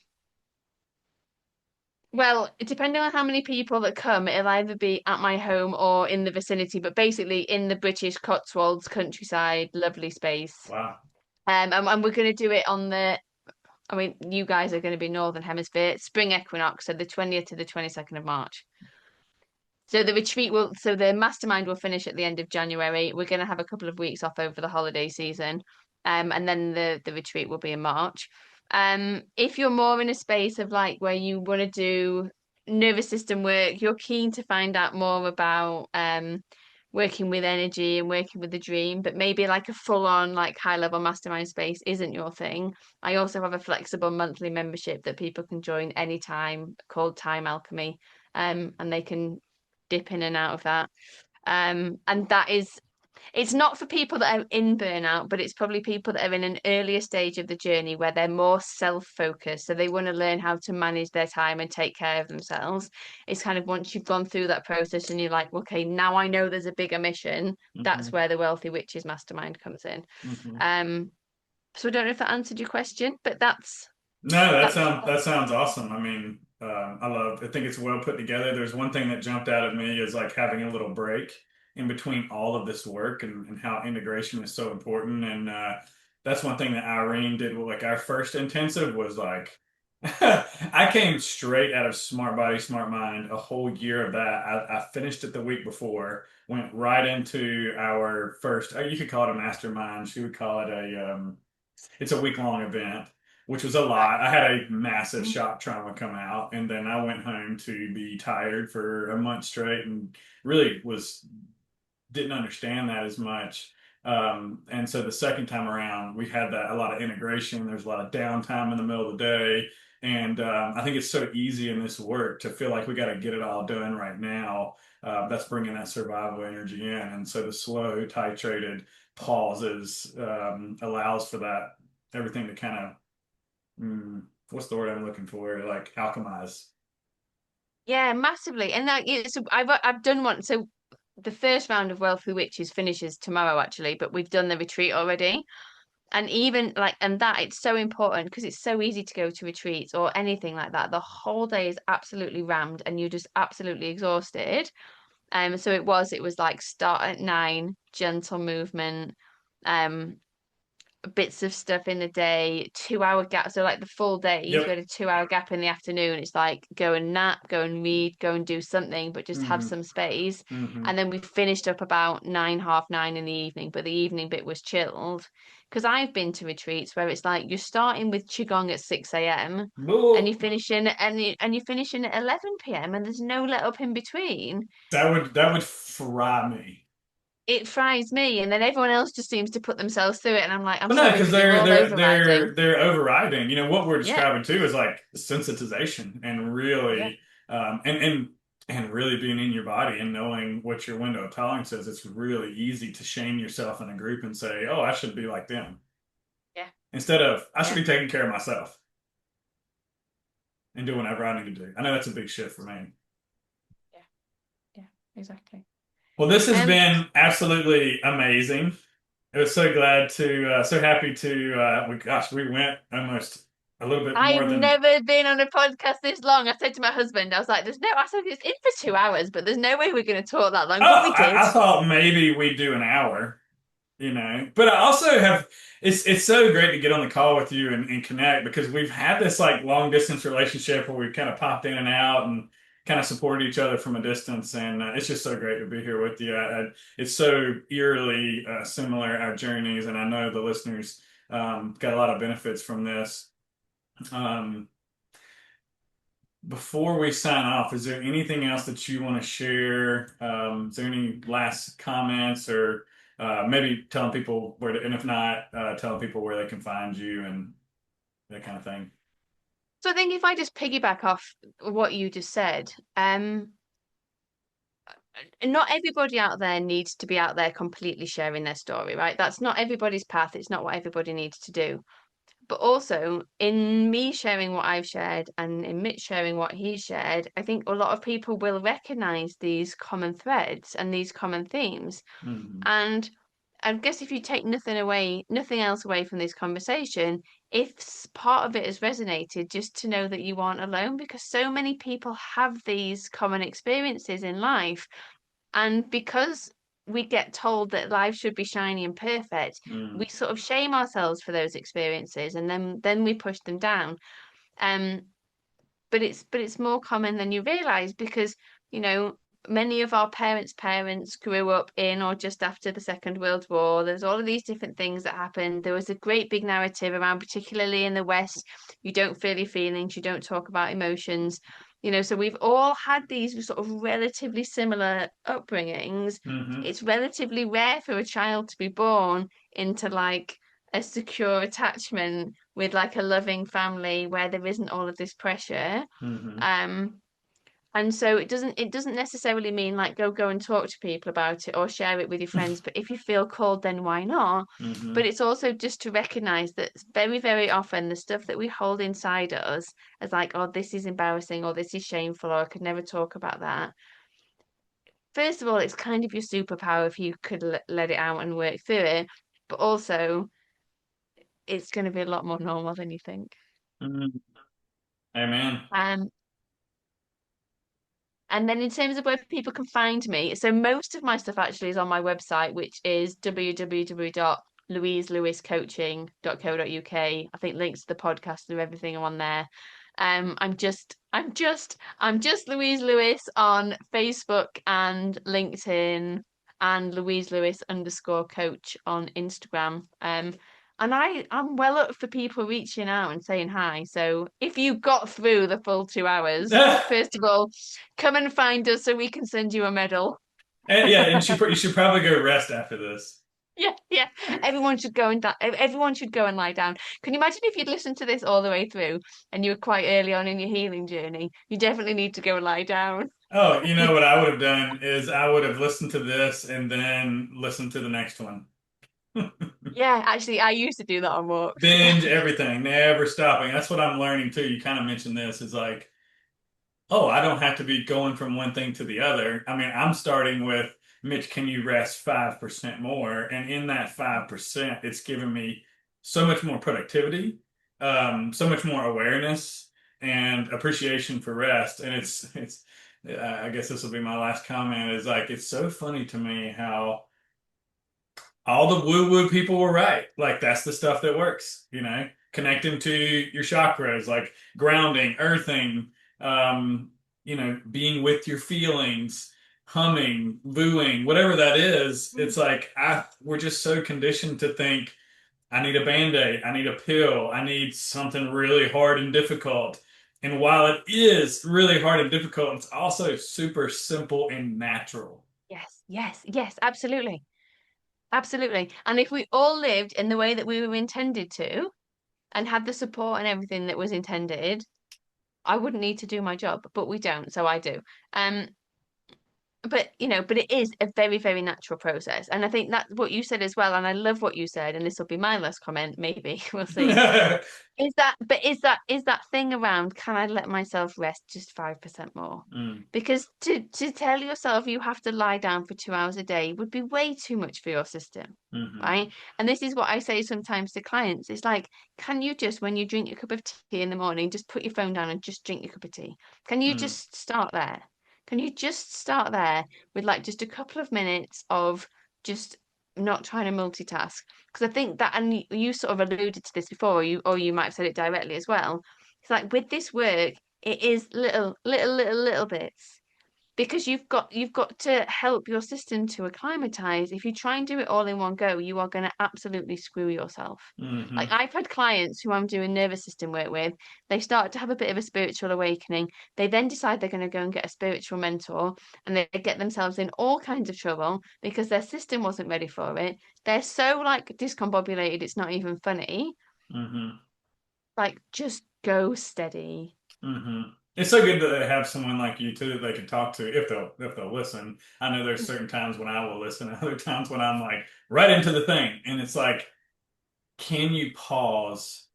Well, depending on how many people that come, it'll either be at my home or in the vicinity, but basically in the British Cotswolds countryside, lovely space. Wow. And we're going to do it I mean, you guys are going to be Northern Hemisphere, spring equinox, so the 20th to the 22nd of March. So the mastermind will finish at the end of January. We're going to have a couple of weeks off over the holiday season. And then the retreat will be in March. If you're more in a space of like where you want to do nervous system work, you're keen to find out more about working with energy and working with the dream, but maybe like a full on like high level mastermind space isn't your thing. I also have a flexible monthly membership that people can join anytime called Time Alchemy. And they can dip in and out of that. And it's not for people that are in burnout, but it's probably people that are in an earlier stage of the journey where they're more self-focused. So they want to learn how to manage their time and take care of themselves. It's kind of once you've gone through that process and you're like, okay, now I know there's a bigger mission, Hmm. that's where the Wealthy Witches Mastermind comes in. Hmm. Um, so I don't know if that answered your question, but No, that's that sounds awesome. I mean, I think it's well put together. There's one thing that jumped out at me is like having a little break in between all of this work and how integration is so important. And that's one thing that Irene did with like our first intensive was like I came straight out of Smart Body, Smart Mind, a whole year of that. I finished it the week before, went right into our first, you could call it a mastermind. She would call it it's a week long event, which was a right. lot. I had a massive shock trauma come out, and then I went home to be tired for a month straight, and really was didn't understand that as much. And so the second time around, we had that a lot of integration. There's a lot of downtime in the middle of the day. And I think it's so easy in this work to feel like we got to get it all done right now. That's bringing that survival energy in. And so the slow, titrated pauses allows for that everything to kind of, what's the word I'm looking for? Like alchemize. Yeah, massively. And like I've done one. So the first round of Wealthy Witches finishes tomorrow actually, but we've done the retreat already. And even like and that it's so important because it's so easy to go to retreats or anything like that. The whole day is absolutely rammed and you're just absolutely exhausted. So it was like start at 9, gentle movement. Um bits of stuff in the day, 2 hour gap. So like the full days, we Yep. had a 2 hour gap in the afternoon. It's like go and nap, go and read, go and do something, but just have Hmm. some space. Hmm. And then we finished up about nine, half 9 in the evening, but the evening bit was chilled. Because I've been to retreats where it's like you're starting with Qigong at 6 a.m. and Well, you're finishing and you're finishing at 11 p.m. and there's no let up in between. that would fry me. It fries me, and then everyone else just seems to put themselves through it, and I'm like, I'm But no, sorry, because but you're they're all they're overriding. they're they're overriding. What we're Yeah, describing too is like sensitization and yeah, really and really being in your body and knowing what your window of tolerance is. It's really easy to shame yourself in a group and say, "Oh, I should be like them," yeah, instead of I should yeah, be taking care of myself and doing whatever I need to do. I know that's a big shift for me. yeah, yeah, exactly. Well, this has Um, been absolutely amazing. I was so glad to, so happy to, gosh, we went almost a little bit I've more than, never been on a podcast this long. I said to my husband, I was like, I said it's in for 2 hours, but there's no way we're going to talk that long. But oh, we did. I thought maybe we'd do an hour. But I also have, it's so great to get on the call with you and connect because we've had this like long distance relationship where we've kind of popped in and out and kind of supported each other from a distance. And it's just so great to be here with you. It's so eerily similar, our journeys. And I know the listeners got a lot of benefits from this. Um, Before we sign off, is there anything else that you want to share? Is there any last comments or maybe telling people where to, and if not, telling people where they can find you and that kind of thing? So I think if I just piggyback off what you just said, not everybody out there needs to be out there completely sharing their story, right? That's not everybody's path. It's not what everybody needs to do. But also, in me sharing what I've shared and in Mitch sharing what he shared, I think a lot of people will recognize these common threads and these common themes. Hmm. And I guess if you take nothing else away from this conversation, if part of it has resonated, just to know that you aren't alone, because so many people have these common experiences in life. And because we get told that life should be shiny and perfect, we Mm. sort of shame ourselves for those experiences and then we push them down. Um, but it's more common than you realize because, you know, many of our parents grew up in or just after the Second World War. There's all of these different things that happened. There was a great big narrative around, particularly in the West, you don't feel your feelings, you don't talk about emotions. So we've all had these sort of relatively similar upbringings. Hmm. It's relatively rare for a child to be born into like a secure attachment with like a loving family where there isn't all of this pressure. Hmm. Um, and so it doesn't necessarily mean like go and talk to people about it or share it with your friends. But if you feel called, then why not? But Hmm. it's also just to recognize that very, very often the stuff that we hold inside us as like, oh, this is embarrassing or this is shameful or I could never talk about that. First of all, it's kind of your superpower if you could let it out and work through it. But also, it's going to be a lot more normal than you think. Hmm. Amen. Um, And then in terms of where people can find me, so most of my stuff actually is on my website, which is www.louiselewiscoaching.co.uk. I think links to the podcast and everything are on there. I'm just Louise Lewis on Facebook and LinkedIn and Louise Lewis underscore coach on Instagram. And I'm well up for people reaching out and saying hi. So if you got through the full 2 hours, first of all, come and find us so we can send you a medal. Yeah, and you should probably go rest after this. Yeah, yeah. Everyone should go and lie down. Can you imagine if you'd listened to this all the way through and you were quite early on in your healing journey? You definitely need to go and lie down. Oh, you know what I would have done is I would have listened to this and then listened to the next one. Yeah, actually, I used to do that on walks. Binge everything, never stopping. That's what I'm learning too. You kind of mentioned this is like, oh, I don't have to be going from one thing to the other. I mean, I'm starting with, Mitch, can you rest 5% more? And in that 5%, it's given me so much more productivity, so much more awareness and appreciation for rest. And I guess this will be my last comment is like, it's so funny to me how all the woo-woo people were right. Like that's the stuff that works, connecting to your chakras, like grounding, earthing, um, being with your feelings, humming, booing, whatever that is. It's like we're just so conditioned to think, I need a band-aid, I need a pill, I need something really hard and difficult. And while it is really hard and difficult, it's also super simple and natural. Yes, yes, yes, absolutely. Absolutely. And if we all lived in the way that we were intended to and had the support and everything that was intended, I wouldn't need to do my job, but we don't, so I do. Um, but it is a very, very natural process. And I think that's what you said as well. And I love what you said, and this will be my last comment, maybe. We'll see. Is that thing around, can I let myself rest just 5% more? Mm, Because to tell yourself you have to lie down for 2 hours a day would be way too much for your system, mhm, right? And this is what I say sometimes to clients. It's like, can you just, when you drink your cup of tea in the morning, just put your phone down and just drink your cup of tea? Can you mm, just start there? Can you just start there with like just a couple of minutes of just not trying to multitask? Because I think that, and you sort of alluded to this before, or you might have said it directly as well. It's like with this work, it is little bits because you've got to help your system to acclimatize. If you try and do it all in one go, you are going to absolutely screw yourself. Like mhm, I've had clients who I'm doing nervous system work with, they start to have a bit of a spiritual awakening. They then decide they're going to go and get a spiritual mentor, and they get themselves in all kinds of trouble because their system wasn't ready for it. They're so like discombobulated, it's not even funny. mhm, Like just go steady. mhm. It's so good to have someone like you too that they can talk to if they'll listen. I know there's certain times when I will listen, and other times when I'm like right into the thing, and it's like, can you pause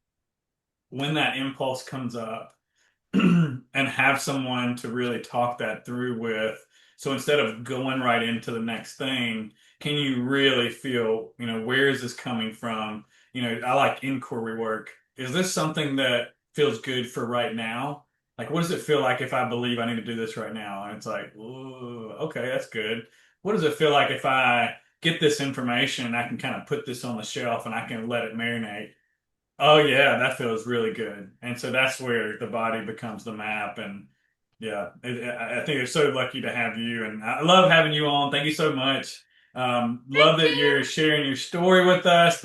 when that impulse comes up and have someone to really talk that through with. So instead of going right into the next thing, can you really feel, where is this coming from? I like inquiry work. Is this something that feels good for right now? Like, what does it feel like if I believe I need to do this right now? And it's like, ooh, okay, that's good. What does it feel like if I get this information and I can kind of put this on the shelf and I can let it marinate? Oh yeah, that feels really good. And so that's where the body becomes the map. And yeah, I think they're so lucky to have you. And I love having you on. Thank you so much. Thank Love that you're you. sharing your story with us.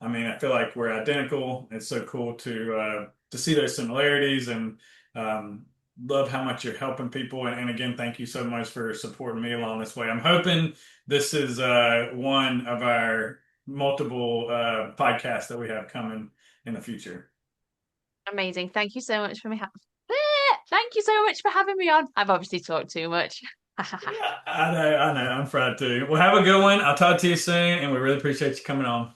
I mean, I feel like we're identical. It's so cool to see those similarities and um, love how much you're helping people. And again, thank you so much for supporting me along this way. I'm hoping this is one of our multiple podcasts that we have coming in the future. Amazing. Thank you so much for me. Thank you so much for having me on. I've obviously talked too much. Yeah, I know. I'm fried too. Well, have a good one. I'll talk to you soon, and we really appreciate you coming on.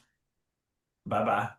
Bye bye.